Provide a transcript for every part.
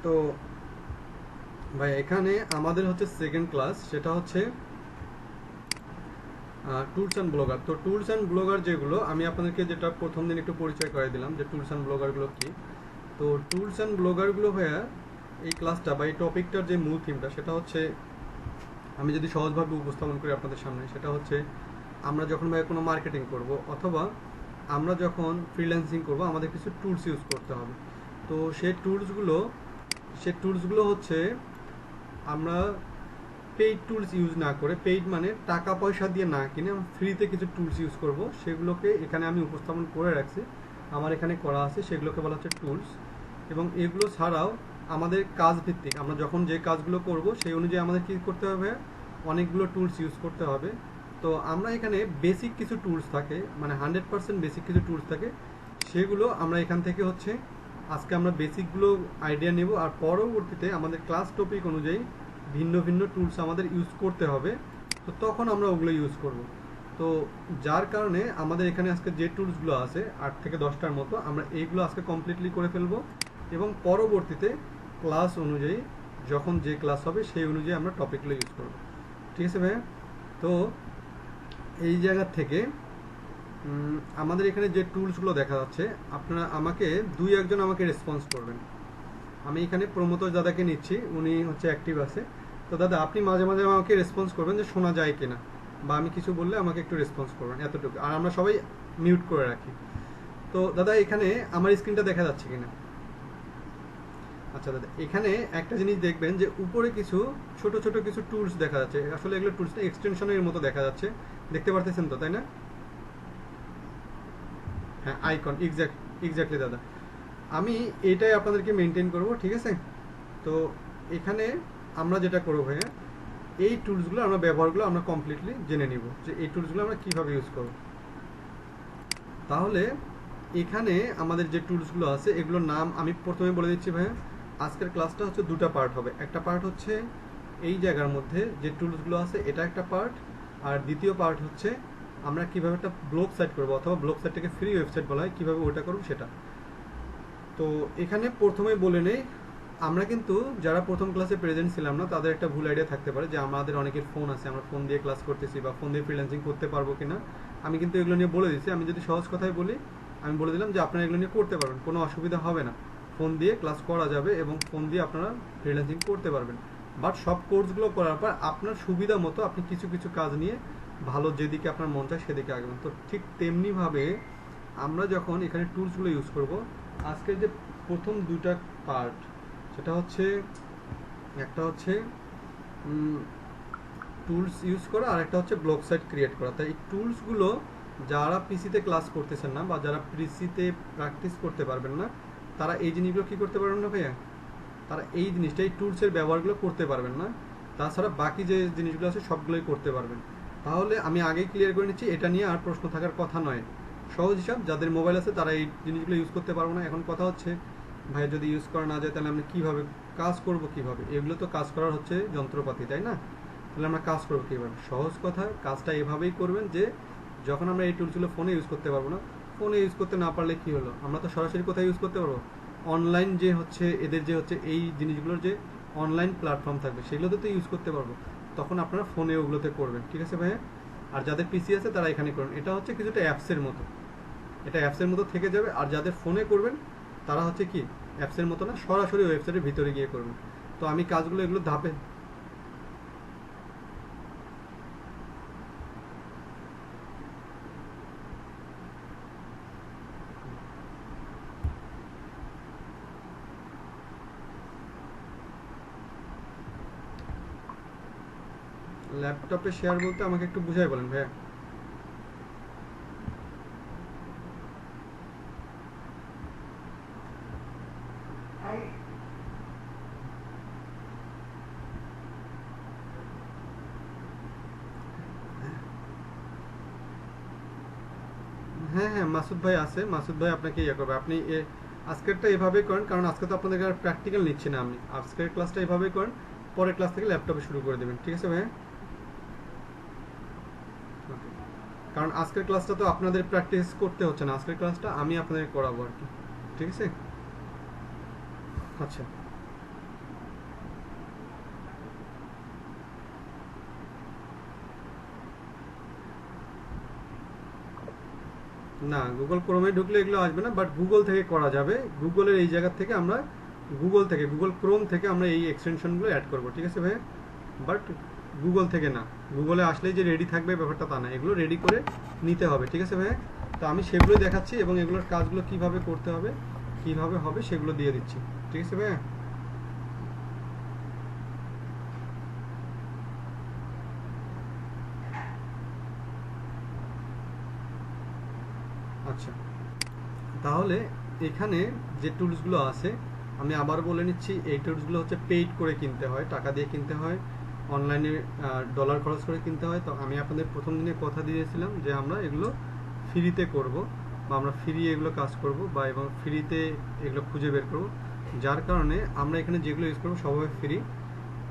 তো ভাই এখানে আমাদের হচ্ছে সেকেন্ড ক্লাস, সেটা হচ্ছে টুলস অ্যান্ড ব্লগার। তো টুলস অ্যান্ড ব্লগার যেগুলো আমি আপনাদেরকে যেটা প্রথম দিন একটু পরিচয় করে দিলাম যে টুলস অ্যান্ড ব্লগারগুলো কী। তো টুলস অ্যান্ড ব্লগারগুলো ভাইয়া এই ক্লাসটা বা এই টপিকটার যে মূল থিমটা সেটা হচ্ছে, আমি যদি সহজভাবে উপস্থাপন করি আপনাদের সামনে, সেটা হচ্ছে আমরা যখন ভাই কোনো মার্কেটিং করব অথবা আমরা যখন ফ্রিল্যান্সিং করব আমাদের কিছু টুলস ইউজ করতে হবে। তো সেই টুলসগুলো হচ্ছে আমরা পেইড টুলস ইউজ না করে, পেইড মানে টাকা পয়সা দিয়ে না কিনে আমরা ফ্রিতে কিছু টুলস ইউজ করব, সেগুলোকে এখানে আমি উপস্থাপন করে রাখছি, আমার এখানে করা আছে, সেগুলোকে বলা হচ্ছে টুলস। এবং এগুলো ছাড়াও আমাদের কাজ ভিত্তিক, আমরা যখন যে কাজগুলো করব সেই অনুযায়ী আমাদের কী করতে হবে, অনেকগুলো টুলস ইউজ করতে হবে। তো আমরা এখানে বেসিক কিছু টুলস থাকে, মানে 100% বেসিক কিছু টুলস থাকে, সেগুলো আমরা এখান থেকে হচ্ছে আজকে আমরা বেসিকগুলো আইডিয়া নেব, আর পরবর্তীতে আমাদের ক্লাস টপিক অনুযায়ী ভিন্ন ভিন্ন টুলস আমাদের ইউজ করতে হবে। তো তখন আমরা ওগুলো ইউজ করব। তো যার কারণে আমাদের এখানে আজকে যে টুলসগুলো আছে 8 থেকে 10টার মতো, আমরা এইগুলো আজকে কমপ্লিটলি করে ফেলবো এবং পরবর্তীতে ক্লাস অনুযায়ী যখন যে ক্লাস হবে সেই অনুযায়ী আমরা টপিকগুলো ইউজ করব। ঠিক আছে ভাইয়া? তো এই জায়গা থেকে আমাদের এখানে যে টুলসগুলো দেখা যাচ্ছে, আপনারা আমাকে একজন আমাকে রেসপন্স করবেন। আমি এখানে প্রমোতর দাদাকে নিচ্ছি, উনি হচ্ছে অ্যাক্টিভ আছে। তো দাদা আপনি মাঝে মাঝে আমাকে রেসপন্স করবেন যে শোনা যায় কিনা, বা আমি কিছু বললে আমাকে একটু রেসপন্স করবেন, এতটুকু। আর আমরা সবাই মিউট করে রাখি। তো দাদা এখানে আমার স্ক্রিনটা দেখা যাচ্ছে কিনা? আচ্ছা দাদা, এখানে একটা জিনিস দেখবেন যে উপরে কিছু ছোট ছোট কিছু টুলস দেখা যাচ্ছে, আসলে এগুলো টুলস না, এক্সটেনশনের মতো দেখা যাচ্ছে, দেখতে পারতেছেন তো, তাই না? হ্যাঁ, আইকন, এক্স্যাক্টলি দাদা। আমি এটাই আপনাদেরকে মেনটেন করব, ঠিক আছে? তো এখানে আমরা যেটা করবো ভাইয়া, এই টুলসগুলো আমরা ব্যবহারগুলো আমরা কমপ্লিটলি জেনে নিব যে এই টুলসগুলো আমরা কীভাবে ইউজ করব। তাহলে এখানে আমাদের যে টুলসগুলো আছে এগুলোর নাম আমি প্রথমে বলে দিচ্ছি ভাইয়া। আজকের ক্লাসটা হচ্ছে দুটা পার্ট হবে। একটা পার্ট হচ্ছে এই জায়গার মধ্যে যে টুলসগুলো আছে এটা একটা পার্ট, আর দ্বিতীয় পার্ট হচ্ছে আমরা কীভাবে একটা ব্লগ সাইট করবো, অথবা ব্লগ সাইটটাকে ফ্রি ওয়েবসাইট বলা হয়, কীভাবে ওটা করবো সেটা। তো এখানে প্রথমে বলে নেই, আমরা কিন্তু যারা প্রথম ক্লাসে প্রেজেন্ট ছিলাম না তাদের একটা ভুল আইডিয়া থাকতে পারে যে আমাদের অনেকের ফোন আছে, আমরা ফোন দিয়ে ক্লাস করতেছি বা ফোন দিয়ে ফ্রিল্যান্সিং করতে পারবো কিনা। আমি কিন্তু এগুলো নিয়ে বলে দিচ্ছি। আমি যদি সহজ কথায় বলি, আমি বলে দিলাম যে আপনারা এগুলো নিয়ে করতে পারবেন, কোনো অসুবিধা হবে না, ফোন দিয়ে ক্লাস করা যাবে এবং ফোন দিয়ে আপনারা ফ্রিল্যান্সিং করতে পারবেন। বাট সব কোর্সগুলো করার পর আপনার সুবিধা মতো আপনি কিছু কিছু কাজ নিয়ে ভালো যেদিকে আপনার মন চায় সেদিকে আগাবেন। তো ঠিক তেমনিভাবে আমরা যখন এখানে টুলসগুলো ইউজ করব, আজকের যে প্রথম দুটা পার্ট, সেটা হচ্ছে একটা হচ্ছে টুলস ইউজ করা, আর একটা হচ্ছে ব্লগ সাইট ক্রিয়েট করা। তাই এই টুলসগুলো যারা পিসিতে ক্লাস করতেছেন না বা যারা পিসিতে প্র্যাকটিস করতে পারবেন না, তারা এই জিনিসগুলো কী করতে পারবেন না ভাইয়া, তারা এই জিনিসটা, এই টুলসের ব্যবহারগুলো করতে পারবেন না। তাছাড়া বাকি যে জিনিসগুলো আছে সবগুলোই করতে পারবেন। তাহলে আমি আগেই ক্লিয়ার করে নিচ্ছি, এটা নিয়ে আর প্রশ্ন থাকার কথা নয়। সহজ হিসাব, যাদের মোবাইল আছে তারা এই জিনিসগুলো ইউজ করতে পারবো না। এখন কথা হচ্ছে ভাই যদি ইউজ করা না যায় তাহলে আমরা কীভাবে কাজ করব, কীভাবে? এগুলো তো কাজ করার হচ্ছে যন্ত্রপাতি, তাই না? তাহলে আমরা কাজ করবো কীভাবে? সহজ কথা, কাজটা এভাবেই করবেন যে যখন আমরা এই টুলসগুলো ফোনে ইউজ করতে পারবো না, ফোনে ইউজ করতে না পারলে কী হলো, আমরা তো সরাসরি কোথায় ইউজ করতে পারবো? অনলাইন যে হচ্ছে এদের যে হচ্ছে এই জিনিসগুলোর যে অনলাইন প্ল্যাটফর্ম থাকবে সেগুলোতে তো ইউজ করতে পারবো। তখন আপনারা ফোনে ওগুলোতে করবেন, ঠিক আছে ভাইয়া? আর যাদের পিসি আছে তারা এখানে করবেন। এটা হচ্ছে কিছুটা অ্যাপসের মতো, এটা অ্যাপসের মতো থেকে যাবে। আর যাদের ফোনে করবেন তারা হচ্ছে কি অ্যাপসের মতো না, সরাসরি ওয়েবসাইটের ভিতরে গিয়ে করবেন। তো আমি কাজগুলো এগুলো ধাপে ল্যাপটপে শেয়ার বলতে আমাকে একটু বুঝাই বলেন ভাইয়া। হ্যাঁ হ্যাঁ, মাসুদ ভাই আছে, মাসুদ ভাই আপনাকে ইয়ে করবে। আপনি আজকেরটা এভাবেই করেন, কারণ আজকে তো আপনাদের আর প্র্যাকটিক্যাল নিচ্ছি না আমি। আজকের ক্লাসটা এভাবেই করেন, পরের ক্লাস থেকে ল্যাপটপে শুরু করে দেবেন, ঠিক আছে ভাইয়া? কারণ আজকের ক্লাসটা তো আপনাদের প্র্যাকটিস করতে হচ্ছে না, আজকের ক্লাসটা আমি আপনাদের করাবো আর কি, ঠিক আছে? আচ্ছা, না, গুগল ক্রোমে ঢুকলে এগুলো আসবে না, বাট গুগল থেকে করা যাবে। গুগলের এই জায়গা থেকে আমরা গুগল ক্রোম থেকে আমরা এই এক্সটেনশনগুলো অ্যাড করব, ঠিক আছে ভাই? বাট গুগল থেকে না, গুগলে আসলেই যে রেডি থাকবে ব্যাপারটা তা না, এগুলো রেডি করে নিতে হবে, ঠিক আছে ভাই? তো আমি সেগুলোই দেখাচ্ছি এবং এগুলোর কাজগুলো কিভাবে করতে হবে, কিভাবে হবে সেগুলো দিয়ে দিচ্ছি, ঠিক আছে ভাই? আচ্ছা, তাহলে এখানে যে টুলসগুলো আছে আমি আবার বলে নিচ্ছি, এই টুলসগুলো হচ্ছে পেইড করে কিনতে হয়, টাকা দিয়ে কিনতে হয়, অনলাইনে ডলার খরচ করে কিনতে হয়। তো আমি আপনাদের প্রথম দিনে কথা দিয়েছিলাম যে আমরা এগুলো ফ্রিতে করব, বা আমরা ফ্রি এগুলো কাজ করব, বা এবং ফ্রিতে এগুলো খুঁজে বের করব, যার কারণে আমরা এখানে যেগুলো ইউজ করবো সবই ফ্রি।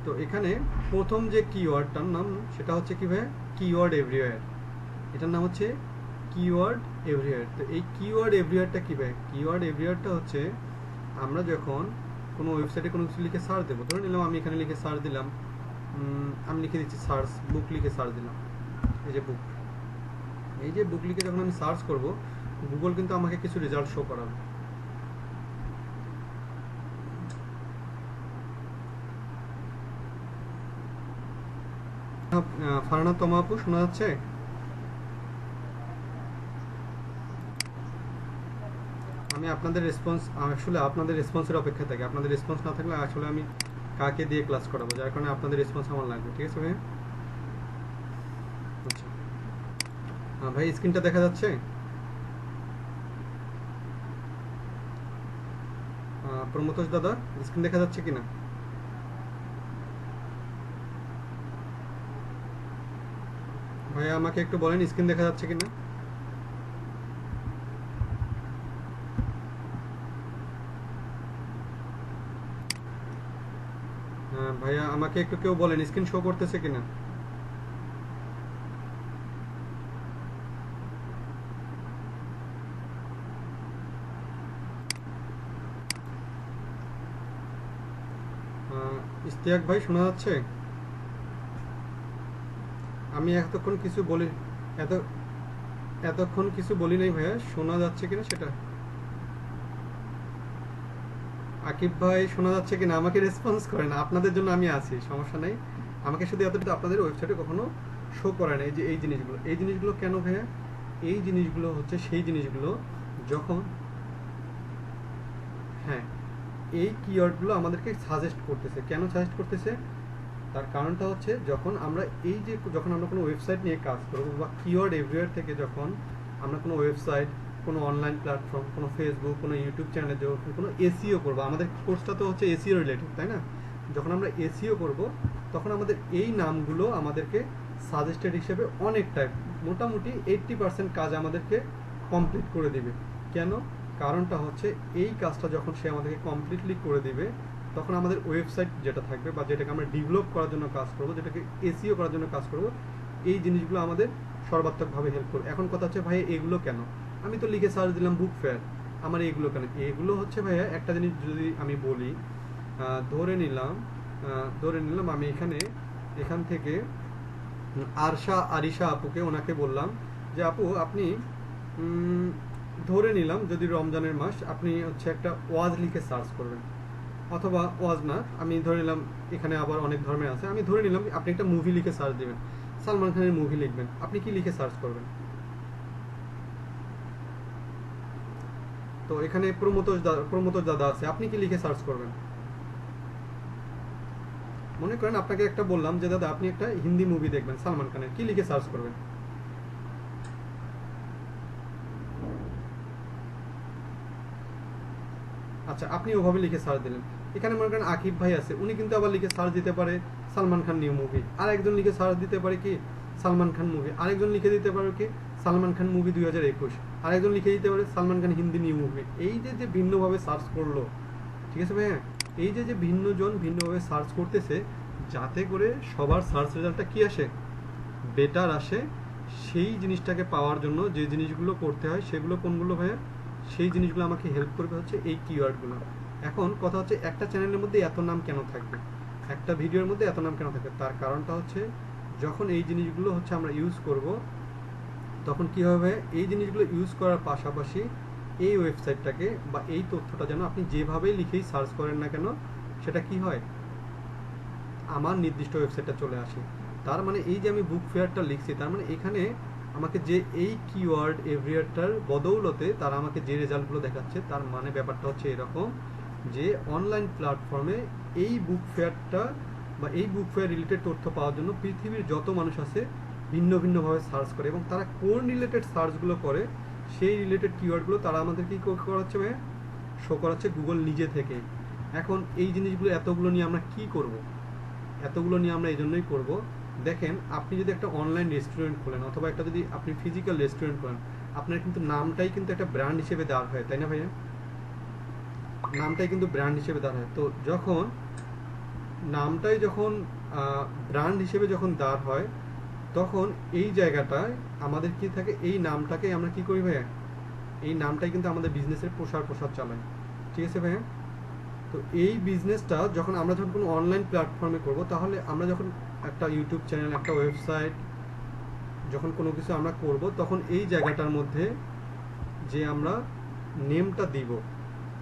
তো এখানে প্রথম যে কিওয়ার্ডটার নাম সেটা হচ্ছে কি ভাই, কিওয়ার্ড এভরিওয়্যার। এটার নাম হচ্ছে কিওয়ার্ড এভরিওয়্যার। তো এই কিওয়ার্ড এভরিওয়্যারটা কি ভাই? কিওয়ার্ড এভরিওয়্যারটা হচ্ছে আমরা যখন কোনো ওয়েবসাইটে কোনো কিছু লিখে সার্চ দেবো, ধরে নিলাম আমি এখানে লিখে সার্চ দিলাম, আমি লিখে দিচ্ছি সার্চ বুক, লিখে সার্চ দিলাম, এই যে বুক, এই যে বুক লিখে যখন আমি সার্চ করব, গুগল কিন্তু আমাকে কিছু রেজাল্ট শো করাবে। ফারহানা তমা আপু শোনা যাচ্ছে? আমি আপনাদের রেসপন্স, আসলে আপনাদের রেসপন্সের অপেক্ষা থাকি। আপনাদের রেসপন্স না থাকলে আসলে আমি কাকে দিয়ে ক্লাস করাবো, যার কারণে আপনাদের রেসপন্স আমার লাগবে, ঠিক আছে ভাই? আচ্ছা, ভাই স্ক্রিনটা দেখা যাচ্ছে? প্রমোতোষ দাদা, স্ক্রিন দেখা যাচ্ছে কিনা? ভাইয়া আমাকে একটু বলেন স্ক্রিন দেখা যাচ্ছে কিনা। ভাইয়া আমাকে একটু কেউ বলেন স্ক্রিন শো করতেছে কিনা। ইস্তিয়াক ভাই শোনা যাচ্ছে? আমি এতক্ষণ কিছু বলি, এত এতক্ষণ কিছু বলি নাই ভাইয়া, শোনা যাচ্ছে কিনা সেটা। আকিব ভাই শোনা যাচ্ছে কিনা, আমাকে রেসপন্স করেন, আপনাদের জন্য আমি আছি, সমস্যা নেই। আমাকে শুধু এতটুকু আপনাদের ওয়েবসাইটে কখনো শো করে না, এই যে এই জিনিসগুলো কেন ভাইয়া? এই জিনিসগুলো হচ্ছে সেই জিনিসগুলো যখন, হ্যাঁ, এই কিওয়ার্ডগুলো আমাদেরকে সাজেস্ট করতেছে। কেন সাজেস্ট করতেছে? তার কারণটা হচ্ছে যখন আমরা এই যে যখন আমরা কোনো ওয়েবসাইট নিয়ে কাজ করবো, বা কিওয়ার্ড এভরিওয়্যার থেকে যখন আমরা কোনো ওয়েবসাইট, কোনো অনলাইন প্ল্যাটফর্ম, কোনো ফেসবুক, কোনো ইউটিউব চ্যানেলে যখন কোনো এসইও করবো, আমাদের কোর্সটা তো হচ্ছে এসইও রিলেটেড, তাই না? যখন আমরা এসইও করব তখন আমাদের এই নামগুলো আমাদেরকে সাজেস্টেড হিসেবে অনেকটাই, মোটামুটি 80% কাজ আমাদেরকে কমপ্লিট করে দিবে। কেন? কারণটা হচ্ছে এই কাজটা যখন সে আমাদেরকে কমপ্লিটলি করে দিবে, তখন আমাদের ওয়েবসাইট যেটা থাকবে, বা যেটাকে আমরা ডেভেলপ করার জন্য কাজ করব, যেটাকে এসইও করার জন্য কাজ করব, এই জিনিসগুলো আমাদের সর্বাত্মকভাবে হেল্প করবে। এখন কথা হচ্ছে ভাই এগুলো কেন? আমি তো লিখে সার্চ দিলাম বুক ফেয়ার, আমার এগুলো কেন? এগুলো হচ্ছে ভাইয়া একটা জিনিস যদি আমি বলি, ধরে নিলাম আমি এখান থেকে আরিশা আপুকে, ওনাকে বললাম যে আপু আপনি ধরে নিলাম যদি রমজানের মাস, আপনি হচ্ছে একটা ওয়াজ লিখে সার্চ করবেন, অথবা ওয়াজ না, আমি ধরে নিলাম এখানে আবার অনেক ধর্মের আছে, আমি ধরে নিলাম আপনি একটা মুভি লিখে সার্চ দিবেন, সালমান খানের মুভি লিখবেন, আপনি কি লিখে সার্চ করবেন? তো এখানে প্রমোতোষ দাদা আছে, আপনি কি লিখে সার্চ করবেন? মনে করেন আপনাকে একটা বললাম যে দাদা আপনি একটা হিন্দি মুভি দেখবেন সালমান খানের, কি লিখে সার্চ করবেন? আচ্ছা, আপনি ওভাবে লিখে সার্চ দিলেন। এখানে মনে করেন আকিব ভাই আছে, উনি কিন্তু আবার লিখে সার্চ দিতে পারে সালমান খান নিউ মুভি, আর একজন লিখে সার্চ দিতে পারে কি সালমান খান মুভি, আরেকজন লিখে দিতে পারে কি সালমান খান মুভি 2021, আরেকজন লিখে দিতে পারে সালমান খান হিন্দি নিউ মুভি। এই যে যে ভিন্নভাবে সার্চ করলো, ঠিক আছে ভাইয়া, এই যে যে ভিন্নজন ভিন্নভাবে সার্চ করতেছে, যাতে করে সবার সার্চ রেজাল্টটা কি আসে, বেটার আসে, সেই জিনিসটাকে পাওয়ার জন্য যে জিনিসগুলো করতে হয় সেগুলো কোনগুলো ভাইয়া? সেই জিনিসগুলো আমাকে হেল্প করবে হচ্ছে এই কিওয়ার্ডগুলো। এখন কথা হচ্ছে একটা চ্যানেলের মধ্যে এত নাম কেন থাকবে, একটা ভিডিওর মধ্যে এত নাম কেন থাকবে? তার কারণটা হচ্ছে যখন এই জিনিসগুলো হচ্ছে আমরা ইউজ করব, তখন কি হবে, এই জিনিসগুলো ইউজ করার পাশাপাশি এই ওয়েবসাইটটাকে বা এই তথ্যটা যেন আপনি যেভাবেই লিখেই সার্চ করেন না কেন, সেটা কি হয়, আমার নির্দিষ্ট ওয়েবসাইটটা চলে আসে। তার মানে এই যে আমি বুক ফেয়ারটা লিখছি, তার মানে এখানে আমাকে যে এই কিওয়ার্ড এভরিওয়ারটার বদৌলতে তারা আমাকে যে রেজাল্টগুলো দেখাচ্ছে, তার মানে ব্যাপারটা হচ্ছে এরকম যে অনলাইন প্ল্যাটফর্মে এই বুক ফেয়ারটা বা এই বুক ফেয়ার রিলেটেড তথ্য পাওয়ার জন্য পৃথিবীর যত মানুষ আছে ভিন্ন ভিন্নভাবে সার্চ করে, এবং তারা কোন রিলেটেড সার্চগুলো করে সেই রিলেটেড কিওয়ার্ডগুলো তারা আমাদের কি করাচ্ছে, শো করাচ্ছে গুগল নিজে থেকে। এখন এই জিনিসগুলো এতগুলো নিয়ে আমরা কি করব, এতগুলো নিয়ে আমরা এই জন্যই করবো, দেখেন আপনি যদি একটা অনলাইন রেস্টুরেন্ট খোলেন অথবা একটা যদি আপনি ফিজিক্যাল রেস্টুরেন্ট খোলেন, আপনার কিন্তু নামটাই কিন্তু একটা ব্র্যান্ড হিসেবে দাঁড় হয়, তাই না ভাইয়া? নামটাই কিন্তু ব্র্যান্ড হিসেবে দাঁড় হয়। তো যখন নামটাই যখন ব্র্যান্ড হিসেবে যখন দাঁড় হয়, তখন এই জায়গাটায় আমাদের কি থাকে, এই নামটাকে আমরা কি করি ভাইয়া, এই নামটাই কিন্তু আমাদের বিজনেসের প্রসার চালায়। ঠিক আছে ভাইয়া? তো এই বিজনেসটা যখন আমরা যখন কোনো অনলাইন প্ল্যাটফর্মে করব, তাহলে আমরা যখন একটা ইউটিউব চ্যানেল, একটা ওয়েবসাইট, যখন কোনো কিছু আমরা করব, তখন এই জায়গাটার মধ্যে যে আমরা নেমটা দিব,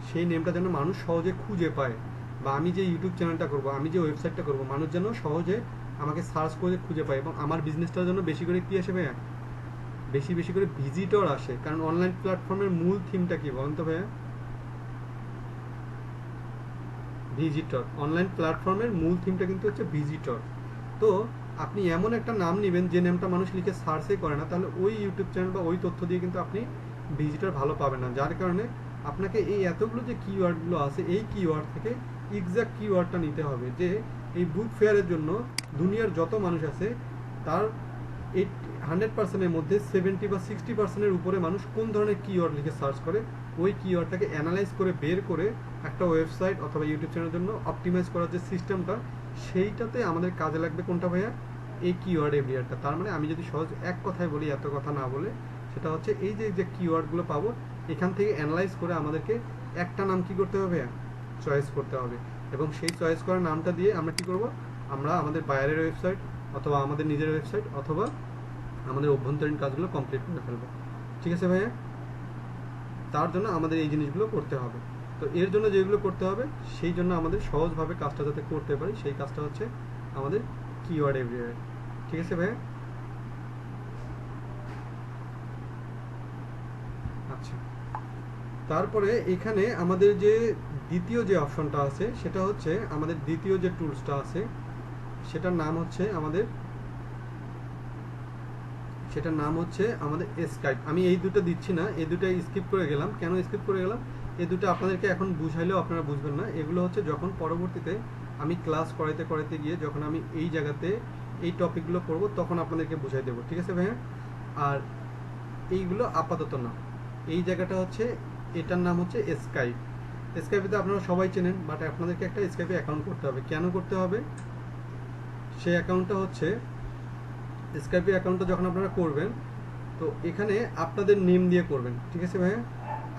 সেই নেমটা যেন মানুষ সহজে খুঁজে পায়, বা আমি যে ইউটিউব চ্যানেলটা করব, আমি যে ওয়েবসাইটটা করব, মানুষ যেন সহজে আমাকে সার্চ করে খুঁজে পায়, এবং আমার বিজনেসটার জন্য বেশি করে কি আসে ভাইয়া, বেশি বেশি করে ভিজিটর আসে। কারণ অনলাইন প্ল্যাটফর্মের মূল থিমটা কি বলেন তো ভাইয়া? ভিজিটর। অনলাইন প্ল্যাটফর্মের মূল থিমটা কিন্তু হচ্ছে ভিজিটর। তো আপনি এমন একটা নাম নেবেন যে নামটা মানুষ লিখে সার্চই করে না, তাহলে ওই ইউটিউব চ্যানেল বা ওই তথ্য দিয়ে কিন্তু আপনি ভিজিটর ভালো পাবেন না। যার কারণে আপনাকে এই এতগুলো যে কিওয়ার্ডগুলো আছে, এই কিওয়ার্ড থেকে এক্সাক্ট কিওয়ার্ডটা নিতে হবে, যে এই বুক ফেয়ারের জন্য দুনিয়ার যত মানুষ আছে তার 100%-এর মধ্যে 70 বা 60%-এর উপরে মানুষ কোন ধরনের কিওয়ার্ড লিখে সার্চ করে, ওই কিওয়ার্ডটাকে অ্যানালাইজ করে বের করে একটা ওয়েবসাইট অথবা ইউটিউব চ্যানেলের জন্য অপটিমাইজ করার যে সিস্টেমটা, সেইটাতে আমাদের কাজে লাগবে কোনটা ভাইয়া, এই কিওয়ার্ড এভরিওয়ারটা। তার মানে আমি যদি সহজ এক কথায় বলি, এত কথা না বলে, সেটা হচ্ছে এই যে যে কিওয়ার্ডগুলো পাবো, এখান থেকে অ্যানালাইজ করে আমাদেরকে একটা নাম কি করতে হবে ভাইয়া, চয়েস করতে হবে, এবং সেই চয়েস করা নামটা দিয়ে আমরা কি করব, আমরা আমাদের বাইরের ওয়েবসাইট অথবা আমাদের নিজের ওয়েবসাইট অথবা আমাদের অভ্যন্তরীণ কাজগুলো কমপ্লিট করে ফেলবো। ঠিক আছে ভাইয়া? তার জন্য আমাদের এই জিনিসগুলো করতে হবে। তো এর জন্য যেগুলো করতে হবে, সেই জন্য আমাদের সহজভাবে কাজটা যাতে করতে পারি, সেই কাজটা হচ্ছে আমাদের কিওয়ার্ড এভরিওয়্যার। ঠিক আছে ভাইয়া? আচ্ছা, তারপরে এখানে আমাদের যে দ্বিতীয় যে অপশনটা আছে, সেটা হচ্ছে আমাদের দ্বিতীয় যে টুলসটা আছে, সেটার নাম হচ্ছে আমাদের স্কাইপ। আমি এই দুটো দিচ্ছি না, এই দুটো স্কিপ করে গেলাম। কেন স্কিপ করে গেলাম, এই দুটো আপনাদেরকে এখন বুঝাইলেও আপনারা বুঝবেন না। এগুলো হচ্ছে যখন পরবর্তীতে আমি ক্লাস করাইতে গিয়ে যখন আমি এই জায়গাতে এই টপিকগুলো করব, তখন আপনাদেরকে বুঝাই দেবো। ঠিক আছে ভাইয়া? আর এইগুলো আপাতত না। এই জায়গাটা হচ্ছে, এটার নাম হচ্ছে স্কাইপ। স্কাইপে তো আপনারা সবাই চেনেন, বাট আপনাদেরকে একটা স্কাইপে অ্যাকাউন্ট করতে হবে। কেন করতে হবে? সেই অ্যাকাউন্টটা হচ্ছে, স্কাইপে অ্যাকাউন্টটা যখন আপনারা করবেন, তো এখানে আপনাদের নেম দিয়ে করবেন। ঠিক আছে ভাইয়া?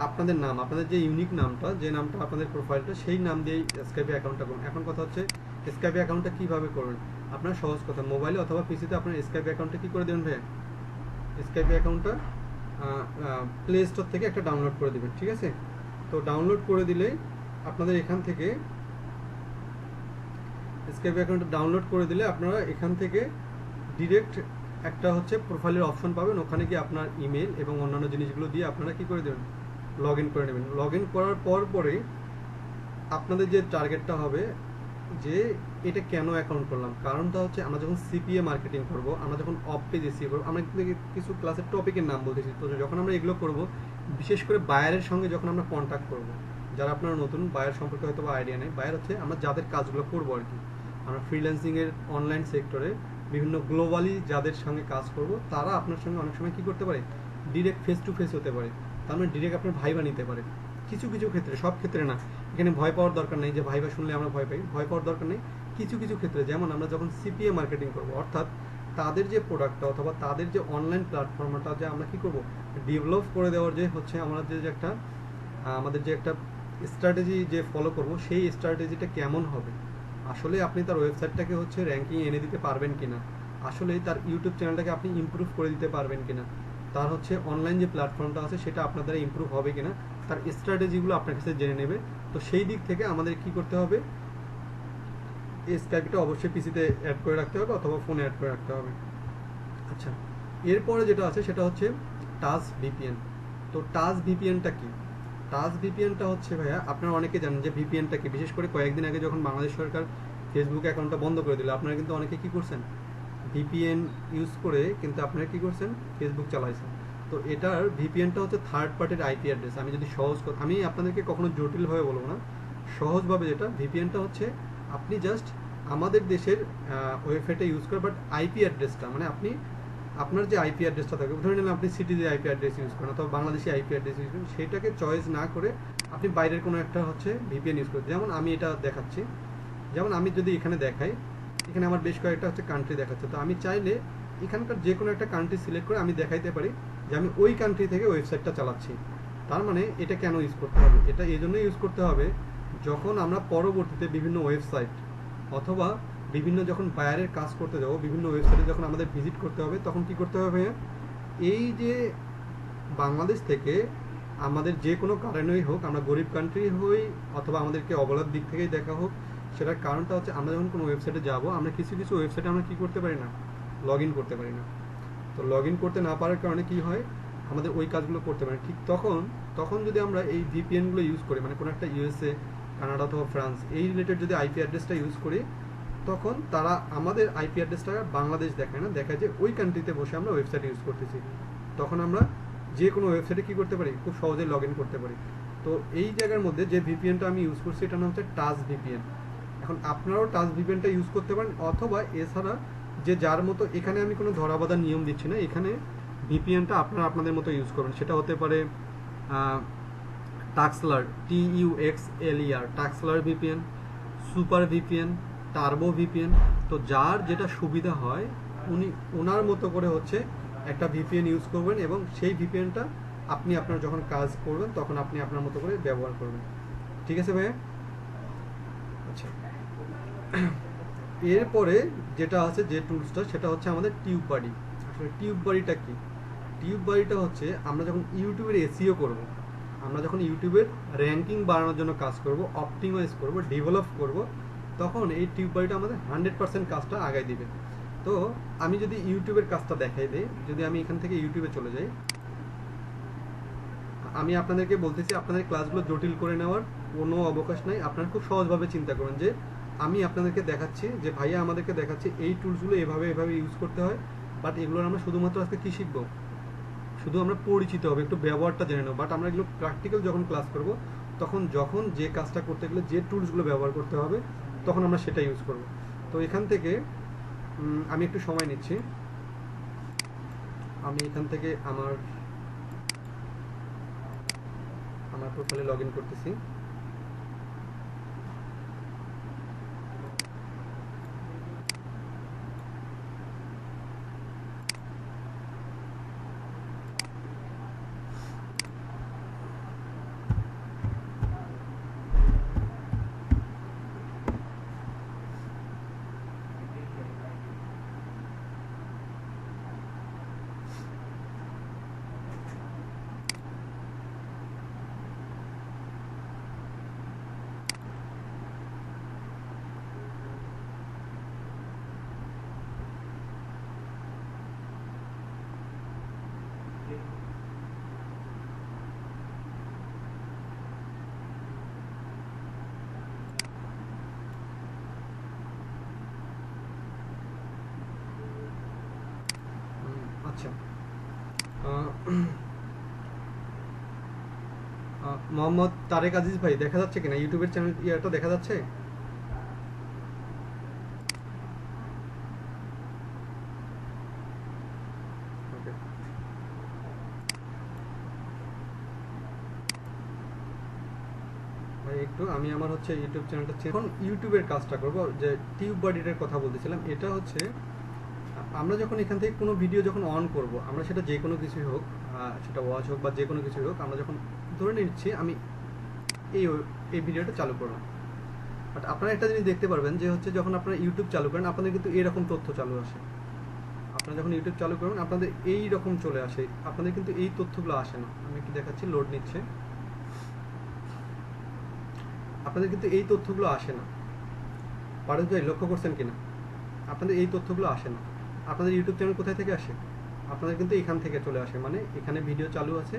আপনাদের নাম, আপনাদের যে ইউনিক নামটা, যে নামটা আপনাদের প্রোফাইলটা, সেই নাম দিয়েই স্কাইপে অ্যাকাউন্টটা করুন। এখন কথা হচ্ছে স্কাইপে অ্যাকাউন্টটা কীভাবে করবেন। আপনার সহজ কথা, মোবাইলে অথবা পিসিতে আপনার স্কাইপে অ্যাকাউন্টটা কী করে দেবেন ভাইয়া, স্কাইপে অ্যাকাউন্টটা প্লে স্টোর থেকে একটা ডাউনলোড করে দেবেন। ঠিক আছে? তো ডাউনলোড করে দিলেই আপনাদের এখান থেকে স্কাইপে অ্যাকাউন্টটা ডাউনলোড করে দিলে আপনারা এখান থেকে ডিরেক্ট একটা হচ্ছে প্রোফাইলের অপশন পাবেন। ওখানে গিয়ে আপনার ইমেল এবং অন্যান্য জিনিসগুলো দিয়ে আপনারা কি করে দেবেন, লগ ইন করে নেবেন। লগ ইন করার পরে আপনাদের যে টার্গেটটা হবে, যে এটা কেন অ্যাকাউন্ট করলাম, কারণটা হচ্ছে আমরা যখন সিপিএ মার্কেটিং করব, আমরা যখন অফ পেজ এসিও করবো, আমরা কিছু ক্লাসের টপিকের নাম বলতেছি। তো যখন আমরা এগুলো করব, বিশেষ করে বায়ারের সঙ্গে যখন আমরা কন্ট্যাক্ট করব, যারা আপনারা নতুন, বায়ার সম্পর্কে হয়তো বা আইডিয়া নেই। বায়ার হচ্ছে আমরা যাদের কাজগুলো করবো আর কি, আমরা ফ্রিল্যান্সিংয়ের অনলাইন সেক্টরে বিভিন্ন গ্লোবালি যাদের সঙ্গে কাজ করব, তারা আপনার সঙ্গে অনেক সময় কী করতে পারে, ডিরেক্ট ফেস টু ফেস হতে পারে। তার মানে ডিরেক্ট আপনার ভাইবা নিতে পারে। কিছু কিছু ক্ষেত্রে, সব ক্ষেত্রে না, এখানে ভয় পাওয়ার দরকার নেই যে ভাইবা শুনলে আমরা ভয় পাই, ভয় পাওয়ার দরকার নেই। কিছু কিছু ক্ষেত্রে, যেমন আমরা যখন সিপিএ মার্কেটিং করব, অর্থাৎ তাদের যে প্রোডাক্টটা অথবা তাদের যে অনলাইন প্ল্যাটফর্মটা যে আমরা কী করব, ডেভেলপ করে দেওয়ার যে হচ্ছে আমাদের যে একটা আমাদের যে একটা স্ট্র্যাটেজি যে ফলো করব, সেই স্ট্র্যাটেজিটা কেমন হবে, আসলে আপনি তার ওয়েবসাইটটাকে হচ্ছে র্যাঙ্কিং এনে দিতে পারবেন কিনা, আসলে তার ইউটিউব চ্যানেলটাকে আপনি ইমপ্রুভ করে দিতে পারবেন কিনা, তার হচ্ছে অনলাইন যে প্ল্যাটফর্মটা আছে সেটা আপনার দ্বারা ইমপ্রুভ হবে কিনা, তার স্ট্র্যাটেজিগুলো আপনার কাছে জেনে নেবে। তো সেই দিক থেকে আমাদের কি করতে হবে, এই স্কাইপটা অবশ্যই পিসিতে অ্যাড করে রাখতে হবে অথবা ফোনে অ্যাড করে রাখতে হবে। আচ্ছা, এরপরে যেটা আছে সেটা হচ্ছে টাচ ভিপিএন। তো টাচ ভিপিএনটা কি? টাচ ভিপিএনটা হচ্ছে ভাইয়া, আপনারা অনেকে জানেন যে ভিপিএনটা কি। বিশেষ করে কয়েকদিন আগে যখন বাংলাদেশ সরকার ফেসবুক অ্যাকাউন্টটা বন্ধ করে দিল, আপনারা কিন্তু অনেকে কি করছেন, ভিপিএন ইউজ করে কিন্তু আপনারা কি করছেন, ফেসবুক চালাইছেন। তো এটার ভিপিএনটা হচ্ছে থার্ড পার্টির আইপি অ্যাড্রেস। আমি যদি আমি আপনাদেরকে কখনো জটিলভাবে বলবো না, সহজভাবে যেটা ভিপিএনটা হচ্ছে, আপনি জাস্ট আমাদের দেশের ওয়েবসাইটে ইউজ করেন, বাট আইপি অ্যাড্রেসটা মানে আপনি আপনার যে আইপি অ্যাড্রেসটা থাকে, ধরে নিলাম আপনি সিটিজে আইপি অ্যাড্রেস ইউজ করেন অথবা বাংলাদেশি আইপি অ্যাড্রেস ইউজ করেন, সেটাকে চয়েস না করে আপনি বাইরের কোনো একটা হচ্ছে ভিপিএন ইউজ করেন। যেমন আমি এটা দেখাচ্ছি, যেমন আমি যদি এখানে দেখাই, এখানে আমার বেশ কয়েকটা হচ্ছে কান্ট্রি দেখাচ্ছে। তো আমি চাইলে এখানকার যে কোনো একটা কান্ট্রি সিলেক্ট করে আমি দেখাইতে পারি যে আমি ওই কান্ট্রি থেকে ওয়েবসাইটটা চালাচ্ছি। তার মানে এটা কেন ইউজ করতে হবে? এটা এই জন্যই ইউজ করতে হবে, যখন আমরা পরবর্তীতে বিভিন্ন ওয়েবসাইট অথবা বিভিন্ন যখন বায়ারের কাজ করতে যাবো, বিভিন্ন ওয়েবসাইটে যখন আমাদের ভিজিট করতে হবে, তখন কি করতে হবে, এই যে বাংলাদেশ থেকে আমাদের যে কোনো কারণেই হোক, আমরা গরিব কান্ট্রি হই অথবা আমাদেরকে অবলার দিক থেকেই দেখা হোক, সেটার কারণটা হচ্ছে আমরা যখন কোনো ওয়েবসাইটে যাব, আমরা কিছু কিছু ওয়েবসাইটে আমরা কি করতে পারি না, লগ ইন করতে পারি না। তো লগ ইন করতে না পারার কারণে কি হয়, আমাদের ওই কাজগুলো করতে পারি। ঠিক তখন যদি আমরা এই ভিপিএনগুলো ইউজ করি, মানে কোনো একটা ইউএসএ, কানাডা অথবা ফ্রান্স এই রিলেটেড যদি আইপি অ্যাড্রেসটা ইউজ করি, তখন তারা আমাদের আইপি অ্যাড্রেসটা বাংলাদেশ দেখায় না, দেখায় যে ওই কান্ট্রিতে বসে আমরা ওয়েবসাইট ইউজ করতেছি। তখন আমরা যে কোনো ওয়েবসাইটে কী করতে পারি, খুব সহজেই লগ ইন করতে পারি। তো এই জায়গার মধ্যে যে ভিপিএনটা আমি ইউজ করছি, এটা নাম হচ্ছে টাচ ভিপিএন। এখন আপনারাও টাচ ভিপিএনটা ইউজ করতে পারেন, অথবা এছাড়া যে যার মতো, এখানে আমি কোনো ধরাবাঁধার নিয়ম দিচ্ছি না, এখানে ভিপিএনটা আপনারা আপনাদের মতো ইউজ করবেন। সেটা হতে পারে Tuxler, TUXLER, Tuxler VPN, super VPN, turbo VPN. তো যার যেটা সুবিধা হয় উনি ওনার মতো করে হচ্ছে একটা ভিপিএন ইউজ করবেন, এবং সেই ভিপিএনটা আপনি আপনার যখন কাজ করবেন তখন আপনি আপনার মতো করে ব্যবহার করবেন। ঠিক আছে ভাইয়া? আচ্ছা, এরপরে যেটা আছে যে টুলসটা, সেটা হচ্ছে আমাদের টিউব বাড়ি। আসলে টিউব বাড়িটা কি? টিউব বাড়িটা হচ্ছে আমরা যখন ইউটিউবের এসইও করব, আমরা যখন ইউটিউবের র্যাঙ্কিং বাড়ানোর জন্য কাজ করব, অপটিমাইজ করব, ডেভেলপ করব, তখন এই টিউব বাড়িটা আমাদের 100% কাজটা আগায় দিবে। তো আমি যদি ইউটিউবের কাজটা দেখাই দিই, যদি আমি এখান থেকে ইউটিউবে চলে যাই, আমি আপনাদেরকে বলতেছি আপনাদের ক্লাসগুলো জটিল করে নেওয়ার কোনো অবকাশ নাই। আপনারা খুব সহজভাবে চিন্তা করুন যে আমি আপনাদেরকে দেখাচ্ছি, যে ভাইয়া আমাদেরকে দেখাচ্ছে এই টুলসগুলো এভাবে ইউজ করতে হয়, বাট এগুলোর আমরা শুধুমাত্র আজকে কী শিখবো, শুধু আমরা পরিচিত হবে, একটু ব্যবহারটা জেনে নেব। বাট আমরা এগুলো প্র্যাকটিক্যাল যখন ক্লাস করব, যখন যে কাজটা করতে গেলে যে টুলসগুলো ব্যবহার করতে হবে, তখন আমরা সেটা ইউজ করব। তো এখান থেকে আমি একটু সময় নিচ্ছি, আমি এখান থেকে আমার প্রোফাইলে লগ ইন করতেছি। আচ্ছা, মোহাম্মদ তারেক আজিজ ভাই দেখা যাচ্ছে কিনা? ইউটিউবের চ্যানেল ইয়েটা দেখা যাচ্ছে? ভাই একটু আমি আমার হচ্ছে ইউটিউব চ্যানেলটা এখন ইউটিউবের কাজটা করব। যে টিউব বডিটার কথা বলতেছিলাম, এটা হচ্ছে আমরা যখন এখান থেকে কোনো ভিডিও যখন অন করব, আমরা সেটা যে কোনো কিছুই হোক, সেটা ওয়াচ হোক বা যে কোনো কিছুই হোক, আমরা যখন ধরে নিচ্ছি আমি এই ভিডিওটা চালু করলাম, বাট আপনারা একটা জিনিস দেখতে পারবেন যে হচ্ছে যখন আপনারা ইউটিউব চালু করেন, আপনাদের কিন্তু এরকম তথ্য চালু আসে। আপনারা যখন ইউটিউব চালু করবেন আপনাদের এই রকম চলে আসে, আপনাদের কিন্তু এই তথ্যগুলো আসে না। আমি একটু দেখাচ্ছি, লোড নিচ্ছে। আপনাদের কিন্তু এই তথ্যগুলো আসে না। পারুল ভাই লক্ষ্য করছেন কিনা? আপনাদের এই তথ্যগুলো আসে না। আপনাদের ইউটিউব চ্যানেল কোথায় থেকে আসে? আপনাদের কিন্তু এখান থেকে চলে আসে, মানে এখানে ভিডিও চালু আছে,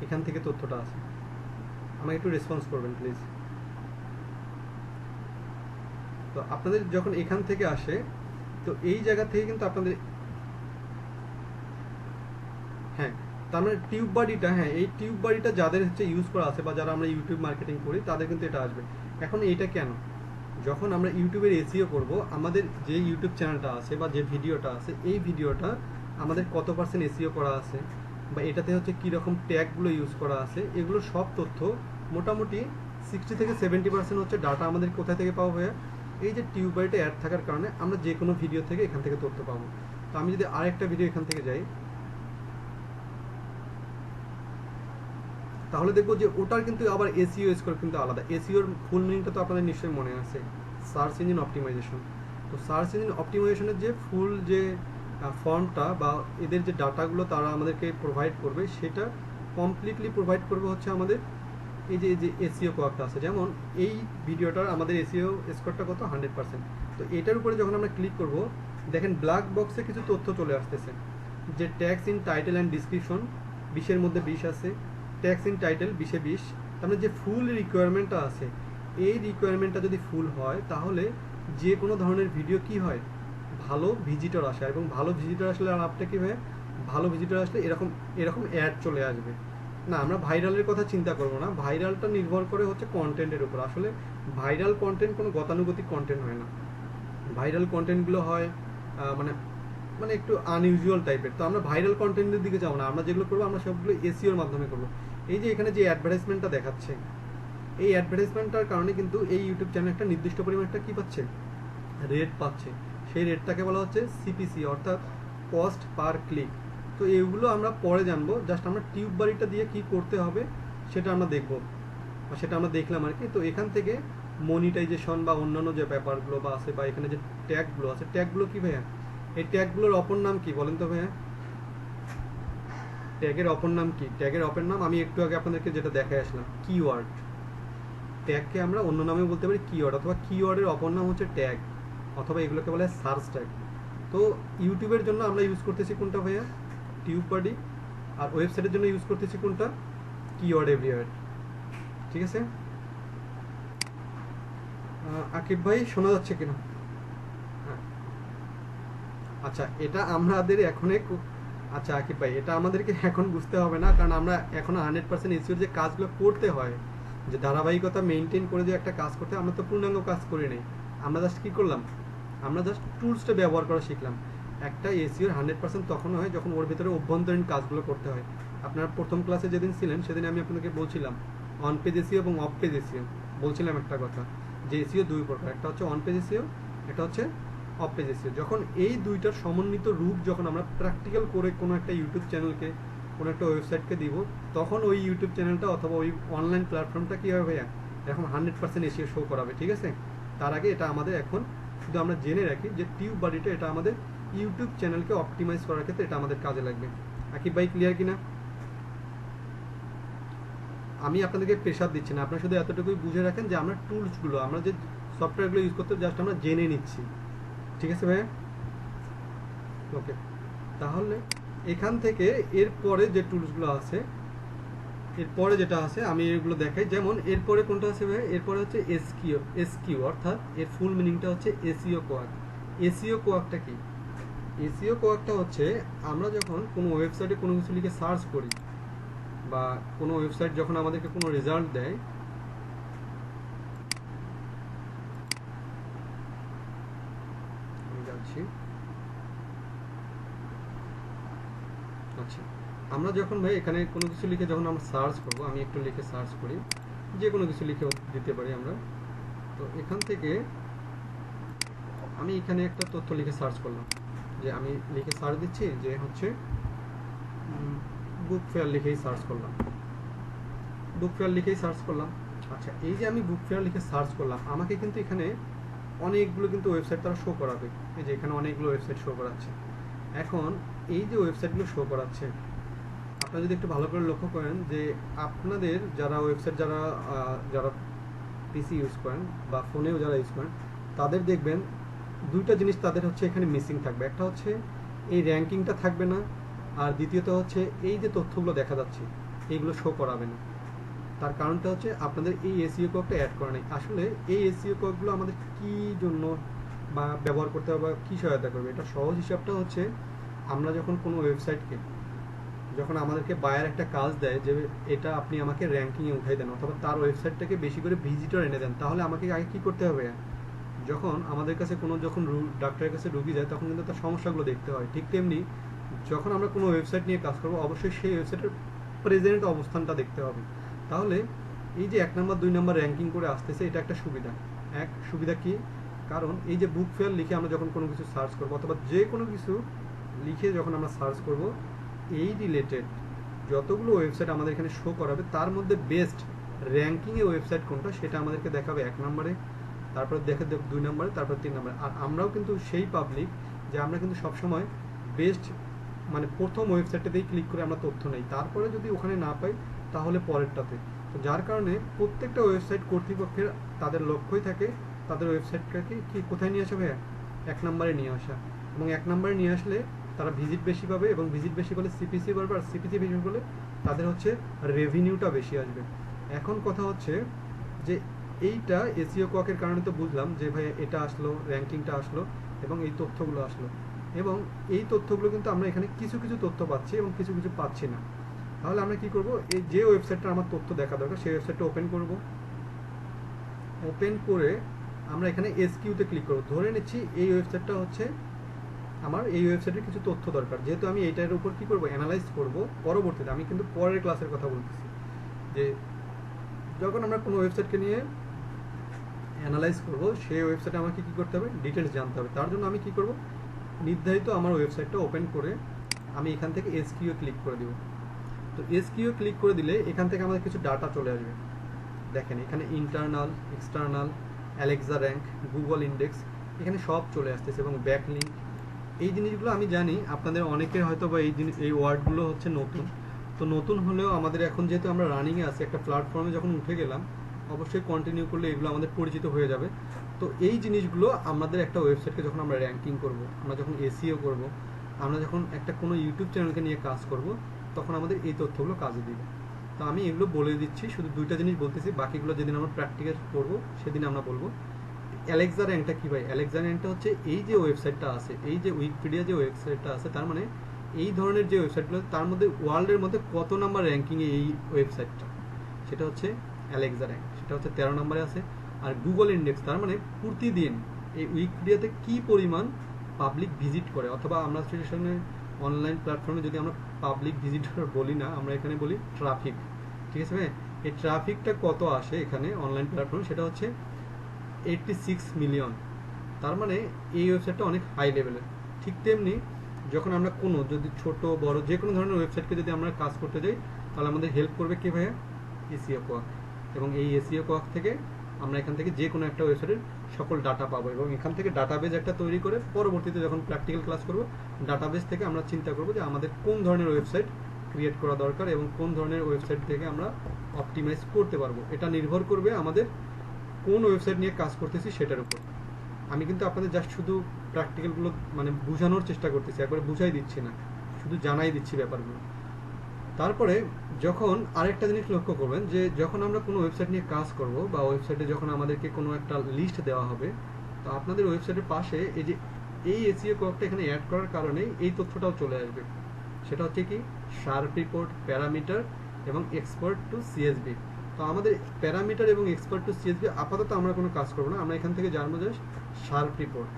এখান থেকে তথ্যটা আসে। আমাকে একটু রেসপন্স করবেন প্লিজ। তো আপনাদের যখন এখান থেকে আসে, তো এই জায়গা থেকে কিন্তু আপনাদের, হ্যাঁ, তার মানে টিউব বাডিটা, হ্যাঁ এই টিউব বাডিটা যাদের হচ্ছে ইউজ করা আছে বা যারা আমরা ইউটিউব মার্কেটিং করি তাদের কিন্তু এটা আসবে। এখন এটা কেন? যখন আমরা ইউটিউবের এসইও করব, আমাদের যে ইউটিউব চ্যানেলটা আছে বা যে ভিডিওটা আছে, এই ভিডিওটা আমাদের কত পার্সেন্ট এসইও করা আছে বা এটাতে হচ্ছে কীরকম ট্যাগগুলো ইউজ করা আছে, এগুলো সব তথ্য মোটামুটি 60 থেকে 70% হচ্ছে ডাটা আমাদের কোথা থেকে পাওয়া হয়, এই যে টিউব বাডিটা অ্যাড থাকার কারণে আমরা যে কোনো ভিডিও থেকে এখান থেকে তথ্য পাবো। তো আমি যদি আরেকটা ভিডিও এখান থেকে যাই, তাহলে দেখবো যে ওটার কিন্তু আবার এসইও স্কোর কিন্তু আলাদা। এসইওর ফুল মিনিংটা তো আপনাদের নিশ্চয়ই মনে আছে, সার্চ ইঞ্জিন অপটিমাইজেশন। তো সার্চ ইঞ্জিন অপটিমাইজেশনের যে ফুল যে ফর্মটা বা এদের যে ডাটাগুলো তারা আমাদেরকে প্রোভাইড করবে, সেটা কমপ্লিটলি প্রোভাইড করবে হচ্ছে আমাদের এই যে এসইও কোয়াকটা আছে। যেমন এই ভিডিওটার আমাদের এসইও স্কোরটা কত, 100%। তো এটার উপরে যখন আমরা ক্লিক করব, দেখেন ব্ল্যাক বক্সে কিছু তথ্য চলে আসতেছে, যে tags in title and description 20-এর মধ্যে 20 আছে, ট্যাক্স ইন টাইটেল 20-এ 20। তার মানে যে ফুল রিকোয়ারমেন্টটা আছে, এই রিকোয়ারমেন্টটা যদি ফুল হয় তাহলে যে কোনো ধরনের ভিডিও কি হয়, ভালো ভিজিটর আসে। এবং ভালো ভিজিটর আসলে আর আপটা কী হয়, ভালো ভিজিটর আসলে এরকম এরকম অ্যাড চলে আসবে না। আমরা ভাইরালের কথা চিন্তা করবো না, ভাইরালটা নির্ভর করে হচ্ছে কন্টেন্টের উপর। আসলে ভাইরাল কন্টেন্ট কোনো গতানুগতিক কন্টেন্ট হয় না, ভাইরাল কন্টেন্টগুলো হয় মানে মানে একটু আনইউজুয়াল টাইপের। তো আমরা ভাইরাল কন্টেন্টের দিকে যাবো না, আমরা যেগুলো করবো আমরা সবগুলো এসইওর মাধ্যমে করবো। এই যে এখানে যে অ্যাডভার্টাইজমেন্টটা দেখাচ্ছে, এই অ্যাডভার্টাইজমেন্টটার কারণে কিন্তু এই ইউটিউব চ্যানেল একটা নির্দিষ্ট পরিমাণ একটা কী পাচ্ছে, রেট পাচ্ছে। সেই রেটটাকে বলা হচ্ছে সিপিসি, অর্থাৎ কস্ট পার ক্লিক। তো এইগুলো আমরা পরে জানবো, জাস্ট আমরা টিউব বাড়িটা দিয়ে কি করতে হবে সেটা আমরা দেখবো, বা সেটা আমরা দেখলাম আর কি। তো এখান থেকে মনিটাইজেশন বা অন্যান্য যে ব্যাপারগুলো বা আছে, বা এখানে যে ট্যাগগুলো আছে, ট্যাগগুলো কি ভাইয়া, এই ট্যাগগুলোর অপর নাম কি বলেন তো ভাইয়া? ট্যাগের অপর নাম কি? ট্যাগের অপর নাম আমি একটু আগে আপনাদেরকে যেটা দেখাই আসলাম, কিওয়ার্ড। ট্যাগকে আমরা অন্য নামে বলতে পারি কিওয়ার্ড, অথবা কিওয়ার্ডের অপর নাম হচ্ছে ট্যাগ, অথবা এগুলোকে বলে সার্চ ট্যাগ। তো ইউটিউবের জন্য আমরা ইউজ করতেছি কোনটা ভাইয়া, টিউব বাডি। আর ওয়েবসাইটের জন্য ইউজ করতেছি কোনটা, কিওয়ার্ড এভরিওয়্যার। ঠিক আছে আকিব ভাই, শোনা যাচ্ছে কিনা? হ্যাঁ, আচ্ছা এটা আমাদের এখন, আচ্ছা আকিব ভাই এটা আমাদেরকে এখন বুঝতে হবে না, কারণ আমরা এখন 100% এসইওর যে কাজগুলো করতে হয়, যে ধারাবাহিকতা মেনটেন করে যে একটা কাজ করতে হয়, আমরা তো পূর্ণাঙ্গ কাজ করি নাই। আমরা জাস্ট কী করলাম, আমরা জাস্ট টুলসটা ব্যবহার করা শিখলাম। একটা এসইওর 100% তখন হয় যখন ওর ভিতরে অভ্যন্তরীণ কাজগুলো করতে হয়। আপনার প্রথম ক্লাসে যেদিন ছিলেন সেদিন আমি আপনাকে বলছিলাম অন পেজ এসইও এবং অফ পেজ এসইও। বলছিলাম একটা কথা, যে এসইও দুই প্রকার, একটা হচ্ছে অন পেজ এসইও, একটা হচ্ছে অফ পেজ এসইও। যখন এই দুইটার সমন্বিত রূপ যখন আমরা প্র্যাকটিক্যাল করে কোনো একটা ইউটিউব চ্যানেলকে, কোনো একটা ওয়েবসাইটকে দিব, তখন ওই ইউটিউব চ্যানেলটা অথবা ওই অনলাইন প্ল্যাটফর্মটা কী হবে ভাইয়া, এখন 100% এসইও শো করাবে। ঠিক আছে, তার আগে এটা আমাদের এখন শুধু আমরা জেনে রাখি যে টিউব বাডিটা এটা আমাদের ইউটিউব চ্যানেলকে অপটিমাইজ করার ক্ষেত্রে এটা আমাদের কাজে লাগবে। আকিব ভাই ক্লিয়ার কিনা? আমি আপনাদেরকে প্রেশার দিচ্ছি না, আপনারা শুধু এতটুকুই বুঝে রাখেন যে আমরা টুলসগুলো, আমরা যে সফটওয়্যারগুলো ইউজ করতে জাস্ট আমরা জেনে নিচ্ছি। ঠিক আছে ভাইয়া, ওকে। তাহলে এখান থেকে এরপরে যে টুলসগুলো আছে, এরপরে যেটা আছে আমি এগুলো দেখাই। যেমন এরপরে কোনটা আছে ভাই, এরপরে হচ্ছে এসকিউ, অর্থাৎ এর ফুল মিনিংটা হচ্ছে এসইও কোয়াক। এসইও কোয়াকটা কি? এসইও কোয়াকটা হচ্ছে আমরা যখন কোনো ওয়েবসাইটে কোনো কিছু লিখে সার্চ করি, বা কোনো ওয়েবসাইট যখন আমাদেরকে কোনো রেজাল্ট দেয়, আমি যাচ্ছি, আচ্ছা আমরা যখন ভাই এখানে কোনো কিছু লিখে যখন আমরা সার্চ করব, আমি একটু লিখে সার্চ করি, যে কোনো কিছু লিখে দিতে পারি আমরা। তো এখান থেকে আমি এখানে একটা তথ্য লিখে সার্চ করলাম, যে আমি লিখে সার্চ দিচ্ছি যে হচ্ছে বুক ফেয়ার লিখেই সার্চ করলাম, বুক ফেয়ার লিখেই সার্চ করলাম। আচ্ছা এই যে আমি বুক ফেয়ার লিখে সার্চ করলাম, আমাকে কিন্তু এখানে অনেকগুলো কিন্তু ওয়েবসাইট তারা শো করাবে। এই যে এখানে অনেকগুলো ওয়েবসাইট শো করাচ্ছে। এখন এই যে ওয়েবসাইটগুলো শো করাচ্ছে, আপনারা যদি একটু ভালো করে লক্ষ্য করেন যে আপনাদের যারা ওয়েবসাইট যারা যারা পিসি ইউজ করেন বা ফোনেও যারা ইউজ করেন, তাদের দেখবেন দুইটা জিনিস তাদের হচ্ছে এখানে মিসিং থাকবে। একটা হচ্ছে এই র্যাঙ্কিংটা থাকবে না, আর দ্বিতীয়ত হচ্ছে এই যে তথ্যগুলো দেখা যাচ্ছে এইগুলো শো করাবে না। তার কারণটা হচ্ছে আপনাদের এই এসইও কোডটা অ্যাড করা নেই। আসলে এই এসইও কোডগুলো আমাদের কী জন্য বা ব্যবহার করতে হবে বা কী সহায়তা করবে, এটা সহজ হিসাবটা হচ্ছে আমরা যখন কোনো ওয়েবসাইটকে, যখন আমাদেরকে বায়ার একটা কাজ দেয় যে এটা আপনি আমাকে র্যাঙ্কিংয়ে উঠাই দেন অথবা তার ওয়েবসাইটটাকে বেশি করে ভিজিটর এনে দেন, তাহলে আমাকে আগে কী করতে হবে, যখন আমাদের কাছে কোনো যখন ডাক্তারের কাছে রুগী যায় তখন কিন্তু তার সমস্যাগুলো দেখতে হয়। ঠিক তেমনি যখন আমরা কোনো ওয়েবসাইট নিয়ে কাজ করবো অবশ্যই সেই ওয়েবসাইটের প্রেজেন্ট অবস্থানটা দেখতে হবে। তাহলে এই যে 1 নম্বর 2 নম্বর র্যাঙ্কিং করে আসতেছে, এটা একটা সুবিধা। এক সুবিধা কি, কারণ এই যে বুক ফেয়ার লিখে আমরা যখন কোনো কিছু সার্চ করবো অথবা যে কোনো কিছু লিখে যখন আমরা সার্চ করব, এই রিলেটেড যতগুলো ওয়েবসাইট আমাদের এখানে শো করাবে তার মধ্যে বেস্ট র্যাঙ্কিংয়ে ওয়েবসাইট কোনটা সেটা আমাদেরকে দেখাবে 1 নম্বরে, তারপর দেখে 2 নম্বরে, তারপর 3 নম্বরে। আর আমরাও কিন্তু সেই পাবলিক যে আমরা কিন্তু সবসময় বেস্ট মানে প্রথম ওয়েবসাইটটাতেই ক্লিক করে আমরা তথ্য নেই, তারপরে যদি ওখানে না পাই তাহলে পরেরটাতে। তো যার কারণে প্রত্যেকটা ওয়েবসাইট কর্তৃপক্ষের তাদের লক্ষ্যই থাকে তাদের ওয়েবসাইটটাকে কি কোথায় নিয়ে আসা, ভাইয়া 1 নম্বরে নিয়ে আসা। এবং 1 নম্বরে নিয়ে আসলে তারা ভিজিট বেশি পাবে, এবং ভিজিট বেশি হলে সিপিসি বাড়বে, আর সিপিসি বেশি হলে তাদের হচ্ছে রেভিনিউটা বেশি আসবে। এখন কথা হচ্ছে যে এইটা এসইও কোয়াকের কারণে তো বুঝলাম যে ভাই এটা আসলো, র্যাঙ্কিংটা আসলো এবং এই তথ্যগুলো আসলো, এবং এই তথ্যগুলো কিন্তু আমরা এখানে কিছু কিছু তথ্য পাচ্ছি এবং কিছু কিছু পাচ্ছি না। তাহলে আমরা কি করব, এই যে ওয়েবসাইটটা আমার তথ্য দেখা দরকার সেই ওয়েবসাইটটা ওপেন করব। ওপেন করে আমরা এখানে এসকিউতে ক্লিক করব। ধরে নিচ্ছি এই ওয়েবসাইটটা হচ্ছে আমার এই ওয়েবসাইটের কিছু তথ্য দরকার, যেহেতু আমি এইটার উপর কি করব, অ্যানালাইজ করব পরবর্তীতে। আমি কিন্তু পরের ক্লাসের কথা বলতেছি যে যখন আমরা কোনো ওয়েবসাইটকে নিয়ে অ্যানালাইজ করব, সেই ওয়েবসাইটে আমাকে কী করতে হবে, ডিটেলস জানতে হবে। তার জন্য আমি কি করব, নির্ধারিত আমার ওয়েবসাইটটা ওপেন করে আমি এখান থেকে এসকিউ ক্লিক করে দেব। তো এসকিউ ক্লিক করে দিলে এখান থেকে আমাদের কিছু ডাটা চলে আসবে। দেখেন এখানে internal, external, Alexa rank, Google index, এখানে সব চলে আসতেছে, এবং ব্যাকলিঙ্ক। এই জিনিসগুলো আমি জানি আপনাদের অনেকের হয়তো বা এই ওয়ার্ডগুলো হচ্ছে নতুন। তো নতুন হলেও আমাদের এখন যেহেতু আমরা রানিংয়ে আছি, একটা প্ল্যাটফর্মে যখন উঠে গেলাম, অবশ্যই কন্টিনিউ করলে এগুলো আমাদের পরিচিত হয়ে যাবে। তো এই জিনিসগুলো আমাদের একটা ওয়েবসাইটকে যখন আমরা র্যাঙ্কিং করব, আমরা যখন এসইও করব, আমরা যখন একটা কোনো ইউটিউব চ্যানেলকে নিয়ে কাজ করব, তখন আমাদের এই তথ্যগুলো কাজে দিবে। তো আমি এগুলো বলে দিচ্ছি, শুধু 2টা জিনিস বলতেছি, বাকিগুলো যেদিন আমরা প্র্যাকটিক্যাল করব সেদিন আমরা বলবো। অ্যালেক্সা র্যাঙ্কটা কি ভাই, অ্যালেক্সা র্যাঙ্কটা হচ্ছে এই যে ওয়েবসাইটটা আছে, এই যে উইকিপিডিয়া যে ওয়েবসাইটটা আছে, তার মানে এই ধরনের যে ওয়েবসাইটগুলো তার মধ্যে ওয়ার্ল্ডের মধ্যে কত নাম্বার র্যাঙ্কিংয়ে এই ওয়েবসাইটটা, সেটা হচ্ছে অ্যালেক্সা র্যাঙ্ক, সেটা হচ্ছে 13 নম্বরে আছে। আর গুগল ইন্ডেক্স, তার মানে প্রতিদিন এই উইকিপিডিয়াতে কি পরিমাণ পাবলিক ভিজিট করে, অথবা আমরা সেখানে অনলাইন প্ল্যাটফর্মে যদি আমরা পাবলিক ভিজিটর বলি না, আমরা এখানে বলি ট্রাফিক, ঠিক আছে ভাই? এই ট্রাফিকটা কত আসে এখানে অনলাইন প্ল্যাটফর্মে, সেটা হচ্ছে 86 মিলিয়ন। তার মানে এই ওয়েবসাইটটা অনেক হাই লেভেলের। ঠিক তেমনি যখন আমরা কোনো যদি ছোট বড় যে কোনো ধরনের ওয়েবসাইটকে যদি আমরা কাজ করতে যাই, তাহলে আমাদের হেল্প করবে কি ভাইয়া, এসইও কোয়াক। এবং এই এসইও কোয়াক থেকে আমরা এখান থেকে যে কোনো একটা ওয়েবসাইটের সকল ডাটা পাবো, এবং এখান থেকে ডাটাবেজ একটা তৈরি করে পরবর্তীতে যখন প্র্যাকটিক্যাল ক্লাস করব, ডাটাবেজ থেকে আমরা চিন্তা করব যে আমাদের কোন ধরনের ওয়েবসাইট ক্রিয়েট করা দরকার এবং কোন ধরনের ওয়েবসাইট থেকে আমরা অপটিমাইজ করতে পারবো। এটা নির্ভর করবে আমাদের কোন ওয়েবসাইট নিয়ে কাজ করতেছি সেটার উপর। আমি কিন্তু আপনাদের জাস্ট শুধু প্র্যাকটিক্যালগুলো মানে বোঝানোর চেষ্টা করতেছি, একবারে বুঝাই দিচ্ছি না, শুধু জানাই দিচ্ছি ব্যাপারগুলো। তারপরে যখন আরেকটা জিনিস লক্ষ্য করবেন যে যখন আমরা কোনো ওয়েবসাইট নিয়ে কাজ করব বা ওয়েবসাইটে যখন আমাদেরকে কোনো একটা লিস্ট দেওয়া হবে, তো আপনাদের ওয়েবসাইটের পাশে এই যে এই এসইও কোডটা এখানে অ্যাড করার কারণে এই তথ্যটাও চলে আসবে। সেটা হচ্ছে কি, শার্প রিপোর্ট, প্যারামিটার এবং এক্সপার্ট টু সিএসবি। তো আমাদের প্যারামিটার এবং এক্সপার্ট টু সিএসবি আপাতত আমরা কোনো কাজ করবো না, আমরা এখান থেকে জানবো যে শার্প রিপোর্ট।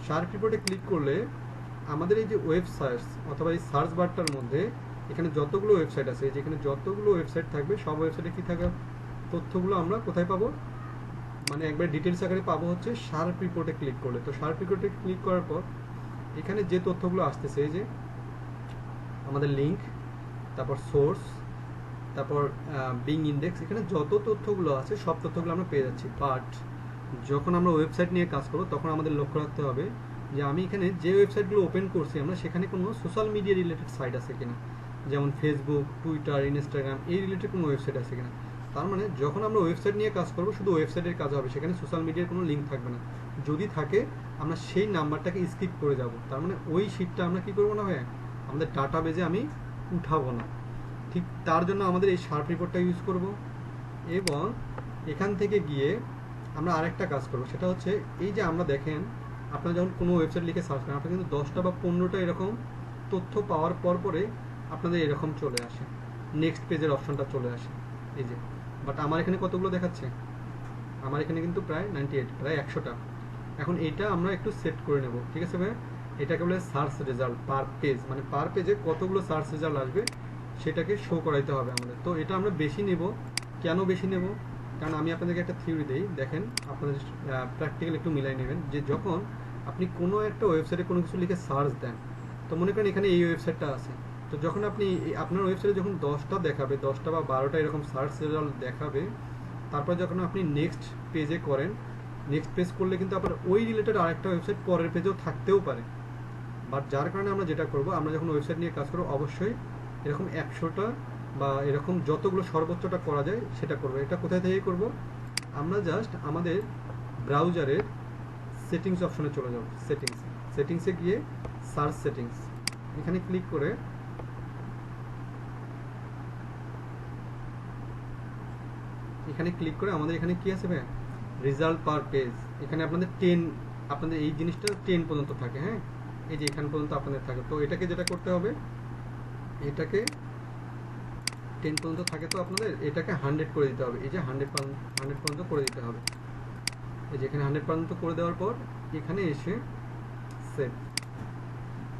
শার্প রিপোর্টে ক্লিক করলে আমাদের এই যে ওয়েব সার্চ অথবা এই সার্চ বারটার মধ্যে এখানে যতগুলো ওয়েবসাইট আছে, যেখানে যতগুলো ওয়েবসাইট থাকবে সব ওয়েবসাইটে কি থাকা তথ্যগুলো আমরা কোথায় পাবো, মানে একবার ডিটেলস আকারে পাবো হচ্ছে শার্প রিপোর্টে ক্লিক করলে। তো শার্প রিপোর্টে ক্লিক করার পর এখানে যে তথ্যগুলো আসতেছে, এই যে আমাদের লিঙ্ক, তারপর সোর্স, তারপর বিং ইন্ডেক্স, এখানে যত তথ্যগুলো আছে সব তথ্যগুলো আমরা পেয়ে যাচ্ছি। বাট যখন আমরা ওয়েবসাইট নিয়ে কাজ করব তখন আমাদের লক্ষ্য রাখতে হবে যে আমি এখানে যে ওয়েবসাইটগুলো ওপেন করছি আমরা সেখানে কোনো সোশ্যাল মিডিয়া রিলেটেড সাইট আছে কিনা, যেমন ফেসবুক, টুইটার, ইনস্টাগ্রাম এই রিলেটেড কোনো ওয়েবসাইট আছে কিনা। তার মানে যখন আমরা ওয়েবসাইট নিয়ে কাজ করবো শুধু ওয়েবসাইটের কাজ হবে, সেখানে সোশ্যাল মিডিয়ার কোনো লিঙ্ক থাকবে না। যদি থাকে আমরা সেই নাম্বারটাকে স্কিপ করে যাব, তার মানে ওই শিটটা আমরা কি করবো না ভাই, আমাদের ডাটা বেজে আমি উঠাবো না। ঠিক তার জন্য আমাদের এই শার্প রিপোর্টটা ইউজ করব। এবং এখান থেকে গিয়ে আমরা আরেকটা কাজ করব, সেটা হচ্ছে এই যে আমরা দেখেন আপনারা যখন কোনো ওয়েবসাইট লিখে সার্চ করেন আপনার কিন্তু 10টা বা 15টা এরকম তথ্য পাওয়ার পরে আপনাদের এরকম চলে আসে, নেক্সট পেজের অপশনটা চলে আসে এই যে। বাট আমার এখানে কতগুলো দেখাচ্ছে, আমার এখানে কিন্তু প্রায় 98, প্রায় 100টা। এখন এটা আমরা একটু সেট করে নেব, ঠিক আছে ভাই। এটাকে বলে সার্চ রেজাল্ট পার পেজ, মানে পার পেজে কতগুলো সার্চ রেজাল্ট আসবে সেটাকে শো করাইতে হবে আমাদের। তো এটা আমরা বেশি নেব। কেন বেশি নেব, কারণ আমি আপনাদেরকে একটা থিওরি দেই, দেখেন আপনাদের প্র্যাকটিক্যাল একটু মিলাই নেবেন। যে যখন আপনি কোনো একটা ওয়েবসাইটে কোনো কিছু লিখে সার্চ দেন, তো মনে করেন এখানে এই ওয়েবসাইটটা আছে, তো যখন আপনি আপনার ওয়েবসাইটে যখন 10টা দেখাবে, 10টা বা 12টা এরকম সার্চ রেজাল্ট দেখাবে, তারপর যখন আপনি নেক্সট পেজে করেন, নেক্সট পেজ করলে কিন্তু আপনার ওই রিলেটেড আরেকটা ওয়েবসাইট পরের পেজেও থাকতেও পারে। বাট যার কারণে আমরা যেটা করব, আমরা যখন ওয়েবসাইট নিয়ে কাজ করবো অবশ্যই এরকম 100টা বা এরকম যতগুলো সর্বোচ্চটা করা যায় সেটা করবো। এটা কোথায় থেকে করব, আমরা জাস্ট আমাদের ব্রাউজারের সেটিংস অপশনে চলে যাব। সেটিংসে গিয়ে সার্চ সেটিংস এখানে ক্লিক করে আমাদের এখানে কি আছে ভাই, রেজাল্ট পার পেজ। এখানে আপনাদের 10, আপনাদের এই জিনিসটা 10 পর্যন্ত থাকে, হ্যাঁ এই যে এখান পর্যন্ত আপনাদের থাকে। তো এটাকে যেটা করতে হবে, এটাকে 10 পর্যন্ত থাকে, তো আপনাদের এটাকে 100 করে দিতে হবে। এই যে 100 পর্যন্ত করে দিতে হবে। এই যে এখানে 100 পর্যন্ত করে দেওয়ার পর এখানে এসে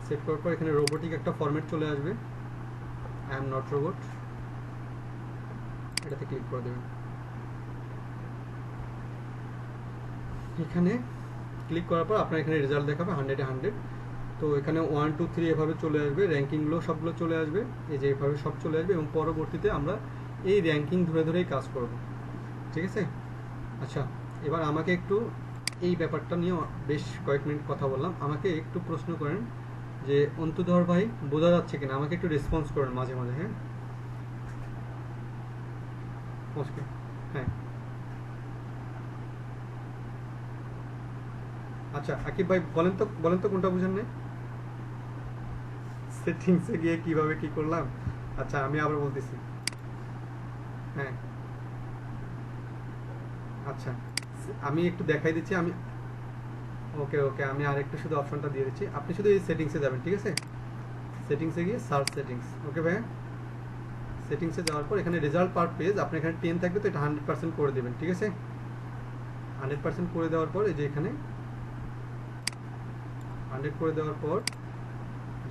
সেট করার পর এখানে রোবোটিক একটা ফরম্যাট চলে আসবে, আই এম নট রোবট, এটাতে ক্লিক করে দেবেন। এখানে ক্লিক করার পর আপনার এখানে রেজাল্ট দেখাবে 100-এ 100। তো এখানে 1, 2, 3 এভাবে চলে আসবে, র্যাঙ্কিংগুলো সবগুলো চলে আসবে, এই যে এভাবে সব চলে আসবে। এবং পরবর্তীতে আমরা এই র্যাঙ্কিং ধরেই কাজ করব, ঠিক আছে। আচ্ছা, এবার আমাকে একটু এই ব্যাপারটা নিয়ে বেশ কয়েক মিনিট কথা বললাম, আমাকে একটু প্রশ্ন করেন যে অন্তধর ভাই বোঝা যাচ্ছে কিনা, আমাকে একটু রেসপন্স করেন মাঝে মাঝে। হ্যাঁ ওকে, হ্যাঁ আচ্ছা আকিব ভাই বলেন তো কোনটা বুঝেন নাই, সেটিংসে গিয়ে কিভাবে কি করলাম। আচ্ছা আমি আবার বলতেছি, হ্যাঁ আচ্ছা আমি একটু দেখাই দিচ্ছি। আমি ওকে আমি আরেকটু শুধু অপশনটা দিয়ে দিচ্ছি, আপনি শুধু এই সেটিংসে যাবেন, ঠিক আছে। সেটিংসে গিয়ে সার্চ সেটিংস, ওকে ভাই। সেটিংসে যাওয়ার পর এখানে রেজাল্ট পার পেজ আপনার এখানে 10 থাকবে, তো এটা 100% করে দেবেন, ঠিক আছে। 100% করে দেওয়ার পর এই যে এখানে 100 করে দেওয়ার পর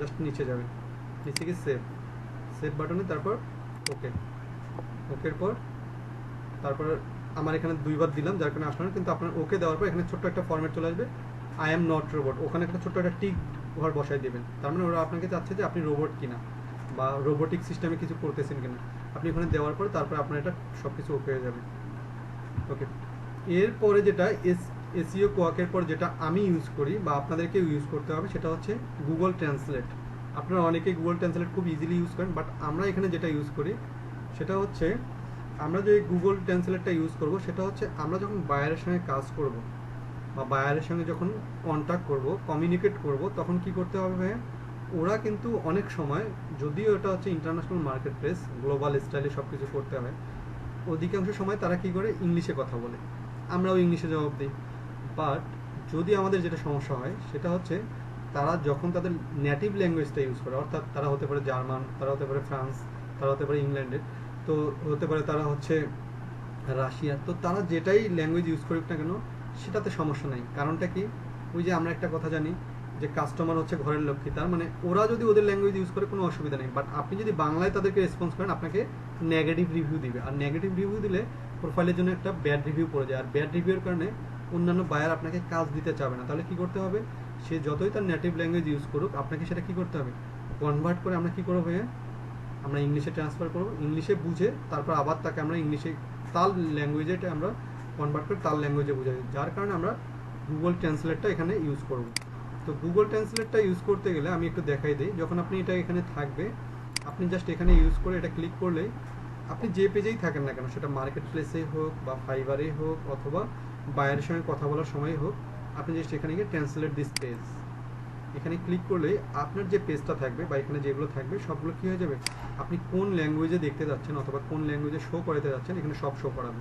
জাস্ট নিচে যাবেন, নিচে গিয়ে সেভ বাটনে, তারপর ওকের পর তারপর আমার এখানে 2বার দিলাম যার কারণে আসলো না, কিন্তু আপনার ওকে দেওয়ার পর এখানে ছোট্ট একটা ফরম্যাট চলে আসবে, আই এম নট রোবট। ওখানে একটা ছোট্ট একটা টিক ঘর বসাই দেবেন, তার মানে ওরা আপনাকে চাচ্ছে যে আপনি রোবট কিনা বা রোবোটিক সিস্টেমে কিছু করতেছেন কিনা। আপনি ওখানে দেওয়ার পর তারপর আপনার এটা সব কিছু ওকে হয়ে যাবে, ওকে। এরপরে যেটা এসইও কোয়াকের পর যেটা আমি ইউজ করি বা আপনাদেরকে ইউজ করতে হবে সেটা হচ্ছে গুগল ট্রান্সলেট। আপনারা অনেকেই গুগল ট্রান্সলেট খুব ইজিলি ইউজ করেন, বাট আমরা এখানে যেটা ইউজ করি সেটা হচ্ছে, আমরা যে গুগল ট্রান্সলেটটা ইউজ করব সেটা হচ্ছে আমরা যখন বায়ারের সঙ্গে কাজ করব বা বায়ারের সঙ্গে যখন কন্ট্যাক্ট করব, কমিউনিকেট করব, তখন কি করতে হবে, ওরা কিন্তু অনেক সময়, যদিও এটা হচ্ছে ইন্টারন্যাশনাল মার্কেট প্লেস, গ্লোবাল স্টাইলে সব কিছু করতে হয়, অধিকাংশ সময় তারা কি করে ইংলিশে কথা বলে, আমরাও ইংলিশে জবাব দিই। বাট যদি আমাদের যেটা সমস্যা হয় সেটা হচ্ছে তারা যখন তাদের নেটিভ ল্যাঙ্গুয়েজটা ইউজ করে, অর্থাৎ তারা হতে পারে জার্মান, তারা হতে পারে ফ্রান্স, তারা হতে পারে ইংল্যান্ডের, তো হতে পারে তারা হচ্ছে রাশিয়া, তো তারা যেটাই ল্যাঙ্গুয়েজ ইউজ করুক না কেন সেটাতে সমস্যা নাই। কারণটা কি, ওই যে আমরা একটা কথা জানি যে কাস্টমার হচ্ছে ঘরের লক্ষ্মী, তার মানে ওরা যদি ওদের ল্যাঙ্গুয়েজ ইউজ করে কোনো অসুবিধা নেই। বাট আপনি যদি বাংলায় তাদেরকে রেসপন্স করেন আপনাকে নেগেটিভ রিভিউ দিবে, আর নেগেটিভ রিভিউ দিলে প্রোফাইলের জন্য একটা ব্যাড রিভিউ পড়ে যায়, আর ব্যাড রিভিউর কারণে অন্যান্য বায়ার আপনাকে কাজ দিতে চাবে না। তাহলে কি করতে হবে, সে যতই তার নেটিভ ল্যাঙ্গুয়েজ ইউজ করুক আপনাকে সেটা কি করতে হবে, কনভার্ট করে আমরা কি করবো ভাইয়া, আমরা ইংলিশে ট্রান্সফার করবো, ইংলিশে বুঝে তারপর আবার তাকে আমরা ইংলিশে তার ল্যাঙ্গুয়েজে আমরা কনভার্ট করে তার ল্যাঙ্গুয়েজে বুঝাই, যার কারণে আমরা গুগল ট্রান্সলেটটা এখানে ইউজ করব। তো গুগল ট্রান্সলেটটা ইউজ করতে গেলে আমি একটু দেখাই দিই। যখন আপনি এটা এখানে থাকবে, আপনি জাস্ট এখানে ইউজ করে এটা ক্লিক করলেই আপনি যে পেজেই থাকেন না কেন, সেটা মার্কেট প্লেসেই হোক বা ফাইবারেই হোক অথবা বায়ারের সঙ্গে কথা বলার সময় হোক, আপনি জাস্ট এখানে গিয়ে ট্রান্সলেট দিস পেজ এখানে ক্লিক করলেই আপনার যে পেজটা থাকবে বা এখানে যেগুলো থাকবে সবগুলো কী হয়ে যাবে, আপনি কোন ল্যাঙ্গুয়েজে দেখতে যাচ্ছেন অথবা কোন ল্যাঙ্গুয়েজে শো করাতে যাচ্ছেন এখানে সব শো করাবে।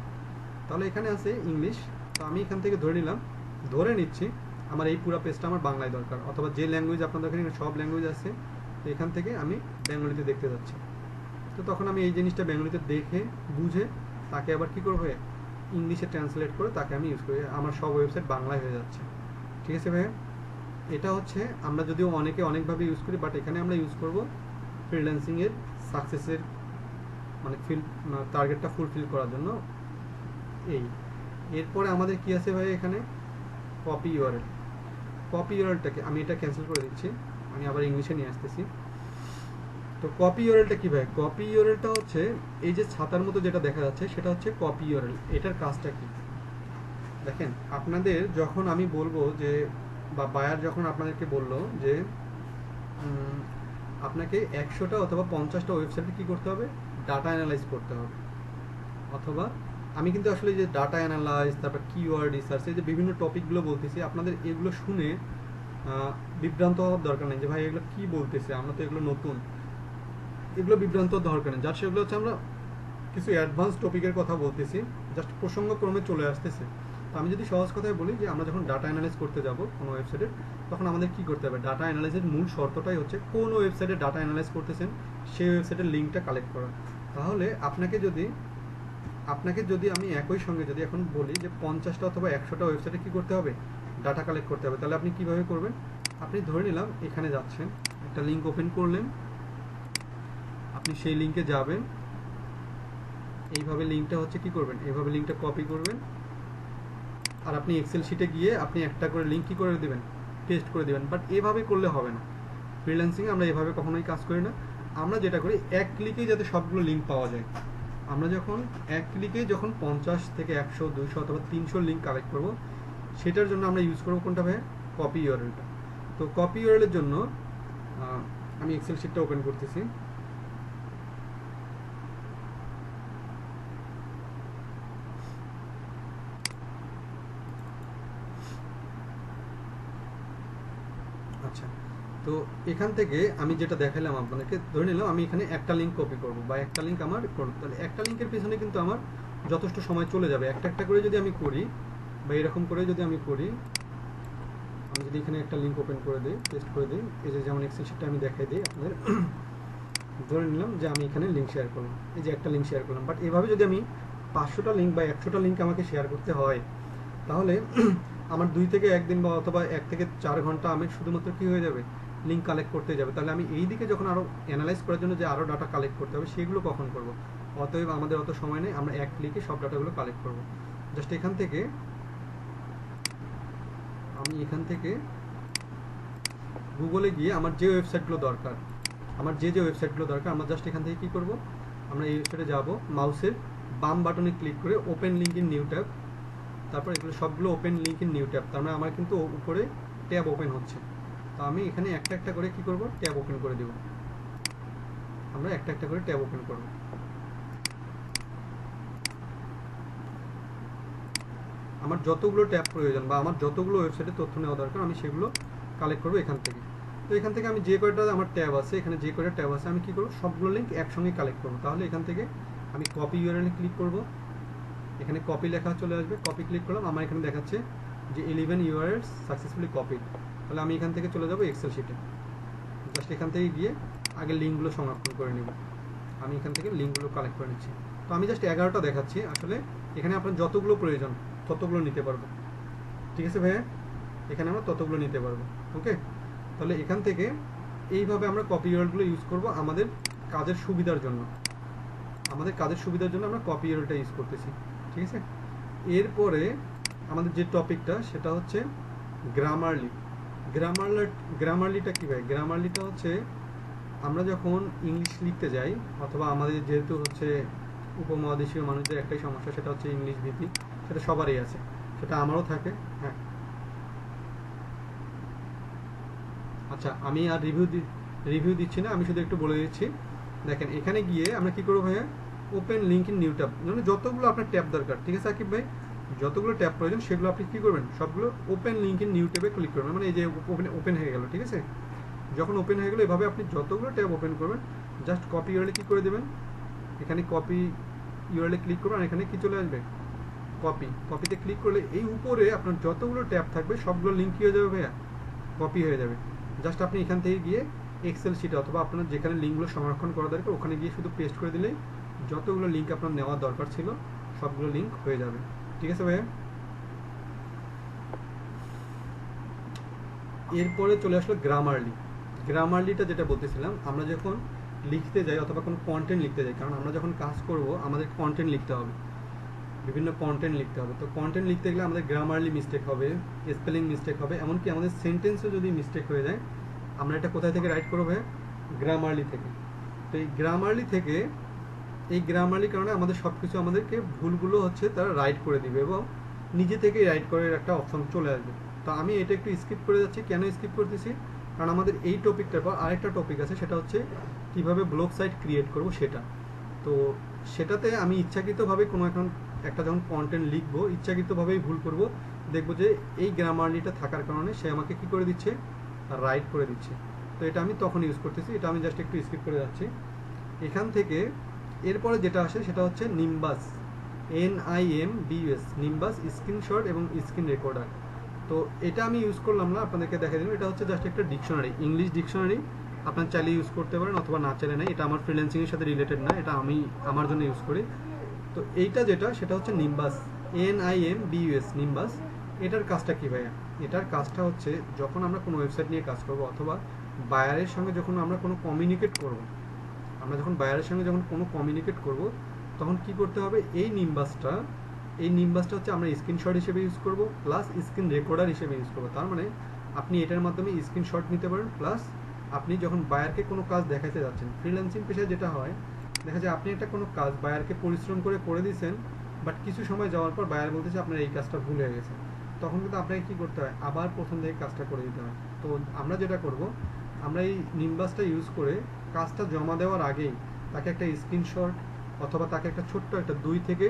তাহলে এখানে আছে ইংলিশ, তো আমি এখান থেকে ধরে নিচ্ছি আমার এই পুরো পেজটা আমার বাংলায় দরকার, অথবা যে ল্যাঙ্গুয়েজ আপনাদের এখানে সব ল্যাঙ্গুয়েজ আছে, তো এখান থেকে আমি বেঙ্গলিতে দেখতে যাচ্ছি। তো তখন আমি এই জিনিসটা বেঙ্গলিতে দেখে বুঝে তাকে আবার কী করবো, ইংলিশে ট্রান্সলেট করে তাকে আমি ইউজ করি, আমার সব ওয়েবসাইট বাংলায় হয়ে যাচ্ছে। ঠিক আছে ভাইয়া, এটা হচ্ছে আমরা যদিও অনেকে অনেকভাবে ইউজ করি, বাট এখানে আমরা ইউজ করব ফ্রিল্যান্সিংয়ের সাকসেসের মানে টার্গেটটা ফুলফিল করার জন্য। এরপরে আমাদের কি আছে ভাই, এখানে কপি ইউআরএল। কপি ইউআরএলটাকে আমি এটা ক্যান্সেল করে দিচ্ছি, আমি আবার ইংলিশে নিয়ে আসতেছি। তো কপি ইউআরএলটা কি ভাই, কপি ইউআরএলটা হচ্ছে এই যে ছাতার মতো যেটা দেখা যাচ্ছে সেটা হচ্ছে কপি ইউআরএল। এটার কাজটা কি দেখেন, আপনাদের যখন আমি বলবো যে বা বায়ার যখন আপনাদেরকে বললো যে আপনাকে 100টা অথবা 50টা ওয়েবসাইটে কী করতে হবে, ডাটা অ্যানালাইজ করতে হবে, অথবা আমি কিন্তু আসলে যে ডাটা অ্যানালাইজ তারপর কিওয়ার্ড রিসার্চ এই যে বিভিন্ন টপিকগুলো বলতেছি, আপনাদের এগুলো শুনে বিভ্রান্ত হওয়ার দরকার নেই যে ভাই এগুলো কী বলতেছে, আমরা তো এগুলো নতুন, এগুলো বিভ্রান্ত দরকার নেই। যার সেগুলো হচ্ছে আমরা কিছু অ্যাডভান্স টপিকের কথা বলতেছি, জাস্ট প্রসঙ্গক্রমে চলে আসতেছে। তো আমি যদি সহজ কথায় বলি যে আমরা যখন ডাটা অ্যানালাইজ করতে যাব কোনো ওয়েবসাইটে, তখন আমাদের কি করতে হবে, ডাটা অ্যানালাইজের মূল শর্তটাই হচ্ছে কোন ওয়েবসাইটে ডাটা অ্যানালাইজ করতেছেন সেই ওয়েবসাইটের লিঙ্কটা কালেক্ট করা। তাহলে আপনাকে যদি আমি একই সঙ্গে যদি এখন বলি যে 50টা অথবা 100টা ওয়েবসাইটে কী করতে হবে, ডাটা কালেক্ট করতে হবে, তাহলে আপনি কীভাবে করবেন, আপনি ধরে নিলাম এখানে যাচ্ছেন, একটা লিঙ্ক ওপেন করলেন, আপনি সেই লিঙ্কে যাবেন, এইভাবে লিঙ্কটা হচ্ছে কি করবেন, এইভাবে লিঙ্কটা কপি করবেন, আর আপনি এক্সেল শিটে গিয়ে আপনি একটা করে লিঙ্ক কী করে দেবেন, পেস্ট করে দেবেন। বাট এভাবে করলে হবে না, ফ্রিল্যান্সিংয়ে আমরা এভাবে কখনোই কাজ করি না। আমরা যেটা করি এক ক্লিকেই যাতে সবগুলো লিঙ্ক পাওয়া যায়, আমরা যখন এক ক্লিকেই যখন 50 থেকে 100 200 অথবা 300 লিঙ্ক কালেক্ট করব, সেটার জন্য আমরা ইউজ করবো কোনটা ভাই, কপি ইউআরএলটা। তো কপি ইউআরএলের জন্য আমি এক্সেল শিটটা ওপেন করতেছি। আচ্ছা, তো এখান থেকে আমি যেটা দেখালাম আপনাদেরকে, ধরে নিলাম আমি এখানে একটা লিঙ্ক কপি করব বা একটা লিঙ্ক আমার করব, তাহলে একটা লিঙ্কের পিছনে কিন্তু আমার যথেষ্ট সময় চলে যাবে। একটা একটা করে যদি আমি করি বা এরকম করে যদি আমি করি, আমি যদি এখানে একটা লিঙ্ক ওপেন করে দিই, পেস্ট করে দিই, এই যে যেমন এক্সেল শিটটা আমি দেখাই দিই আপনাদের, ধরে নিলাম যে আমি এখানে লিঙ্ক শেয়ার করলাম, এই যে একটা লিঙ্ক শেয়ার করলাম। বাট এভাবে যদি আমি 500টা লিঙ্ক বা 100টা লিঙ্ক আমাকে শেয়ার করতে হয়, তাহলে আমার 2 থেকে 1 দিন বা অথবা 1 থেকে 4 ঘন্টা আমি শুধুমাত্র কী হয়ে যাবে, লিঙ্ক কালেক্ট করতে যাবে। তাহলে আমি এই দিকে যখন আরও অ্যানালাইজ করার জন্য যে আরও ডাটা কালেক্ট করতে হবে, সেগুলো কখন করব, অতএব আমাদের অত সময় নেই, আমরা এক ক্লিকে সব ডাটাগুলো কালেক্ট করব। জাস্ট এখান থেকে আমি গুগলে গিয়ে আমার যে ওয়েবসাইটগুলো দরকার, আমরা জাস্ট এখান থেকে কী করব, আমরা এই ওয়েবসাইটে যাব, মাউসের বাম বাটনে ক্লিক করে open link in new tab, তারপর এগুলো সবগুলো open link in new tab, তার মানে আমার কিন্তু উপরে ট্যাব ওপেন হচ্ছে। তো আমি এখানে একটা একটা করে কি করব, ট্যাব ওপেন করে দেব, আমরা একটা একটা করে ট্যাব ওপেন করব। আমার যতগুলো ট্যাব প্রয়োজন বা আমার যতগুলো ওয়েবসাইটে তথ্য নেওয়া দরকার আমি সেগুলো কালেক্ট করবো এখান থেকে। তো এখান থেকে আমি যে কয়টা আমার ট্যাব আছে, এখানে যে কয়টা ট্যাব আছে আমি কী করবো, সবগুলো লিঙ্ক একসঙ্গে কালেক্ট করবো। তাহলে এখান থেকে আমি কপি ইউআরএল ক্লিক করব, এখানে কপি লেখা চলে আসবে, কপি ক্লিক করলাম, আমার এখানে দেখাচ্ছে যে 11 ইউআরএল সাকসেসফুলি কপিড। তাহলে আমি এখান থেকে চলে যাব এক্সেল শিটে, জাস্ট এখান থেকে গিয়ে আগে লিঙ্কগুলো সংরক্ষণ করে নেব। আমি এখান থেকে লিঙ্কগুলো কালেক্ট করে নিচ্ছি। তো আমি জাস্ট 11টা দেখাচ্ছি, আসলে এখানে আপনার যতগুলো প্রয়োজন ততগুলো নিতে পারবো। ঠিক আছে ভাইয়া, এখানে আমরা ততগুলো নিতে পারবো। ওকে, তাহলে এখান থেকে এইভাবে আমরা কপি ইউআরএলগুলো ইউজ করব আমাদের কাজের সুবিধার জন্য। আমরা কপি ইউআরএলটা ইউজ করতেছি। ঠিক আছে, এরপরে আমাদের যে টপিকটা সেটা হচ্ছে গ্রামারলিটা কী ভাই, গ্রামারলিটা হচ্ছে আমরা যখন ইংলিশ লিখতে যাই, অথবা আমাদের যেহেতু হচ্ছে উপমহাদেশীয় মানুষদের একটাই সমস্যা, সেটা হচ্ছে ইংলিশ ভীতি, সেটা সবারই আছে, সেটা আমারও থাকে। হ্যাঁ, আচ্ছা, আমি আর রিভিউ দিচ্ছি না, আমি শুধু একটু বলে দিচ্ছি। দেখেন এখানে গিয়ে আমরা কি করবো ভাইয়া, open link in new tab, মানে যতগুলো আপনার ট্যাব দরকার, ঠিক আছে আকিব ভাই, যতগুলো ট্যাব প্রয়োজন সেগুলো আপনি কি করবেন, সবগুলো ওপেন লিঙ্ক ইন নিউ ট্যাবে ক্লিক করবেন, মানে এই যে ওপেন হয়ে গেল, ঠিক আছে। যখন ওপেন হয়ে গেলো এভাবে আপনি যতগুলো ট্যাব ওপেন করবেন জাস্ট কপি ইউআরএল কি করে দেবেন, এখানে কপি ইউআরএল ক্লিক করবেন, এখানে কি চলে আসবে, কপিতে ক্লিক করলে এই উপরে আপনার যতগুলো ট্যাব থাকবে সবগুলো লিঙ্ক কি হয়ে যাবে ভাইয়া, কপি হয়ে যাবে। জাস্ট আপনি এখান থেকে গিয়ে এক্সেল শিটে অথবা আপনার যেখানে লিঙ্কগুলো সংরক্ষণ করা দরকার ওখানে গিয়ে শুধু পেস্ট করে দিলেই যতগুলো লিঙ্ক আপনার নেওয়ার দরকার ছিল সবগুলো লিঙ্ক হয়ে যাবে, ঠিক আছে ভাইয়া। এরপরে চলে আসলো গ্রামারলিটা যেটা বলতেছিলাম, আমরা যখন লিখতে যাই অথবা কোনো কন্টেন্ট লিখতে যাই, কারণ আমরা যখন কাজ করব আমাদের কন্টেন্ট লিখতে হবে, বিভিন্ন কন্টেন্ট লিখতে হবে। তো কন্টেন্ট লিখতে গেলে আমাদের গ্রামারলি মিস্টেক হবে, স্পেলিং মিস্টেক হবে, এমনকি আমাদের সেন্টেন্সও যদি মিস্টেক হয়ে যায়, আমরা এটা কোথায় থেকে রাইট করবো, গ্রামারলি থেকে। তো এই গ্রামারলি কারণে আমাদের সব কিছু আমাদেরকে ভুলগুলো হচ্ছে তারা রাইট করে দিবে এবং নিজে থেকেই রাইট করার একটা অপশন চলে আসবে। তো আমি এটা একটু স্কিপ করে যাচ্ছি, কেন স্কিপ করতেছি, কারণ আমাদের এই টপিকটার পর আরেকটা টপিক আছে, সেটা হচ্ছে কিভাবে ব্লগ সাইট ক্রিয়েট করব সেটা। তো সেটাতে আমি ইচ্ছাকৃতভাবে কোনো একটা যখন কন্টেন্ট লিখবো ইচ্ছাকৃতভাবেই ভুল করব, দেখবো যে এই গ্রামারলিটা থাকার কারণে সে আমাকে কি করে দিচ্ছে, রাইট করে দিচ্ছে। তো এটা আমি তখন ইউজ করতেছি, এটা আমি জাস্ট একটু স্কিপ করে যাচ্ছি। এখান থেকে এরপরে যেটা আসে সেটা হচ্ছে নিম্বাস, NIMBUS, নিম্বাস স্ক্রিনশট এবং স্ক্রিন রেকর্ডার। তো এটা আমি ইউজ করলাম না, আপনাদেরকে দেখা দিলাম। এটা হচ্ছে জাস্ট একটা ডিকশনারি, ইংলিশ ডিকশনারি, আপনার চাইলে ইউজ করতে পারেন অথবা না চাইলে নাই, এটা আমার ফ্রিল্যান্সিংয়ের সাথে রিলেটেড না, এটা আমি আমার জন্য ইউজ করি। তো এইটা যেটা সেটা হচ্ছে নিম্বাস, NIMBUS, নিম্বাস। এটার কাজটা কি ভাইয়া, এটার কাজটা হচ্ছে যখন আমরা কোনো ওয়েবসাইট নিয়ে কাজ করব অথবা বায়ারের সঙ্গে যখন আমরা কোনো কমিউনিকেট করব, তখন কি করতে হবে, এই নিম্বাসটা হচ্ছে আমরা স্ক্রিনশট হিসেবে ইউজ করব প্লাস স্ক্রিন রেকর্ডার হিসেবে ইউজ করব। তার মানে আপনি এটার মাধ্যমে স্ক্রিনশট নিতে পারেন, প্লাস আপনি যখন বায়ারকে কোনো কাজ দেখাতে যাচ্ছেন, ফ্রিল্যান্সিং পেশায় যেটা হয়, দেখা যায় আপনি একটা কোনো কাজ বায়ারকে পরিশ্রম করে দিয়েছেন, বাট কিছু সময় যাওয়ার পর বায়ার বলতেছে আপনার এই কাজটা ভুল হয়ে গেছে, তখন কিন্তু আপনাকে কী করতে হয়, আবার প্রথম থেকে কাজটা করে দিতে হয়। তো আমরা যেটা করব, আমরা এই নিম্বাসটা ইউজ করে কাজটা জমা দেওয়ার আগেই তাকে একটা স্ক্রিনশট অথবা তাকে একটা ছোট্ট একটা 2 থেকে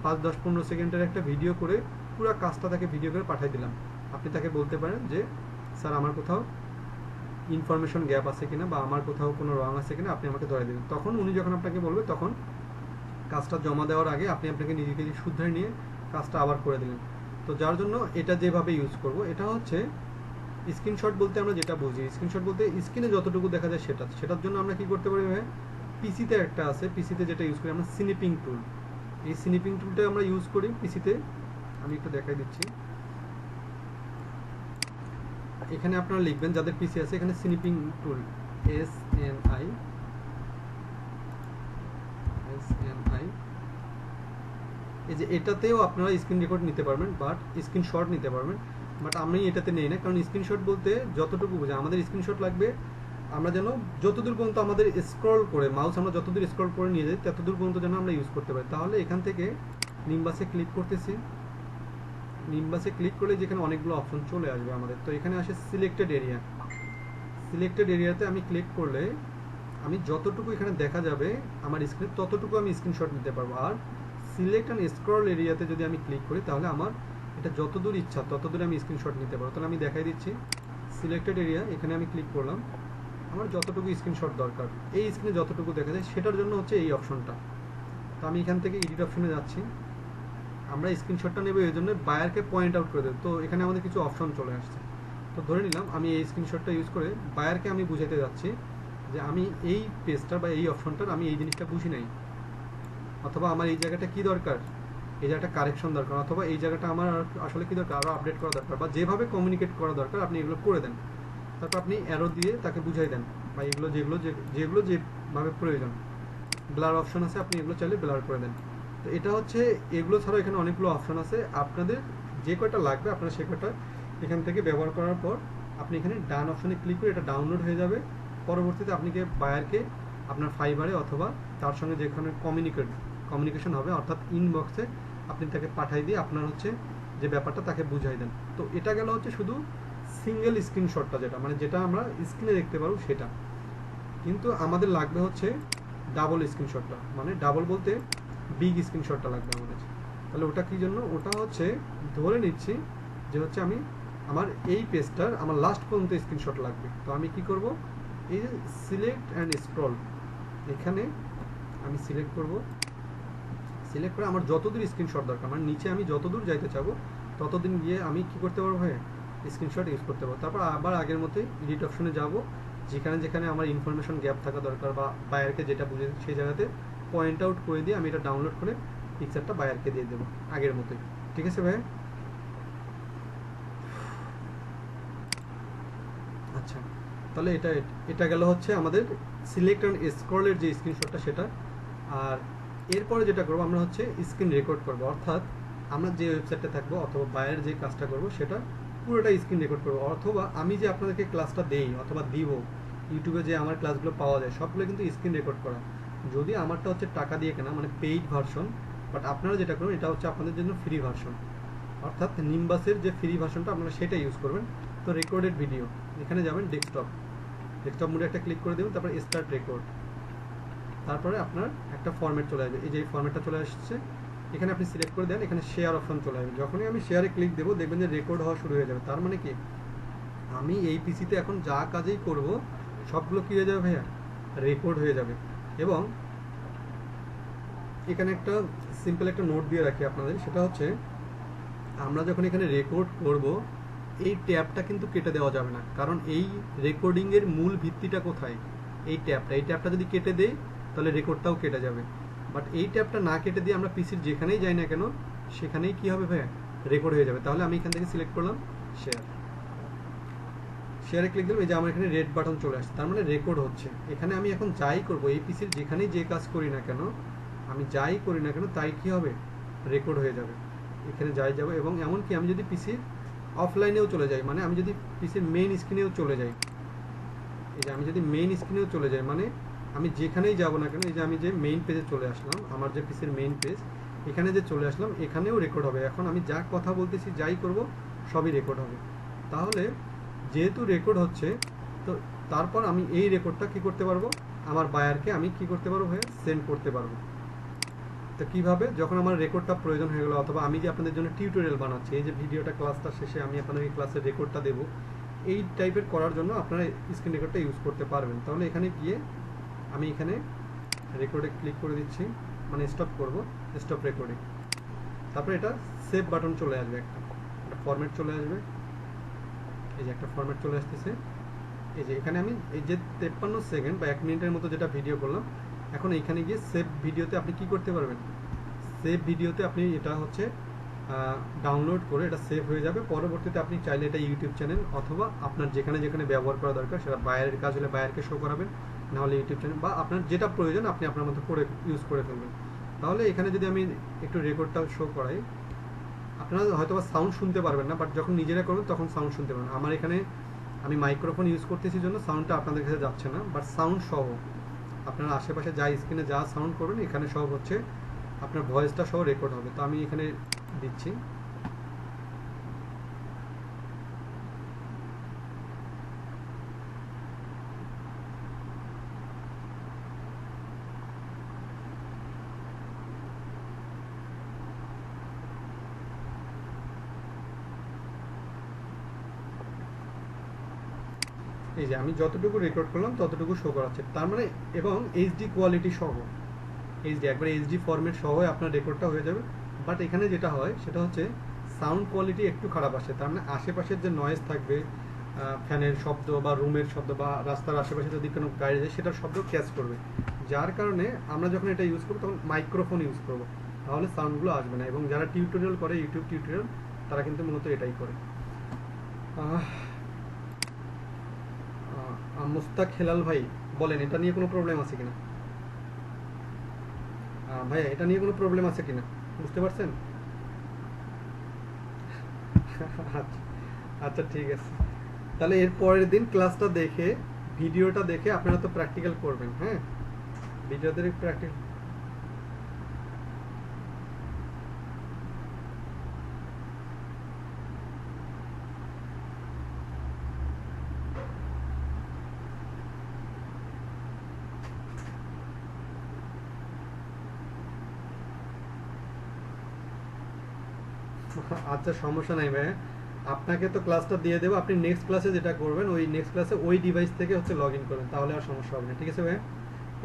5, 10, 15 সেকেন্ডের একটা ভিডিও করে পুরো কাজটা তাকে ভিডিও করে পাঠিয়ে দিলাম। আপনি তাকে বলতে পারেন যে স্যার আমার কোথাও ইনফরমেশন গ্যাপ আছে কিনা বা আমার কোথাও কোনো রং আছে কিনা আপনি আমাকে ধরে দিন। তখন উনি যখন আপনাকে বলবে তখন কাজটা জমা দেওয়ার আগে আপনি আপনাকে নিজেকে শুধরে নিয়ে কাজটা আবার করে দিলেন। তো যার জন্য এটা যেভাবে ইউজ করব, এটা হচ্ছে স্ক্রিনশট বলতে আমরা যেটা বুঝি, স্ক্রিনশট বলতে স্ক্রিনে যতটুকু দেখা যায় সেটার জন্য আমরা কি করতে পারি ভাই, পিসিতে একটা আছে, পিসিতে যেটা ইউজ করি আমরা স্নিপিং টুল, এই স্নিপিং টুলটা আমরা ইউজ করি পিসিতে। আমি একটু দেখাই দিচ্ছি, এখানে আপনারা লিখবেন যাদের পিসি আছে, এখানে স্নিপিং টুল SNI, এই যে এটাতেও আপনারা স্ক্রিন রেকর্ড নিতে পারবেন বাট স্ক্রিনশট নিতে পারবেন, বাট আমি এটাতে নেই না, কারণ স্ক্রিনশট বলতে যতটুকু বোঝা আমাদের স্ক্রিনশট লাগবে আমরা যেন যতদূর পর্যন্ত আমাদের স্ক্রল করে মাউস আমরা যতদূর স্ক্রল করে নিয়ে যাই ততদূর পর্যন্ত যেন আমরা ইউজ করতে পারি। তাহলে এখান থেকে নিম্বাসে ক্লিক করতেছি, নিম্বাসে ক্লিক করলে যেখানে অনেকগুলো অপশন চলে আসবে আমাদের। তো এখানে আসে সিলেক্টেড এরিয়াতে আমি ক্লিক করলে আমি যতটুকু এখানে দেখা যাবে আমার স্ক্রিন ততটুকু আমি স্ক্রিনশট নিতে পারবো। আর সিলেক্ট অ্যান্ড স্ক্রল এরিয়াতে যদি আমি ক্লিক করি তাহলে আমার এটা যতদূর ইচ্ছা ততদূর আমি স্ক্রিনশট নিতে পারবো। তাহলে আমি দেখাই দিচ্ছি, সিলেক্টেড এরিয়া, এখানে আমি ক্লিক করলাম, আমার যতটুকু স্ক্রিনশট দরকার এই স্ক্রিনে যতটুকু দেখা যায় সেটার জন্য হচ্ছে এই অপশনটা। তো আমি এখান থেকে এডিট অপশনে যাচ্ছি, আমরা স্ক্রিনশটটা নেব এই জন্য বায়ারকে পয়েন্ট আউট করে দেব। তো এখানে আমাদের কিছু অপশন চলে আসছে, তো ধরে নিলাম আমি এই স্ক্রিনশটটা ইউজ করে বায়ারকে আমি বুঝাতে যাচ্ছি যে আমি এই পেজটার বা এই অপশনটার আমি এই জিনিসটা বুঝি নাই, অথবা আমার এই জায়গাটা কি দরকার, এই জায়গাটা কারেকশন দরকার, অথবা এই জায়গাটা আমার আসলে কি দরকার আরও আপডেট করা দরকার, বা যেভাবে কমিউনিকেট করা দরকার আপনি এগুলো করে দেন। তারপর আপনি অ্যারো দিয়ে তাকে বুঝাই দেন, বা এগুলো যেভাবে প্রয়োজন, ব্লার অপশন আছে, আপনি এগুলো চাইলে ব্লার করে দেন। তো এটা হচ্ছে এগুলো ছাড়াও এখানে অনেকগুলো অপশন আছে, আপনাদের যে কয়টা লাগবে আপনারা সে কয়টা এখান থেকে ব্যবহার করার পর আপনি এখানে ডান অপশনে ক্লিক করে এটা ডাউনলোড হয়ে যাবে। পরবর্তীতে আপনি বায়ারকে আপনার ফাইবারে অথবা তার সঙ্গে যেখানে কমিউনিকেশন হবে অর্থাৎ ইনবক্সে আপনি তাকে পাঠাই দিয়ে আপনার হচ্ছে যে ব্যাপারটা তাকে বুঝাই দেন। তো এটা গেল হচ্ছে শুধু সিঙ্গেল স্ক্রিনশটটা, যেটা মানে যেটা আমরা স্ক্রিনে দেখতে পারবো সেটা। কিন্তু আমাদের লাগবে হচ্ছে ডাবল স্ক্রিনশটটা, মানে ডাবল বলতে বিগ স্ক্রিনশটটা লাগবে আমাদের। তাহলে ওটা কি জন্য? ওটা হচ্ছে ধরে নিচ্ছি যে হচ্ছে আমি আমার এই পেজটার আমার লাস্ট পর্যন্ত স্ক্রিনশট লাগবে। তো আমি কি করব, এই যে সিলেক্ট অ্যান্ড স্ক্রল, এখানে আমি সিলেক্ট করব। সিলেক্ট করে আমার যতদূর স্ক্রিনশট দরকার, মানে নিচে আমি যতদূর যাইতে চাবো ততদিন গিয়ে আমি কি করতে পারবো ভাই, স্ক্রিনশট ইউজ করতে পারবো। তারপর আবার আগের মতোই এডিট অপশনে যাব, যেখানে যেখানে আমার ইনফরমেশন গ্যাপ থাকা দরকার বা বায়ারকে যেটা বুঝে সেই জায়গাতে পয়েন্ট আউট করে দিয়ে আমি এটা ডাউনলোড করে পিকচারটা বায়ারকে দিয়ে দেবো আগের মতোই। ঠিক আছে ভাই? আচ্ছা, তাহলে এটা এটা গেল হচ্ছে আমাদের সিলেক্ট অ্যান্ড স্ক্রলের যে স্ক্রিনশটটা সেটা। আর এরপরে যেটা করবো আমরা হচ্ছে স্ক্রিন রেকর্ড করব, অর্থাৎ আমরা যে ওয়েবসাইটে থাকবো অথবা বাইরের যে কাজটা করব সেটা পুরোটা স্ক্রিন রেকর্ড করবো। অথবা আমি যে আপনাদেরকে ক্লাসটা দেই অথবা দিব, ইউটিউবে যে আমার ক্লাসগুলো পাওয়া যায় সবগুলো কিন্তু স্ক্রিন রেকর্ড করা। যদি আমারটা হচ্ছে টাকা দিয়ে কেনা, মানে পেইড ভার্সন, বাট আপনারা যেটা করবেন এটা হচ্ছে আপনাদের জন্য ফ্রি ভার্সন, অর্থাৎ নিম্বাসের যে ফ্রি ভার্সনটা আপনারা সেটা ইউজ করবেন। তো রেকর্ডেড ভিডিও, এখানে যাবেন ডেস্কটপ, ডেস্কটপ মোডে একটা ক্লিক করে দেবেন, তারপর স্টার্ট রেকর্ড। তারপরে আপনার একটা ফরম্যাট চলে আসবে, এই যে ফরম্যাটটা চলে আসছে, এখানে আপনি সিলেক্ট করে দেন, এখানে শেয়ার অপশন চলে আসবে। যখনই আমি শেয়ারে ক্লিক দেবো দেখবেন যে রেকর্ড হওয়া শুরু হয়ে যাবে। তার মানে কি, আমি এই পিসিতে এখন যা কাজেই করব সবগুলো কী হয়ে যাবে ভাইয়া, রেকর্ড হয়ে যাবে। এবং এখানে একটা সিম্পল একটা নোট দিয়ে রাখি আপনাদের, সেটা হচ্ছে আমরা যখন এখানে রেকর্ড করব এই ট্যাবটা কিন্তু কেটে দেওয়া যাবে না, কারণ এই রেকর্ডিংয়ের মূল ভিত্তিটা কোথায়, এই ট্যাবটা যদি কেটে দেই তাহলে রেকর্ডটাও কেটে যাবে। বাট এই ট্যাবটা না কেটে দিয়ে আমরা পিসির যেখানেই যাই না কেন সেখানেই কি হবে ভাইয়া, রেকর্ড হয়ে যাবে। তাহলে আমি এখান থেকে সিলেক্ট করলাম শেয়ার, শেয়ারে ক্লিক দিলাম, এই যে আমার এখানে রেড বাটন চলে আসছে, তার মানে রেকর্ড হচ্ছে। এখানে আমি এখন যাই করব এই পিসির যেখানেই যে কাজ করি না কেন, আমি যাই করি না কেন তাই কি হবে, রেকর্ড হয়ে যাবে। এখানে যাই যাব, এবং এমনকি আমি যদি পিসির অফলাইনেও চলে যাই, মানে আমি যদি পিসির মেইন স্ক্রিনেও চলে যাই, এই যে আমি যদি মেইন স্ক্রিনেও চলে যাই, মানে আমি যেখানেই যাব না কেন, এই যে আমি যে মেইন পেজে চলে আসলাম, আমার যে পিসির মেইন পেজ, এখানে যে চলে আসলাম, এখানেও রেকর্ড হবে। এখন আমি যা কথা বলতেছি যাই করব সবই রেকর্ড হবে। তাহলে যেহেতু রেকর্ড হচ্ছে, তো তারপর আমি এই রেকর্ডটা কি করতে পারবো, আমার বায়ারকে আমি কি করতে পারবো ভাইয়া, সেন্ড করতে পারবো। তো কীভাবে, যখন আমার রেকর্ডটা প্রয়োজন হয়ে গেলো, অথবা আমি যে আপনাদের জন্য টিউটোরিয়াল বানাচ্ছি, এই যে ভিডিওটা ক্লাসটা শেষে আমি আপনাদের এই ক্লাসের রেকর্ডটা দেবো, এই টাইপের করার জন্য আপনারা স্ক্রিন রেকর্ডটা ইউজ করতে পারবেন। তাহলে এখানে গিয়ে আমি এখানে রেকর্ডে ক্লিক করে দিচ্ছি, মানে স্টপ করব, স্টপ রেকর্ডিং। তারপরে এটা সেভ বাটন চলে আসবে, একটা ফরম্যাট চলে আসবে, এই যে একটা ফরম্যাট চলে আসতেছে। এই যে এখানে আমি এই যে 53 সেকেন্ড বা 1 মিনিটের মতো যেটা ভিডিও করলাম, এখন এইখানে গিয়ে সেভ ভিডিওতে আপনি কি করতে পারবেন, সেভ ভিডিওতে আপনি এটা হচ্ছে ডাউনলোড করে এটা সেভ হয়ে যাবে। পরবর্তীতে আপনি চাইলে এটা ইউটিউব চ্যানেল অথবা আপনার যেখানে যেখানে ব্যবহার করা দরকার, সেটা বাইরের কাজ হলে বাইরকে শো করাবেন, নাহলে ইউটিউব চ্যানেল বা আপনার যেটা প্রয়োজন আপনি আপনার মতো করে ইউজ করে ফেলবেন। তাহলে এখানে যদি আমি একটু রেকর্ডটা শো করাই, আপনারা হয়তো বা সাউন্ড শুনতে পারবেন না, বাট যখন নিজেরা করবেন তখন সাউন্ড শুনতে পারবেন। আমার এখানে আমি মাইক্রোফোন ইউজ করতেছি জন্য সাউন্ডটা আপনাদের কাছে যাচ্ছে না, বাট সাউন্ড সহ আপনারা আশেপাশে যা স্ক্রিনে যা সাউন্ড করবেন এখানে সব হচ্ছে আপনার ভয়েসটা সহ রেকর্ড হবে। তো আমি এখানে দিচ্ছি, এই যে আমি যতটুকু রেকর্ড করলাম ততটুকু শো করাচ্ছে, তার মানে, এবং এইচডি কোয়ালিটি সহ, এইচডি একবার এইচডি ফরম্যাট সহ আপনার রেকর্ডটা হয়ে যাবে। বাট এখানে যেটা হয় সেটা হচ্ছে সাউন্ড কোয়ালিটি একটু খারাপ আসে, তার মানে আশেপাশের যে নয়েজ থাকবে, ফ্যানের শব্দ বা রুমের শব্দ বা রাস্তার আশেপাশে যদি কোনো গাড়ি যায় সেটার শব্দ ক্যাচ করবে, যার কারণে আমরা যখন এটা ইউজ করবো তখন মাইক্রোফোন ইউজ করবো, তাহলে সাউন্ডগুলো আসবে না। এবং যারা টিউটোরিয়াল করে, ইউটিউব টিউটোরিয়াল, তারা কিন্তু মূলত এটাই করে। মুস্তাক হেলাল ভাই বলেন, এটা নিয়ে কোনো প্রবলেম আছে কিনা ভাইয়া, এটা নিয়ে কোনো প্রবলেম আছে কিনা, বুঝতে পারছেন? আচ্ছা, আচ্ছা ঠিক আছে। তাহলে এর পরের দিন ক্লাসটা দেখে, ভিডিওটা দেখে আপনারা তো প্র্যাকটিক্যাল করবেন। হ্যাঁ, ভিডিওতে প্র্যাকটিস, আচ্ছা সমস্যা নাই ভাই, আপনাকে তো ক্লাসটা দিয়ে দেবো, আপনি নেক্সট ক্লাসে যেটা করবেন ওই নেক্সট ক্লাসে ওই ডিভাইস থেকে হচ্ছে লগ ইন করবেন, তাহলে আর সমস্যা হবে না, ঠিক আছে ভাই?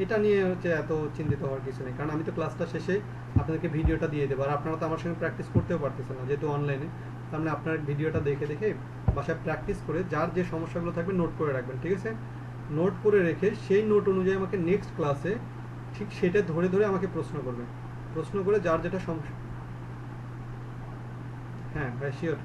এটা নিয়ে হচ্ছে এত চিন্তিত হওয়ার কিছু নেই, কারণ আমি তো ক্লাসটা শেষে আপনাদেরকে ভিডিওটা দিয়ে দেবো, আর আপনারা তো আমার সঙ্গে প্র্যাকটিস করতেও পারতেছেন না যেহেতু অনলাইনে, তার মানে আপনার ভিডিওটা দেখে দেখে বাসায় প্র্যাকটিস করে যার যে সমস্যাগুলো থাকবে নোট করে রাখবেন, ঠিক আছে? নোট করে রেখে সেই নোট অনুযায়ী আমাকে নেক্সট ক্লাসে ঠিক সেটা ধরে ধরে আমাকে প্রশ্ন করবেন, প্রশ্ন করে যার যেটা সমস্যা। হ্যাঁ ভাই শিওর।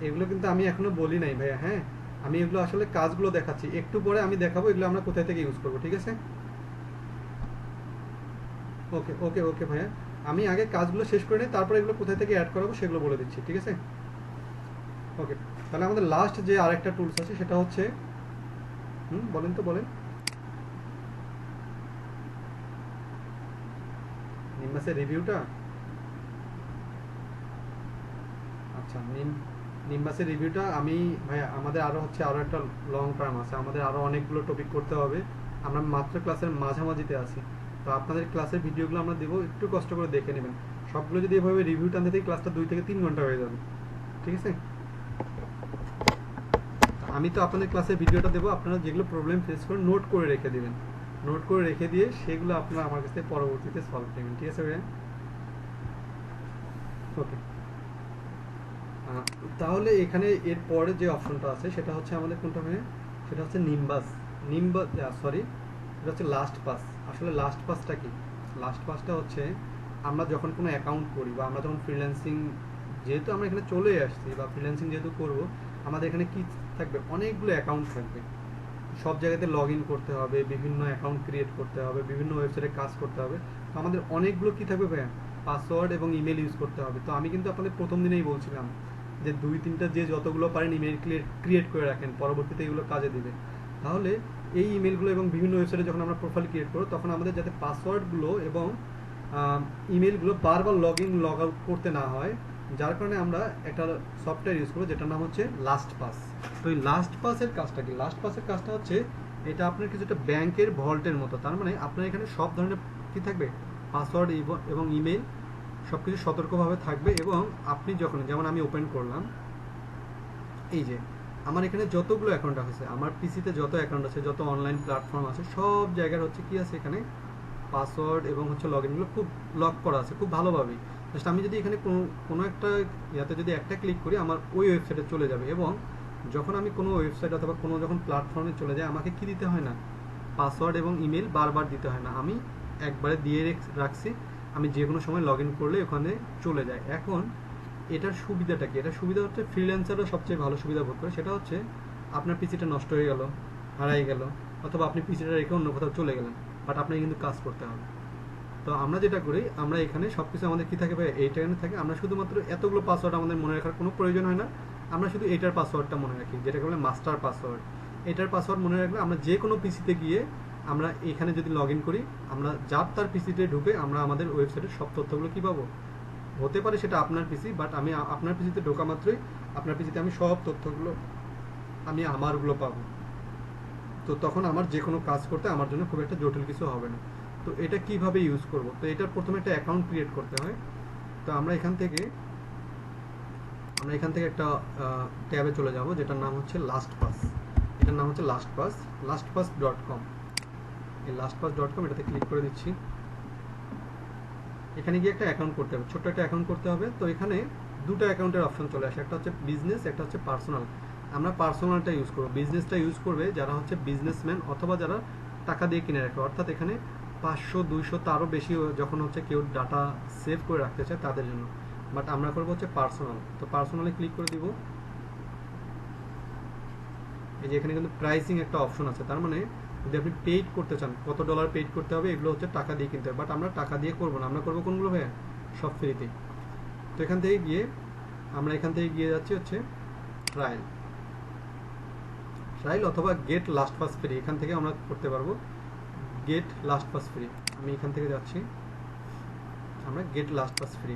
এগুলো কিন্তু আমি এখনো বলি নাই ভাইয়া, হ্যাঁ আমি এগুলো আসলে কাজগুলো দেখাচ্ছি, একটু পরে আমি দেখাবো এগুলো আমরা কোথায় থেকে ইউজ করবো, ঠিক আছে? ওকে ওকে ওকে ভাইয়া, আমি আগে কাজগুলো শেষ করে নিই, তারপরে এগুলো কোথায় থেকে অ্যাড করাবো সেগুলো বলে দিচ্ছি, ঠিক আছে? ওকে, তাহলে আমাদের লাস্ট যে আরেকটা টুলস আছে সেটা হচ্ছে, বলেন তো বলেন। নিম্বাসের রিভিউটা, আচ্ছা নিম্বাসের রিভিউটা আমি ভাইয়া, আমাদের আরও হচ্ছে আরও একটা লং টার্ম আছে, আমাদের আরও অনেকগুলো টপিক করতে হবে, আমরা মাত্র ক্লাসের মাঝামাঝিতে আছি, তো আপনাদের ক্লাসের ভিডিওগুলো আমরা দেবো, একটু কষ্ট করে দেখে নেবেন, সবগুলো যদি এভাবে রিভিউ টানতে দিই ক্লাসটা 2 থেকে 3 ঘন্টা হয়ে যাবে, ঠিক আছে? আমি তো আপনাদের ক্লাসের ভিডিওটা দেবো, আপনারা যেগুলো প্রবলেম ফেস করেন নোট করে রেখে দিবেন, নোট করে রেখে দিয়ে সেগুলো আপনারা আমার কাছে পরবর্তীতে সলভ করবেন, ঠিক আছে ভাইয়া? ওকে, তাহলে এখানে এর পরে যে অপশনটা আছে সেটা হচ্ছে আমাদের কোনটা ভাইয়া? সেটা হচ্ছে নিম্বাস, সরি, এটা হচ্ছে লাস্ট পাস। আসলে লাস্ট পাসটা কি? লাস্ট পাসটা হচ্ছে আমরা যখন কোনো অ্যাকাউন্ট করি বা আমরা যখন ফ্রিল্যান্সিং, যেহেতু আমরা এখানে চলে আসছি বা ফ্রিল্যান্সিং যেহেতু করব, আমাদের এখানে কি থাকবে? অনেকগুলো অ্যাকাউন্ট থাকবে, সব জায়গাতে লগ ইন করতে হবে, বিভিন্ন অ্যাকাউন্ট ক্রিয়েট করতে হবে, বিভিন্ন ওয়েবসাইটে কাজ করতে হবে, তো আমাদের অনেকগুলো কি থাকবে ভাইয়া? পাসওয়ার্ড এবং ইমেল ইউজ করতে হবে। তো আমি কিন্তু আপনাদের প্রথম দিনেই বলছিলাম যে 2-3টা যে যতগুলো পারেন ইমেল ক্রিয়েট করে রাখেন, পরবর্তীতে এগুলো কাজে দিবে। তাহলে এই ইমেলগুলো এবং বিভিন্ন ওয়েবসাইটে যখন আমরা প্রোফাইল ক্রিয়েট করব তখন আমাদের যাতে পাসওয়ার্ডগুলো এবং ইমেলগুলো বারবার লগ ইন লগ আউট করতে না হয়, যার কারণে আমরা একটা সফটওয়্যার ইউজ করবো যেটার নাম হচ্ছে লাস্ট পাস। তো এই লাস্ট পাসের কাজটা কি? লাস্ট পাসের কাজটা হচ্ছে এটা আপনার কিছু একটা ব্যাংকের ভল্টের মতো, তার মানে আপনার এখানে সব ধরনের কি থাকবে? পাসওয়ার্ড এবং ইমেল সব কিছু সতর্কভাবে থাকবে, এবং আপনি যখন, যেমন আমি ওপেন করলাম, এই যে আমার এখানে যতগুলো অ্যাকাউন্ট আছে, আমার পিসিতে যত অ্যাকাউন্ট আছে, যত অনলাইন প্ল্যাটফর্ম আছে, সব জায়গার হচ্ছে কি আছে এখানে পাসওয়ার্ড এবং হচ্ছে লগ ইনগুলো খুব লক করা আছে খুব ভালোভাবেই। জাস্ট আমি যদি এখানে কোনো একটা ইয়াতে যদি একটা ক্লিক করি আমার ওই ওয়েবসাইটে চলে যাবে, এবং যখন আমি কোনো ওয়েবসাইট অথবা কোনো যখন প্ল্যাটফর্মে চলে যাই আমাকে কি দিতে হয় না? পাসওয়ার্ড এবং ইমেল বারবার দিতে হয় না, আমি একবারে দিয়ে রাখছি, আমি যে কোনো সময় লগ ইন করলে ওখানে চলে যায়। এখন এটার সুবিধাটা কি? এটার সুবিধা হচ্ছে ফ্রিল্যান্সাররা সবচেয়ে ভালো সুবিধা ভোগ করে, সেটা হচ্ছে আপনার পিসিটা নষ্ট হয়ে গেল, হারাই গেল, অথবা আপনি পিসিটা রেখে অন্য কোথাও চলে গেলেন, বাট আপনাকে কিন্তু কাজ করতে হবে। তো আমরা যেটা করি, আমরা এখানে সব কিছু আমাদের কি থাকে ভাই? এইটা এখানে থাকে, আমরা শুধুমাত্র এতগুলো পাসওয়ার্ড আমাদের মনে রাখার কোনো প্রয়োজন হয় না, আমরা শুধু এটার পাসওয়ার্ডটা মনে রাখি, যেটাকে বলে মাস্টার পাসওয়ার্ড। এটার পাসওয়ার্ড মনে রাখলে আমরা যে কোনো পিসিতে গিয়ে আমরা এখানে যদি লগ ইন করি, আমরা যার তার পিসিতে ঢুকে আমরা আমাদের ওয়েবসাইটের সব তথ্যগুলো কী পাবো? হতে পারে সেটা আপনার পিসি, বাট আমি আপনার পিসিতে ঢোকা মাত্রই আপনার পিসিতে আমি সব তথ্যগুলো আমি আমারগুলো পাবো। তো তখন আমার যে কোনো কাজ করতে আমার জন্য খুব একটা জটিল কিছু হবে না। তো এটা কিভাবে ইউজ করব? তো এটার প্রথমে একটা অ্যাকাউন্ট ক্রিয়েট করতে হয়। তো আমরা এখান থেকে একটা ট্যাবে চলে যাব যেটার নাম হচ্ছে লাস্ট পাস। এটার নাম হচ্ছে lastpass.com। এই lastpass.com এটাতে ক্লিক করে দিচ্ছি। এখানে গিয়ে একটা অ্যাকাউন্ট করতে হবে, ছোট্ট একটা অ্যাকাউন্ট করতে হবে। তো এখানে দুটো অ্যাকাউন্টের অপশন চলে আসে, একটা হচ্ছে বিজনেস, একটা হচ্ছে পার্সোনাল। আমরা পার্সোনালটা ইউজ করবো, বিজনেসটা ইউজ করবে যারা হচ্ছে বিজনেসম্যান অথবা যারা টাকা দিয়ে কিনে রাখে, অর্থাৎ এখানে 500-200 তারও বেশি যখন হচ্ছে কেউ ডাটা সেভ করে রাখতে চায় তাদের জন্য। বাট আমরা করবো হচ্ছে পার্সোনাল। তো পার্সোনালে ক্লিক করে দিব। এই যে এখানে কিন্তু প্রাইসিং একটা অপশন আছে, তার মানে যদি আপনি পেইড করতে চান, কত ডলার পেইড করতে হবে, এগুলো হচ্ছে টাকা দিয়ে কিনতে হবে। বাট আমরা টাকা দিয়ে করবো না, আমরা করবো কোনগুলো ভাইয়া? সব ফ্রিতে। তো এখান থেকে গিয়ে আমরা যাচ্ছি হচ্ছে ট্রায়াল অথবা গেট লাস্ট পাস ফ্রি, এখান থেকে আমরা করতে পারবো গেট লাস্ট পাস ফ্রি। আমি এখান থেকে যাচ্ছি, আমরা গেট লাস্ট পাস ফ্রি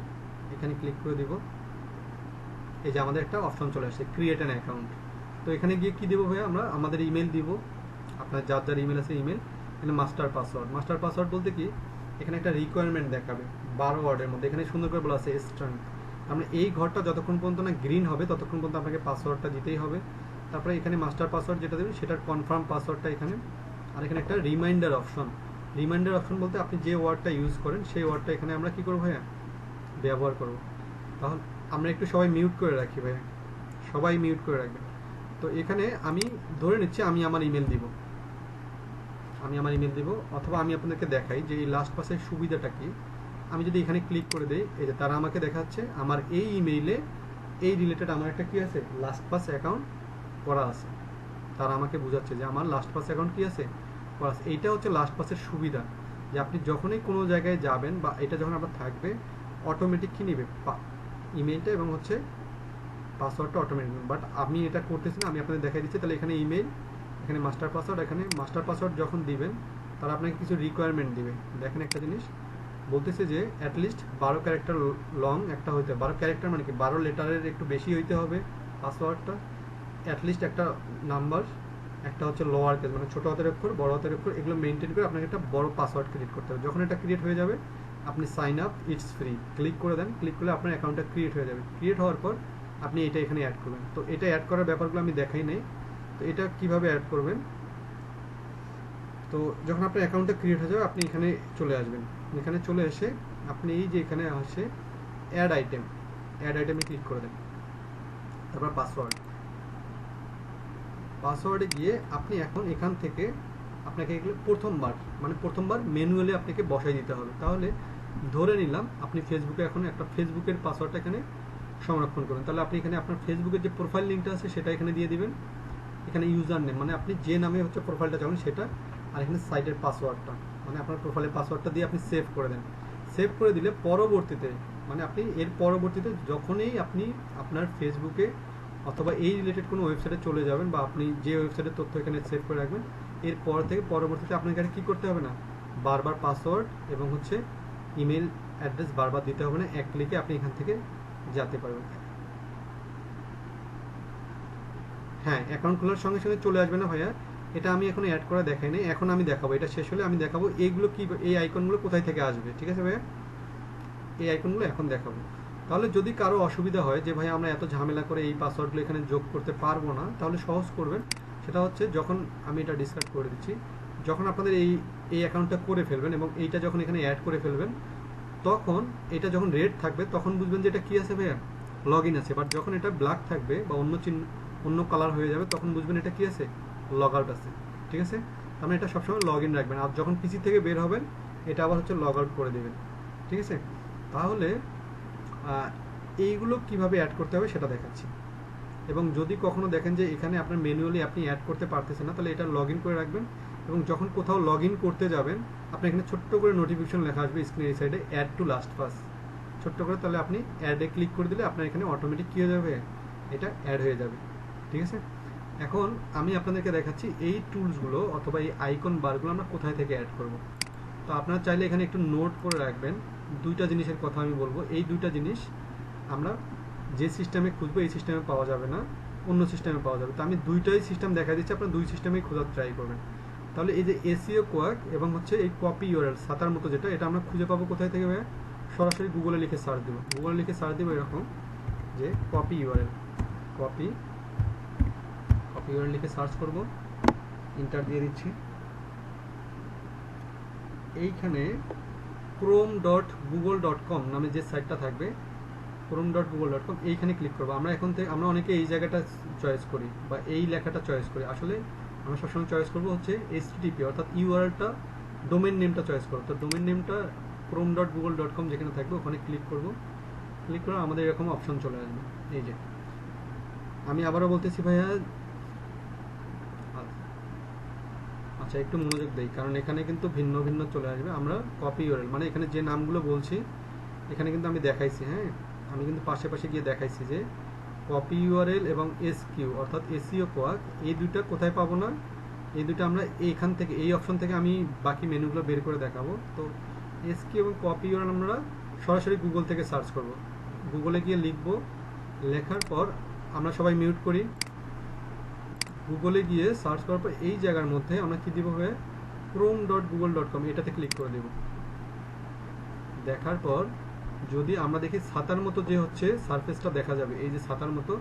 এখানে ক্লিক করে দিব। এই যে আমাদের একটা অপশন চলে আসছে ক্রিয়েট অ্যান অ্যাকাউন্ট। তো এখানে গিয়ে কি দেবো ভাইয়া? আমরা আমাদের ইমেল দিব, আপনার যার যার ইমেল আছে ইমেল, এখানে মাস্টার পাসওয়ার্ড বলতে কি, এখানে একটা রিকোয়ারমেন্ট দেখাবে 12 ওয়ার্ডের মধ্যে, এখানে সুন্দর করে বলা আছে স্ট্রেংথ। আমরা এই ঘরটা যতক্ষণ পর্যন্ত না গ্রিন হবে ততক্ষণ পর্যন্ত আপনাকে পাসওয়ার্ডটা দিতেই হবে। তারপরে এখানে মাস্টার পাসওয়ার্ড যেটা দেবেন সেটার কনফার্ম পাসওয়ার্ডটা এখানে। আর এখানে একটা রিমাইন্ডার অপশন বলতে আপনি যে ওয়ার্ডটা ইউজ করেন সেই ওয়ার্ডটা এখানে আমরা কি করবো ভাইয়া, ব্যবহার করব। তাহলে আমরা একটু সবাই মিউট করে রাখি ভাইয়া, সবাই মিউট করে রাখবেন। তো এখানে আমি ধরে নিচ্ছি আমি আমার ইমেল দিব, অথবা আমি আপনাদেরকে দেখাই যে এই লাস্ট পাসের সুবিধাটা কি। আমি যদি এখানে ক্লিক করে দেই, এই যে তারা আমাকে দেখাচ্ছে আমার এই ইমেইলে এই রিলেটেড আমার একটা কি আছে, লাস্ট পাস অ্যাকাউন্ট করা আছে। তারা আমাকে বোঝাচ্ছে যে আমার লাস্ট পাস অ্যাকাউন্ট কি আছে, করা আছে। এইটা হচ্ছে লাস্ট পাসের সুবিধা, যে আপনি যখনই কোনো জায়গায় যাবেন বা এটা যখন আপনার থাকবে অটোমেটিক কি নেবে, ইমেইলটা এবং হচ্ছে পাসওয়ার্ডটা অটোমেটিক। বাট আমি এটা করতেছি না, আমি আপনাদের দেখাই দিচ্ছি। তাহলে এখানে ইমেইল, এখানে মাস্টার পাসওয়ার্ড, এখানে মাস্টার পাসওয়ার্ড যখন দিবেন তারা আপনাকে কিছু রিকোয়ারমেন্ট দিবে। দেখেন একটা জিনিস বলতেছে যে অ্যাটলিস্ট 12 ক্যারেক্টার লং একটা হইতে, 12 ক্যারেক্টার মানে কি 12 লেটারের একটু বেশি হইতে হবে পাসওয়ার্ডটা। অ্যাটলিস্ট একটা নাম্বার, একটা হচ্ছে লোয়ার কেস মানে ছোটো হাতের অক্ষর, বড় হাতের অক্ষর, এগুলো মেনটেন করে আপনাকে একটা বড় পাসওয়ার্ড ক্রিয়েট করতে হবে। যখন এটা ক্রিয়েট হয়ে যাবে আপনি sign up it's free click করে দেন। ক্লিক করলে আপনার অ্যাকাউন্টটা ক্রিয়েট হয়ে যাবে। ক্রিয়েট হওয়ার পর আপনি এটা এখানে অ্যাড করবেন। তো এটা অ্যাড করার ব্যাপারগুলো আমি দেখাই নেই। তো এটা কিভাবে অ্যাড করবেন, তো যখন আপনার অ্যাকাউন্টটা ক্রিয়েট হয়ে যাবে আপনি এখানে চলে আসবেন। এখানে চলে এসে আপনি এই যে এখানে আসে অ্যাড আইটেমে ক্লিক করে দেন। তারপর পাসওয়ার্ডে গিয়ে আপনি এখন এখান থেকে আপনাকে এগুলো প্রথমবার ম্যানুয়ালি আপনাকে বসাই দিতে হবে। তাহলে ধরে নিলাম আপনি ফেসবুকে এখন একটা ফেসবুকের পাসওয়ার্ডটা এখানে সংরক্ষণ করুন। তাহলে আপনি এখানে আপনার ফেসবুকের যে প্রোফাইল লিঙ্কটা আছে সেটা এখানে দিয়ে দিবেন। এখানে ইউজার নেম মানে আপনি যে নামে হচ্ছে প্রোফাইলটা চাবেন সেটা, আর এখানে সাইটের পাসওয়ার্ডটা মানে আপনার প্রোফাইলের পাসওয়ার্ডটা দিয়ে আপনি সেভ করে দেন। সেভ করে দিলে পরবর্তীতে মানে আপনি এর পরবর্তীতে যখনই আপনি আপনার ফেসবুকে অথবা এই রিলেটেড কোনো ওয়েবসাইটে চলে যাবেন বা আপনি যে ওয়েবসাইটের তথ্য এখানে সেভ করে রাখবেন, এরপর থেকে পরবর্তীতে আপনাকে আর কি করতে হবে না, বারবার পাসওয়ার্ড এবং হচ্ছে ইমেল অ্যাড্রেস বারবার দিতে হবে না। এক ক্লিকে আপনি এখান থেকে যেতে পারবেন। হ্যাঁ, অ্যাকাউন্ট খোলার সঙ্গে সঙ্গে চলে আসবে না ভাইয়া, এটা আমি এখন অ্যাড করা দেখাই নাই। এখন আমি দেখাবো, এটা শেষ হলে আমি দেখাবো এইগুলো কি, এই আইকনগুলো কোথায় থেকে আসবে। ঠিক আছে ভাইয়া, এই আইকনগুলো এখন দেখাবো। তাহলে যদি কারো অসুবিধা হয় যে ভাই আমরা এত ঝামেলা করে এই পাসওয়ার্ডগুলো এখানে যোগ করতে পারবো না, তাহলে সহজ করবেন। সেটা হচ্ছে যখন আমি এটা ডিসকাস করে দিচ্ছি, যখন আপনাদের এই অ্যাকাউন্টটা করে ফেলবেন এবং এইটা যখন এখানে অ্যাড করে ফেলবেন, তখন এটা যখন রেড থাকবে তখন বুঝবেন যে এটা কি আছে ভাইয়া, লগ ইন আছে। বাট যখন এটা ব্ল্যাক থাকবে বা অন্য কালার হয়ে যাবে তখন বুঝবেন এটা কি আছে, লগ আউট আছে। ঠিক আছে, আপনি এটা সবসময় লগ ইন রাখবেন। আর যখন পিসি থেকে বের হবেন এটা আবার হচ্ছে লগ আউট করে দেবেন। ঠিক আছে, তাহলে এইগুলো কিভাবে অ্যাড করতে হবে সেটা দেখাচ্ছি। এবং যদি কখনো দেখেন যে এখানে আপনার ম্যানুয়ালি আপনি অ্যাড করতে পারতেছেন না, তাহলে এটা লগ ইন করে রাখবেন। এবং যখন কোথাও লগ ইন করতে যাবেন আপনি এখানে ছোট্ট করে নোটিফিকেশন লেখা আসবে স্ক্রিনের এই সাইডে, অ্যাড টু লাস্ট পাস ছোট্ট করে। তাহলে আপনি অ্যাডে ক্লিক করে দিলে আপনার এখানে অটোমেটিক কী হয়ে যাবে, এটা অ্যাড হয়ে যাবে। ঠিক আছে, এখন আমি আপনাদেরকে দেখাচ্ছি এই টুলসগুলো অথবা এই আইকন বারগুলো আমরা কোথায় থেকে অ্যাড করব। তো আপনারা চাইলে এখানে একটু নোট করে রাখবেন। দুইটা জিনিসের কথা আমি বলবো, এই দুইটা জিনিস আমরা যে সিস্টেমে খুঁজবো এই সিস্টেমে পাওয়া যাবে না, অন্য সিস্টেমে পাওয়া যাবে। তো আমি দুইটাই সিস্টেম দেখা দিচ্ছি, আপনারা দুই সিস্টেমেই খোঁজার ট্রাই করবেন। তাহলে এই যে এসইও কোয়াক এবং হচ্ছে এই কপি ইউআরএল ছাতার মতো যেটা, এটা আমরা খুঁজে পাবো কোথায় থেকে ভাইয়া, সরাসরি গুগলে লিখে সার্চ দেবো। গুগলে লিখে সার্চ দেবো এরকম যে কপি ইউআরএল, কপি ইউআরএল লিখে সার্চ করব, ইন্টার দিয়ে দিচ্ছি। এইখানে chrome.google.com নামে যে সাইটটা থাকবে, chrome.google.com, এইখানে ক্লিক করবো। আমরা অনেকে এই জায়গাটা চয়েস করি বা এই লেখাটা চয়েস করি। আসলে আমরা সবসময় চয়েস করবো হচ্ছে HTTP অর্থাৎ ইউআরএলটা, ডোমেন নেমটা চয়েস করবো। তো ডোমেন নেমটা chrome.google.com যেখানে থাকবে ওখানে ক্লিক করব। ক্লিক করে আমাদের এরকম অপশন চলে আসবে। এই যে আমি আবারও বলতেছি ভাইয়া, আচ্ছা একটু মনোযোগ দেই কারণ এখানে কিন্তু ভিন্ন ভিন্ন চলে আসবে। আমরা কপি ইউআরএল মানে এখানে যে নামগুলো বলছি এখানে কিন্তু আমি দেখাইছি, হ্যাঁ আমি কিন্তু পাশে গিয়ে দেখাইছি যে কপি ইউআরএল এবং এসকিউ অর্থাৎ এসইও কোয়াক, এই দুইটা কোথায় পাবো না, এই দুটো আমরা এইখান থেকে এই অপশন থেকে আমি বাকি মেনুগুলো বের করে দেখাবো। তো এসকিউ এবং কপি ইউআরএল আমরা সরাসরি গুগল থেকে সার্চ করব। গুগলে গিয়ে লিখবো, লেখার পর আমরা সবাই মিউট করি। গুগলে গিয়ে সার্চ করার পর এই জায়গার মধ্যে আমরা কি দিব, chrome.google.com এটাতে ক্লিক করে দেব। দেখার পর যদি আমরা দেখি ছাতার মতো যে হচ্ছে সারফেসটা দেখা যাবে, এই যে ছাতার মতো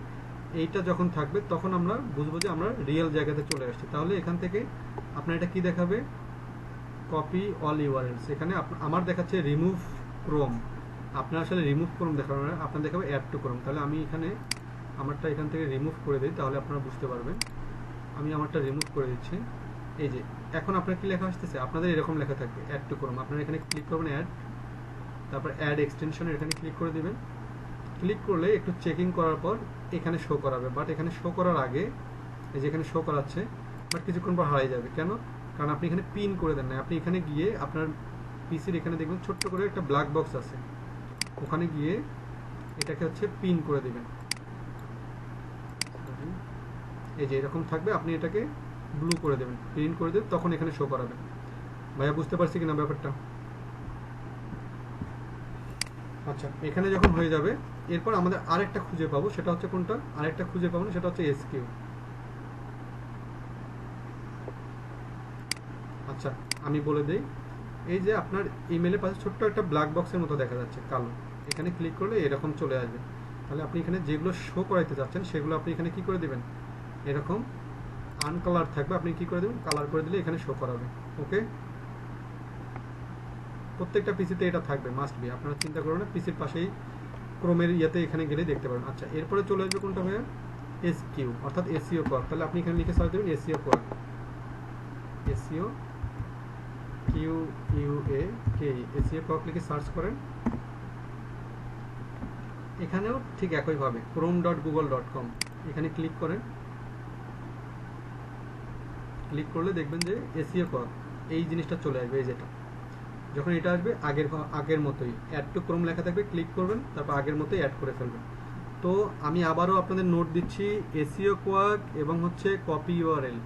এইটা যখন থাকবে তখন আমরা বুঝবো যে আমরা রিয়েল জায়গাতে চলে আসছি। তাহলে এখান থেকে আপনার এটা কি দেখাবে, কপি অল ইউআরএলস। এখানে আমার দেখাচ্ছে রিমুভ ক্রোম, আপনার আসলে রিমুভ ক্রোম দেখাবে না, আপনার দেখাবে অ্যাড টু ক্রোম। তাহলে আমি এখানে আমারটা এখান থেকে রিমুভ করে দিই, তাহলে আপনারা বুঝতে পারবেন। আমি আমারটা রিমুভ করে দিচ্ছি। এই যে এখন আপনার কি লেখা আসতেছে, আপনাদের এরকম লেখা থাকবে অ্যাড টু ক্রোম। আপনারা এখানে ক্লিক করবেন অ্যাড, তারপর অ্যাড এক্সটেনশন এখানে ক্লিক করে দিবেন। ক্লিক করলে একটু চেকিং করার পর এখানে শো করাবে, বাট এখানে শো করার আগে এই যে এখানে শো করাচ্ছে, বাট কিছুক্ষণ পর হারিয়ে যাবে। কেন? কারণ আপনি এখানে পিন করে দেন না। আপনি এখানে গিয়ে আপনার পিসির এখানে দেখবেন ছোট্ট করে একটা ব্ল্যাক বক্স আছে, ওখানে গিয়ে এটাকে হচ্ছে পিন করে দিবেন। এই যে এরকম থাকবে, আপনি এটাকে ব্লু করে দেবেন, পিন করে দেবেন, তখন এখানে শো করাবে। ভাইয়া বুঝতে পারছি কিনা ব্যাপারটা? আচ্ছা, এখানে যখন হয়ে যাবে এরপর আমাদের আরেকটা খুঁজে পাবো, সেটা হচ্ছে কোনটা, আরেকটা খুঁজে পাবো না, সেটা হচ্ছে এসকিউ। আচ্ছা আমি বলে দেই, এই যে আপনার ইমেলের পাশে ছোট্ট একটা ব্ল্যাক বক্সের মতো দেখা যাচ্ছে কালো, এখানে ক্লিক করলে এরকম চলে আসবে। তাহলে আপনি এখানে যেগুলো শো করাইতে চাচ্ছেন সেগুলো আপনি এখানে কি করে দিবেন, এরকম আনকালার থাকবে, আপনি কি করে দেবেন, কালার করে দিলে এখানে শো করাবে। ওকে, প্রত্যেকটা পিসিতে এটা থাকবে, মাস্ট বি। আপনারা চিন্তা করবেন না, পিসির পাশেই ক্রোমের ইয়েতে এখানে গেলে দেখতে পাবেন। আচ্ছা এরপরে চলে আসবে কোনটা ভাইয়া, এসকিউ অর্থাৎ এসইও কোয়াক। তাহলে আপনি এখানে লিখে সার্চ দেবেন SEO quack, SEO QUAK, SEO quack লিখে সার্চ করেন। এখানেও ঠিক একইভাবে chrome.google.com এখানে ক্লিক করেন। ক্লিক করলে দেখবেন যে এসইও কোয়াক এই জিনিসটা চলে আসবে। এই যেটা যখন এটা আসবে আগের মতোই অ্যাড টু ক্রোম লেখা থাকবে, ক্লিক করবেন, তারপর আগের মতোই অ্যাড করে ফেলবেন। তো আমি আবারও আপনাদের নোট দিচ্ছি, এসইও কোয়াক এবং হচ্ছে কপি ইউআরএল,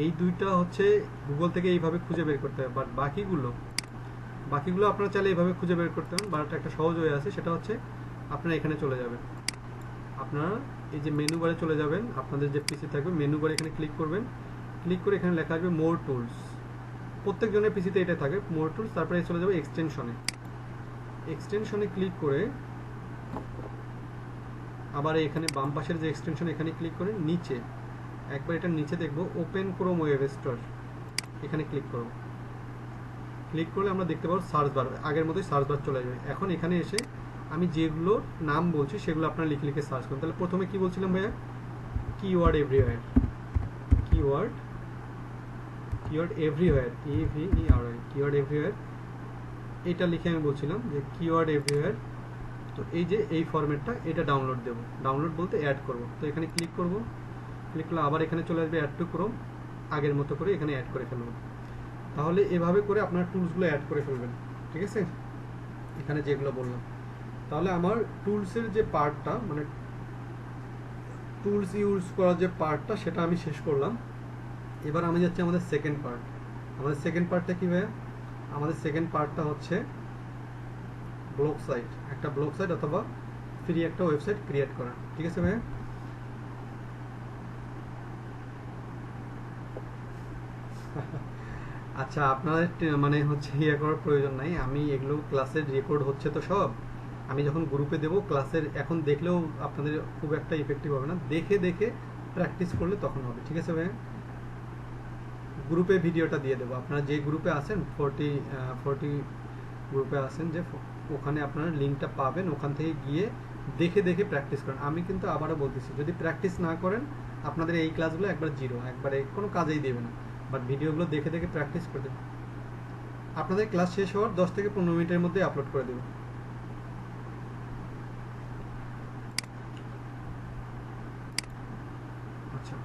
এই দুইটা হচ্ছে গুগল থেকে এইভাবে খুঁজে বের করতে হবে। বাট বাকিগুলো আপনারা চাইলে এইভাবে খুঁজে বের করতে পারেন। বাট একটা সহজ হয়ে আছে, সেটা হচ্ছে আপনারা এখানে চলে যাবেন, আপনারা এই যে মেনু বারে চলে যাবেন, আপনাদের যে পিসি থাকবে মেনু বারে এখানে ক্লিক করবেন। ক্লিক করে এখানে লেখা আসবে মোর টুলস, প্রত্যেকজনের পিসিতে এটা থাকে মোর টুলস। তারপরে চলে যাবে এক্সটেনশনে ক্লিক করে আবার এখানে বাম পাশের যে এক্সটেনশন এখানে ক্লিক করে নিচে একবার এটা নিচে দেখবো ওপেন ক্রোম ওয়েব স্টোর, এখানে ক্লিক করব। ক্লিক করলে আমরা দেখতে পাবো সার্চ বার, আগের মতোই সার্চ বার চলে যাবে। এখন এখানে এসে আমি যেগুলো নাম বলছি সেগুলো আপনারা লিখে লিখে সার্চ করুন। তাহলে প্রথমে কি বলছিলাম ভাইয়া, keyword everywhere, keyword everywhere, keyword everywhere, এটা লিখে আমি বলছিলাম যে কিওয়ার্ড এভরিওয়্যার। তো এই যে এই ফরম্যাটটা, এটা ডাউনলোড দেব, ডাউনলোড বলতে অ্যাড করব। তো এখানে ক্লিক করব, ক্লিক করলে আবার এখানে চলে আসবে অ্যাড টু ক্রোম, আগের মতো করে এখানে অ্যাড করে ফেলব। তাহলে এভাবে করে আপনার টুলসগুলো অ্যাড করে ফেলবেন, ঠিক আছে, এখানে যেগুলো বললাম। তাহলে আমার টুলসের যে পার্টটা, মানে টুলস ইউজ করার যে পার্টটা, সেটা আমি শেষ করলাম। এবার আমি যাচ্ছি আমাদের সেকেন্ড পার্ট। আমাদের সেকেন্ড পার্টটা কি ভাইয়া, আমাদের সেকেন্ড পার্টটা হচ্ছে ব্লগ সাইট, একটা ব্লগ সাইট অথবা ফ্রি একটা ওয়েবসাইট ক্রিয়েট করা, ঠিক আছে ভাইয়া। আচ্ছা আপনাদের মানে হচ্ছে ইয়ে করার প্রয়োজন নাই, আমি এগুলো ক্লাসের রেকর্ড হচ্ছে তো সব, আমি যখন গ্রুপে দেবো ক্লাসের, এখন দেখলেও আপনাদের খুব একটা ইফেক্টিভ হবে না, দেখে দেখে প্র্যাকটিস করলে তখন হবে, ঠিক আছে ভাইয়া। গ্রুপে ভিডিওটা দিয়ে দেবো, আপনারা যে গ্রুপে আছেন 40 গ্রুপে আছেন, যে ওখানে আপনারা লিঙ্কটা পাবেন, ওখান থেকে গিয়ে দেখে দেখে প্র্যাকটিস করেন। আমি কিন্তু আবারও বলতেছি, যদি প্র্যাকটিস না করেন আপনাদের এই ক্লাসগুলো একবার জিরো, একবারে কোনো কাজেই দেবে না। বাট ভিডিওগুলো দেখে দেখে প্র্যাকটিস করে দেবেন, আপনাদের ক্লাস শেষ হওয়ার 10 থেকে 15 মিনিটের মধ্যে আপলোড করে দেবেন। আচ্ছা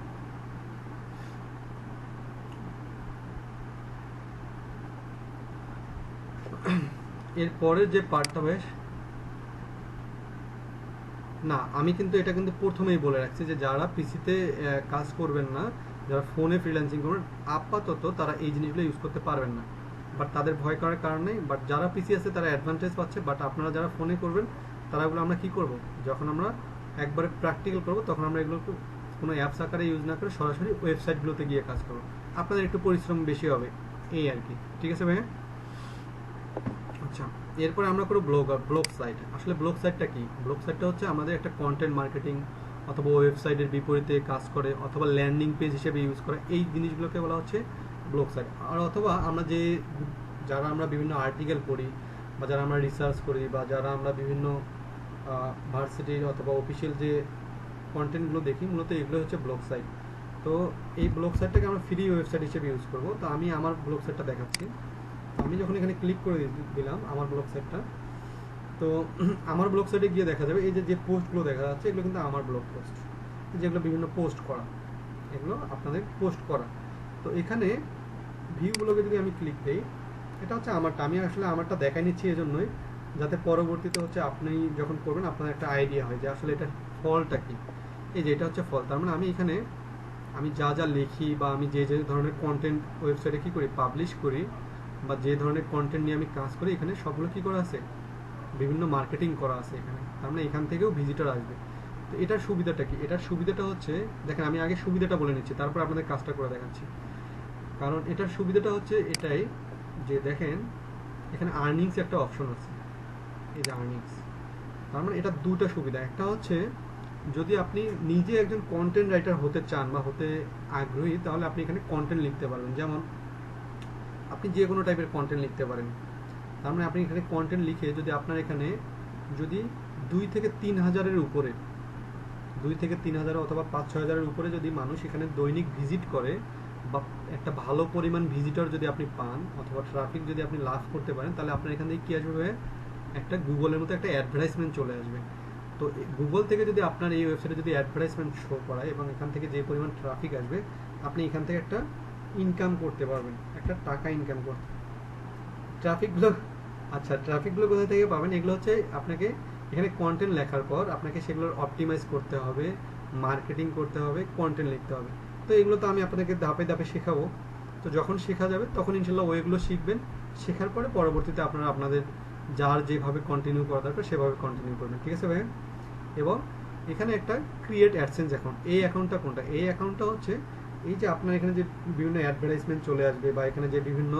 এরপরের যে পার্টটা বেশ না, আমি কিন্তু এটা কিন্তু প্রথমেই বলে রাখছি যে যারা পিসিতে কাজ করবেন না, যারা ফোনে ফ্রিল্যান্সিং করবেন, আপাতত তারা এই জিনিসগুলো ইউজ করতে পারবেন না। বাট তাদের ভয় করার কারণ নেই, বাট যারা পিসি আছে তারা অ্যাডভান্টেজ পাচ্ছে। বাট আপনারা যারা ফোনে করবেন তারা এগুলো আমরা কি করব, যখন আমরা একবারে প্র্যাকটিক্যাল করব তখন আমরা এগুলো কোনো অ্যাপস আকারে ইউজ না করে সরাসরি ওয়েবসাইটগুলোতে গিয়ে কাজ করব। আপনাদের একটু পরিশ্রম বেশি হবে, এই আর কি, ঠিক আছে ভাইয়া? আচ্ছা, এরপরে আমরা করব ব্লগ সাইট। আসলে ব্লগ সাইটটা কি? ব্লগ সাইটটা হচ্ছে আমাদের একটা কন্টেন্ট মার্কেটিং অথবা ওয়েবসাইটের বিপরীতে কাজ করে, অথবা ল্যান্ডিং পেজ হিসেবে ইউজ করে, এই জিনিসগুলোকে বলা হচ্ছে ব্লগ সাইট। আর অথবা আমরা যারা আমরা বিভিন্ন আর্টিকেল পড়ি, বা যারা আমরা রিসার্চ করি, বা যারা আমরা বিভিন্ন ভার্সিটির অথবা অফিসিয়াল যে কন্টেন্টগুলো দেখি, মূলত এগুলো হচ্ছে ব্লগ সাইট। তো এই ব্লগ সাইটটাকে আমরা ফ্রি ওয়েবসাইট হিসেবে ইউজ করব। তো আমি আমার ব্লগ সাইটটা দেখাচ্ছি। আমি যখন এখানে ক্লিক করে দিলাম আমার ব্লগ সাইটটা, তো আমার ব্লগ সাইটে গিয়ে দেখা যাবে এই যে পোস্টগুলো দেখা যাচ্ছে, এগুলো কিন্তু আমার ব্লগ পোস্ট, যেগুলো বিভিন্ন পোস্ট করা, এগুলো আপনাদের পোস্ট করা। তো এখানে ভিউগুলোকে যদি আমি ক্লিক দিই, এটা হচ্ছে আমারটা, আমি আসলে আমারটা দেখাই নিচ্ছি এজন্যই, যাতে পরবর্তীতে হচ্ছে আপনি যখন করবেন আপনার একটা আইডিয়া হয় যে আসলে এটা ফলটা কি। এই যে এটা হচ্ছে ফল, তার মানে আমি এখানে আমি যা যা লিখি, বা আমি যে ধরনের কন্টেন্ট ওয়েবসাইটে কী করি, পাবলিশ করি, বা যে ধরনের কন্টেন্ট নিয়ে আমি কাজ করি, এখানে সবগুলো কী করা আছে, বিভিন্ন মার্কেটিং করা আছে এখানে। তার মানে এখান থেকেও ভিজিটর আসবে। তো এটার সুবিধাটা কি? এটার সুবিধাটা হচ্ছে, দেখেন আমি আগে সুবিধাটা বলে নিচ্ছি, তারপর আপনাদের কাজটা করে দেখাচ্ছি। কারণ এটার সুবিধাটা হচ্ছে এটাই যে দেখেন এখানে আর্নিংস একটা অপশন আছে, এই যে আর্নিংস। তার মানে এটা দুটো সুবিধা। একটা হচ্ছে যদি আপনি নিজে একজন কন্টেন্ট রাইটার হতে চান বা হতে আগ্রহী, তাহলে আপনি এখানে কন্টেন্ট লিখতে পারবেন। যেমন আপনি যে কোনো টাইপের কন্টেন্ট লিখতে পারেন। তার মানে আপনি এখানে কন্টেন্ট লিখে যদি আপনার এখানে যদি 2 থেকে 3 হাজারের উপরে, 2 থেকে 3 হাজার অথবা 5-6 হাজারের উপরে যদি মানুষ এখানে দৈনিক ভিজিট করে, বা একটা ভালো পরিমাণ ভিজিটর যদি আপনি পান, অথবা ট্রাফিক যদি আপনি লাভ করতে পারেন, তাহলে আপনার এখান থেকে কী আসবে, একটা গুগলের মতো একটা অ্যাডভার্টাইজমেন্ট চলে আসবে। তো গুগল থেকে যদি আপনার এই ওয়েবসাইটে যদি অ্যাডভার্টাইজমেন্ট শো করায় এবং এখান থেকে যে পরিমাণ ট্রাফিক আসবে, আপনি এখান থেকে একটা ইনকাম করতে পারবেন, একটা টাকা ইনকাম করতে। ট্রাফিকগুলো, আচ্ছা ট্রাফিকগুলো কোথা থেকে পাবেন? এগুলো হচ্ছে আপনাকে এখানে কন্টেন্ট লেখার পর আপনাকে সেগুলোর অপটিমাইজ করতে হবে, মার্কেটিং করতে হবে, কন্টেন্ট লিখতে হবে। তো এগুলো তো আমি আপনাদেরকে ধাপে ধাপে শেখাবো। তো যখন শেখা যাবে তখন ইনশাল্লাহ ওইগুলো শিখবেন। শেখার পরে পরবর্তীতে আপনারা আপনাদের যার যেভাবে কন্টিনিউ করা দরকার সেভাবে কন্টিনিউ করবেন, ঠিক আছে ভাই? এবং এখানে একটা ক্রিয়েট অ্যাডসেন্স অ্যাকাউন্ট, এই অ্যাকাউন্টটা কোনটা? এই অ্যাকাউন্টটা হচ্ছে এই যে আপনার এখানে যে বিভিন্ন অ্যাডভার্টাইজমেন্ট চলে আসবে, বা এখানে যে বিভিন্ন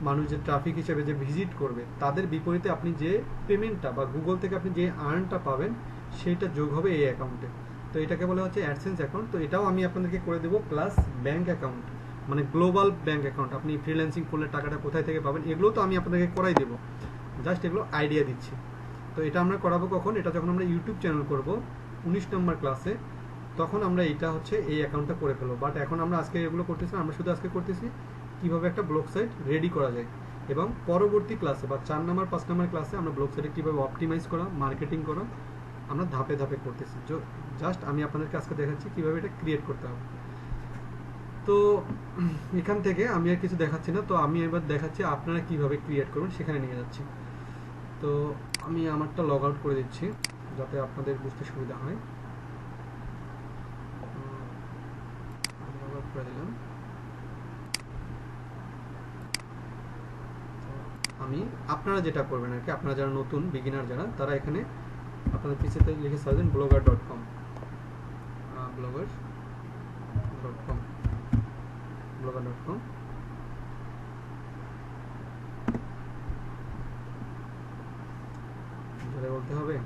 মানুষ যে ট্রাফিক হিসেবে যে ভিজিট করবে, তাদের বিপরীতে আপনি যে পেমেন্টটা বা গুগল থেকে আপনি যে আর্নটা পাবেন, সেইটা যোগ হবে এই অ্যাকাউন্টে। তো এটাকে বলা হচ্ছে অ্যাডসেন্স অ্যাকাউন্ট। তো এটাও আমি আপনাদেরকে করে দেবো, প্লাস ব্যাঙ্ক অ্যাকাউন্ট, মানে গ্লোবাল ব্যাঙ্ক অ্যাকাউন্ট। আপনি ফ্রিল্যান্সিং করলে টাকাটা কোথায় থেকে পাবেন, এগুলো তো আমি আপনাদেরকে করাই দেবো, জাস্ট এগুলো আইডিয়া দিচ্ছি। তো এটা আমরা করাবো কখন? এটা যখন আমরা ইউটিউব চ্যানেল করব 19 নম্বর ক্লাসে, তখন আমরা এটা হচ্ছে এই অ্যাকাউন্টটা করে ফেলবো। বাট এখন আমরা আজকে এগুলো করতেছি, আমরা শুধু আজকে করতেছি কীভাবে একটা ব্লগ সাইট রেডি করা যায়। এবং পরবর্তী ক্লাসে বা 4 নম্বর 5 নম্বর ক্লাসে আমরা ব্লগ সাইটে কীভাবে অপটিমাইজ করা, মার্কেটিং করা, আমরা ধাপে ধাপে করতেছি। জাস্ট আমি আপনাদেরকে আজকে দেখাচ্ছি কীভাবে এটা ক্রিয়েট করতে হবে। তো এখান থেকে আমি আর কিছু দেখাচ্ছি না, তো আমি এবার দেখাচ্ছি আপনারা কীভাবে ক্রিয়েট করবেন, সেখানে নিয়ে যাচ্ছি। তো আমি আমারটা লগ আউট করে দিচ্ছি যাতে আপনাদের বুঝতে সুবিধা হয়। লগ আউট করে দিলাম। আমি আপনারা যেটা করবেন আর কি, আপনারা যারা নতুন বিগিনার যারা, তারা এখানে আপনাদের পিসিতে লিখে সার্চ দিন blogger.com, blogger.com, blogger.com। জোরে বলতে হবে।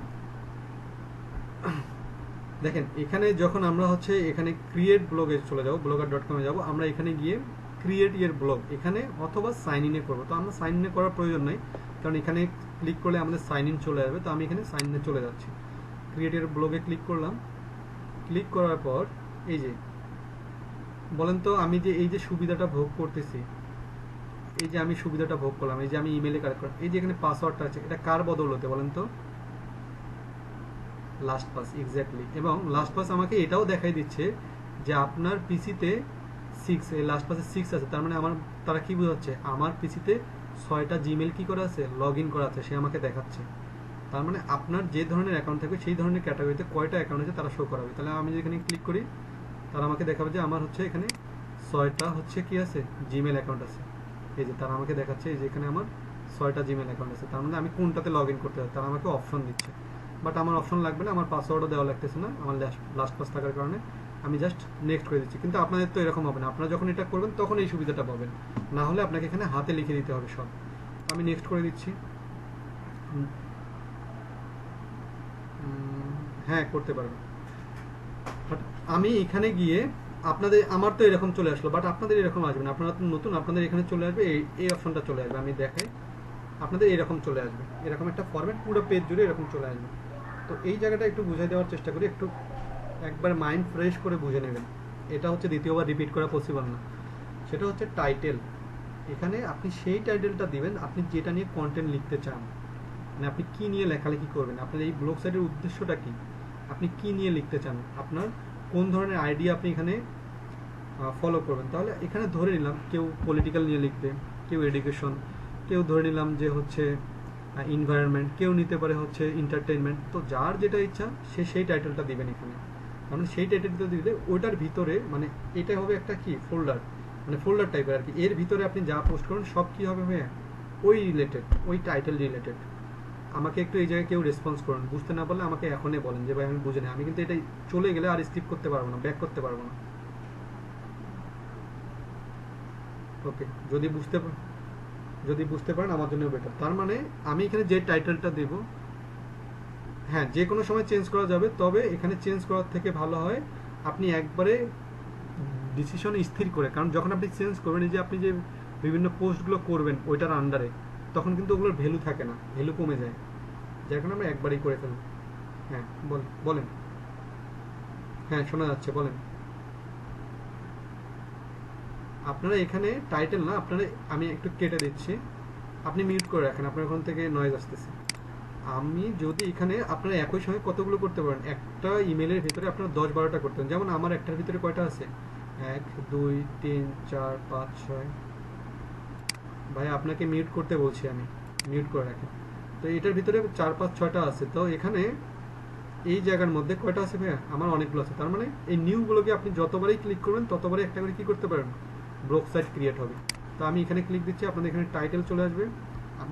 দেখেন এখানে যখন আমরা হচ্ছে এখানে ক্রিয়েট ব্লগে চলে যাব, blogger.com এ যাব, আমরা এখানে গিয়ে ক্রিয়েট ইয়ার ব্লগ এখানে অথবা সাইন ইনে করবো। তো আমরা সাইন ইনে করার প্রয়োজন নেই, কারণ এখানে ক্লিক করলে আমাদের সাইন ইন চলে আসবে। তো আমি এখানে সাইন ইনে চলে যাচ্ছি, ক্রিয়েট ইয়ার ব্লগে ক্লিক করলাম। ক্লিক করার পর এই যে বলেন তো, আমি যে এই যে সুবিধাটা ভোগ করতেছি, এই যে আমি সুবিধাটা ভোগ করলাম, এই যে আমি ইমেলে কানেক্ট করলাম, এই যে এখানে পাসওয়ার্ডটা আছে, এটা কার বদৌলতে বলেন তো? Last pass, exactly. এবং লাস্ট পাস আমাকে এটাও দেখাই দিচ্ছে যে আপনার পিসিতে 6, এই লাস্ট পাসে 6 আছে। তার মানে আমার, তারা কি বোঝাচ্ছে, আমার পিসিতে 6টা জিমেল কি করা আছে, লগ ইন করা আছে, সে আমাকে দেখাচ্ছে। তার মানে আপনার যে ধরনের অ্যাকাউন্ট থাকবে সেই ধরনের ক্যাটাগরিতে কয়টা অ্যাকাউন্ট আছে তারা শো করাবে। তাহলে আমি যেখানে ক্লিক করি, তারা আমাকে দেখাবে যে আমার হচ্ছে এখানে 6টা হচ্ছে কি আছে, জিমেল অ্যাকাউন্ট আছে। এই যে তারা আমাকে দেখাচ্ছে এই যে এখানে আমার 6টা জিমেল অ্যাকাউন্ট আছে। তার মানে আমি কোনটাতে লগ ইন করতে হবে, তারা আমাকে অপশন দিচ্ছে। বাট আমার অপশন লাগবে না, আমার পাসওয়ার্ডও দেওয়া লাগতেছে না আমার লাস্ট পাস থাকার কারণে। আমি জাস্ট নেক্সট করে দিচ্ছি। কিন্তু আপনাদের তো এরকম হবে না, আপনারা যখন এটা করবেন তখন এই সুবিধাটা পাবেন না হলে আপনাকে এখানে হাতে লিখে দিতে হবে সব। আমি নেক্সট করে দিচ্ছি। হ্যাঁ করতে পারবেন, বাট আমি এখানে গিয়ে আপনাদের, আমার তো এরকম চলে আসলো, বাট আপনাদের এরকম আসবে না, আপনারা তো নতুন, আপনাদের এখানে চলে আসবে এই অপশনটা চলে আসবে। আমি দেখাই, আপনাদের এরকম চলে আসবে, এরকম একটা ফরম্যাট পুরো পেজ জুড়ে এরকম চলে আসবে। তো এই জায়গাটা একটু বুঝাই দেওয়ার চেষ্টা করি, একটু একবার মাইন্ড ফ্রেশ করে বুঝে নেবেন। এটা হচ্ছে দ্বিতীয়বার রিপিট করা পসিবল না। সেটা হচ্ছে টাইটেল। এখানে আপনি সেই টাইটেলটা দিবেন আপনি যেটা নিয়ে কন্টেন্ট লিখতে চান, মানে আপনি কি নিয়ে লেখালেখি করবেন, আপনার এই ব্লগ সাইটের উদ্দেশ্যটা কি, আপনি কি নিয়ে লিখতে চান, আপনার কোন ধরনের আইডিয়া আপনি এখানে ফলো করবেন। তাহলে এখানে ধরে নিলাম কেউ পলিটিক্যাল নিয়ে লিখবে, কেউ এডুকেশন, কেউ ধরে নিলাম যে হচ্ছে এনভায়রনমেন্ট, কেউ নিতে পারে হচ্ছে এন্টারটেইনমেন্ট। তো যার যেটা ইচ্ছা সে সেই টাইটেলটা দিবেন এখানে। কারণ সেই টাইটেলটা দিলে ওইটার ভিতরে, মানে এটা হবে একটা কি ফোল্ডার, মানে ফোল্ডার টাইপের আর কি। এর ভিতরে আপনি যা পোস্ট করুন সব কি হবে ভাইয়া, ওই রিলেটেড, ওই টাইটেল রিলেটেড। আমাকে একটু এই জায়গায় কেউ রেসপন্স করুন, বুঝতে না পারলে আমাকে এখনই বলেন যে ভাই আমি বুঝে নিই, আমি কিন্তু এটা চলে গেলে আর স্কিপ করতে পারবো না, ব্যাক করতে পারবো না। ওকে, যদি বুঝতে পারেন আমার জন্য বেটার। তার মানে আমি এখানে যে টাইটেলটা দেব, হ্যাঁ যে কোনো সময় চেঞ্জ করা যাবে, তবে এখানে চেঞ্জ করার থেকে ভালো হয় আপনি একবারে ডিসিশন স্থির করে, কারণ যখন আপনি চেঞ্জ করবেন, এই যে আপনি যে বিভিন্ন পোস্টগুলো করবেন ওইটার আন্ডারে, তখন কিন্তু ওগুলোর ভ্যালু থাকে না, ভ্যালু কমে যায়, যার কারণে আমরা একবারই করে ফেলব। হ্যাঁ বলেন, হ্যাঁ শোনা যাচ্ছে, বলেন। আপনারা এখানে টাইটেল না, আপনারা, আমি একটু কেটে দিচ্ছি, আপনি মিউট করে রাখেন, আপনার ওখান থেকে নয়েজ আসতেছে। আমি যদি এখানে আপনারা একই সঙ্গে কতগুলো করতে পারেন, একটা ইমেলের ভিতরে আপনারা 10-12টা করতে পারেন। যেমন আমার একটার ভিতরে কয়টা আছে, 1 2 3 4 5 6। ভাই আপনাকে মিউট করতে বলছি, আমি মিউট করে রাখেন। তো এটার ভিতরে 4 5 6টা আছে। তো এখানে এই জায়গার মধ্যে কয়টা আছে ভাইয়া, আমার অনেকগুলো আছে। তার মানে এই নিউগুলোকে আপনি যতবারই ক্লিক করবেন ততবারই একটা করে কি করতে পারেন, ব্লগ সাইট ক্রিয়েট হবে। তো আমি এখানে ক্লিক দিচ্ছি, আপনাদের এখানে টাইটেল চলে আসবে।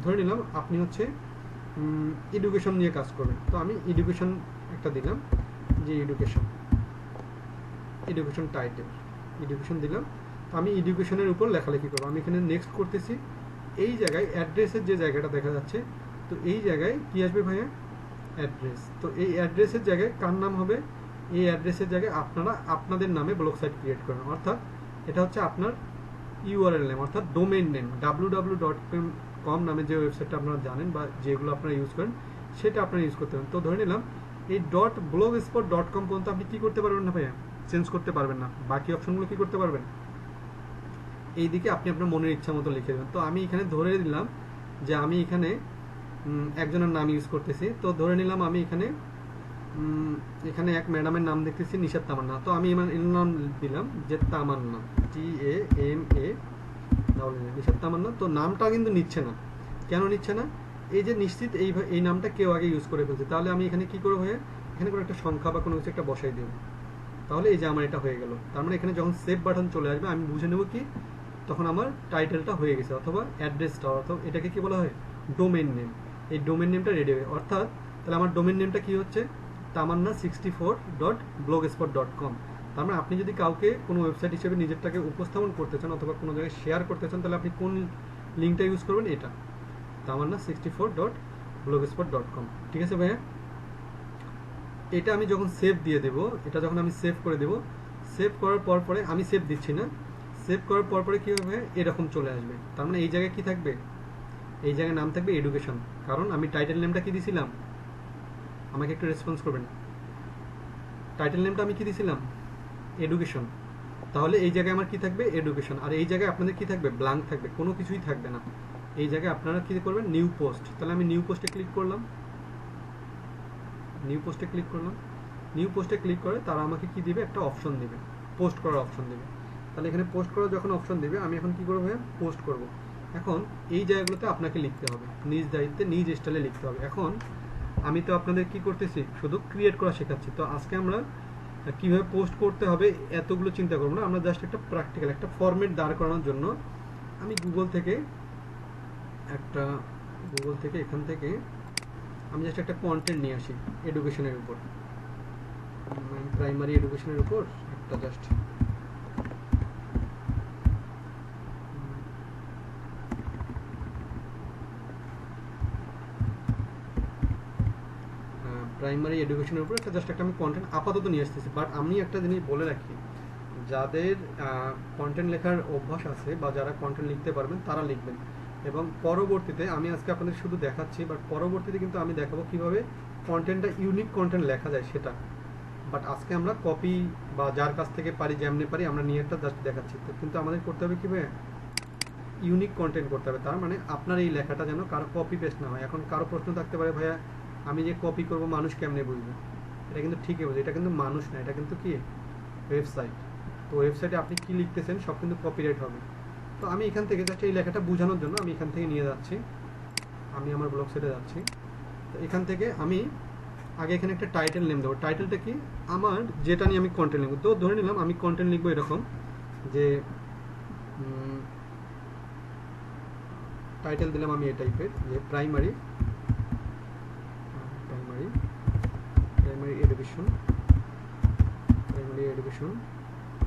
ধরে নিলাম আপনি হচ্ছে এডুকেশন নিয়ে কাজ করবেন, তো আমি এডুকেশন একটা দিলাম, যে এডুকেশন টাইটেল, এডুকেশন দিলাম। তো আমি এডুকেশনের উপর লেখালেখি করবো। আমি এখানে নেক্সট করতেছি। এই জায়গায় অ্যাড্রেসের যে জায়গাটা দেখা যাচ্ছে, তো এই জায়গায় কি আসবে ভাইয়া, অ্যাড্রেস। তো এই অ্যাড্রেসের জায়গায় কার নাম হবে, এই অ্যাড্রেসের জায়গায় আপনারা আপনাদের নামে ব্লগ সাইট ক্রিয়েট করেন, অর্থাৎ এটা হচ্ছে আপনার ইউআরএল নেম, অর্থাৎ ডোমেইন নেম। www.com নামে যে ওয়েবসাইটটা আপনারা জানেন বা যেগুলো আপনারা ইউজ করেন সেটা আপনারা ইউজ করতে পারেন। তো ধরে নিলাম এই .blogspot.com পর্যন্ত আপনি কি করতে পারবেন না ভাইয়া, চেঞ্জ করতে পারবেন না। বাকি অপশনগুলো কি করতে পারবেন, এইদিকে আপনি আপনার মনের ইচ্ছা মতো লিখে দেবেন। তো আমি এখানে ধরে দিলাম যে আমি এখানে একজনের নাম ইউজ করতেছি। তো ধরে নিলাম আমি এখানে এখানে এক ম্যাডামের নাম দেখতেছি, নিশাত তামান্না। তো আমি এর নাম দিলাম যে তামান্না, TAMA, নিশাত তামান্না। তো নামটা কিন্তু নিচ্ছে না, কেন নিচ্ছে না, এই যে নিশ্চিত এই নামটা কেউ আগে ইউজ করে ফেলছে। তাহলে আমি এখানে কি করবো ভাইয়া, এখানে কোনো একটা সংখ্যা বা কোনো কিছু একটা বসাই দেবো, তাহলে এই যে আমার এটা হয়ে গেল। তার মানে এখানে যখন সেভ বাটন চলে আসবে আমি বুঝে নেব কি তখন আমার টাইটেলটা হয়ে গেছে, অথবা অ্যাড্রেসটা, অথবা এটাকে কি বলা হয়, ডোমেইন নেম। এই ডোমেইন নেমটা রেডি হবে, অর্থাৎ তাহলে আমার ডোমেইন নেমটা কি হচ্ছে, tamanna64.blogspot.com। তার মানে আপনি যদি কাউকে কোনো ওয়েবসাইট হিসেবে নিজেরটাকে উপস্থাপন করতে চান অথবা কোনো জায়গায় শেয়ার করতে চান, তাহলে আপনি কোন লিঙ্কটা ইউজ করবেন, এটা tamanna64.blogspot.com। ঠিক আছে ভাইয়া, এটা আমি যখন সেভ দিয়ে দেব, এটা যখন আমি সেভ করে দেব, সেভ করার পরে আমি সেভ দিচ্ছি না, সেভ করার পরে কি হবে, এরকম চলে আসবে। তার মানে এই জায়গায় কি থাকবে, এই জায়গায় নাম থাকবে এডুকেশন, কারণ আমি টাইটেল নেমটা কি দিছিলাম, আমাকে একটু রেসপন্স করবেন। টাইটেল নেমটা আমি কি দিছিলাম, এডুকেশন। তাহলে এই জায়গায় আমার কি থাকবে, এডুকেশন। আর এই জায়গায় আপনাদের কি থাকবে, ব্ল্যাঙ্ক থাকবে, কোনো কিছুই থাকবে না। এই জায়গায় আপনারা কি করবেন, নিউ পোস্ট। তাহলে আমি নিউ পোস্টে ক্লিক করলাম, নিউ পোস্টে ক্লিক করলাম। নিউ পোস্টে ক্লিক করে তারা আমাকে কি দিবে, একটা অপশন দিবে, পোস্ট করার অপশন দিবে। তাহলে এখানে পোস্ট করার যখন অপশন দিবে, আমি এখন কি করবো, পোস্ট করব। এখন এই জায়গাগুলোতে আপনাকে লিখতে হবে, নিজ দায়িত্বে নিজ স্টাইলে লিখতে হবে। এখন আমি তো আপনাদের কি করতেছি, শুধু ক্রিয়েট করা শেখাচ্ছি। তো আজকে আমরা কিভাবে পোস্ট করতে হবে এতগুলো চিন্তা করবো না, আমরা জাস্ট একটা প্র্যাকটিক্যাল একটা ফরম্যাট দাঁড় করানোর জন্য আমি গুগল থেকে এখান থেকে আমি জাস্ট একটা কন্টেন্ট নিয়ে আসি এডুকেশনের উপর, প্রাইমারি এডুকেশনের উপর একটা জাস্ট প্রাইমারি এডুকেশনের উপরে জাস্ট একটা আমি কন্টেন্ট আপাতত নিয়ে আসতেছি। বাট আমি একটা জিনিস বলে রাখি, যাদের কন্টেন্ট লেখার অভ্যাস আছে বা যারা কন্টেন্ট লিখতে পারবেন তারা লিখবেন, এবং পরবর্তীতে আমি আজকে আপনাদের শুধু দেখাচ্ছি, বাট পরবর্তীতে কিন্তু আমি দেখাবো কীভাবে কন্টেন্টটা ইউনিক কন্টেন্ট লেখা যায় সেটা। বাট আজকে আমরা কপি বা যার কাছ থেকে পারি যেমনি পারি আমরা নিয়ে একটা জাস্ট দেখাচ্ছি। তো কিন্তু আমাদের করতে হবে কীভাবে ইউনিক কন্টেন্ট করতে হবে, তার মানে আপনার এই লেখাটা যেন কারো কপি পেস্ট না হয়। এখন কারো প্রশ্ন থাকতে পারে, ভাইয়া আমি যে কপি করব মানুষ কেমনে বুঝবে? এটা কিন্তু ঠিকই বলছে, এটা কিন্তু মানুষ না, এটা কিন্তু কি ওয়েবসাইট। তো ওয়েবসাইটে আপনি কি লিখতেছেন সব কিন্তু কপিরাইট হবে। তো আমি এখান থেকে জাস্ট এই লেখাটা বোঝানোর জন্য আমি এখান থেকে নিয়ে যাচ্ছি, আমি আমার ব্লগ সাইটে যাচ্ছি। তো এখান থেকে আমি আগে এখানে একটা টাইটেল নেম দেবো। টাইটেলটা কি আমার যেটা নিয়ে আমি কন্টেন্ট লিখবো। তো ধরে নিলাম আমি কন্টেন্ট লিখবো এরকম যে টাইটেল দিলাম আমি এই টাইপের যে primary education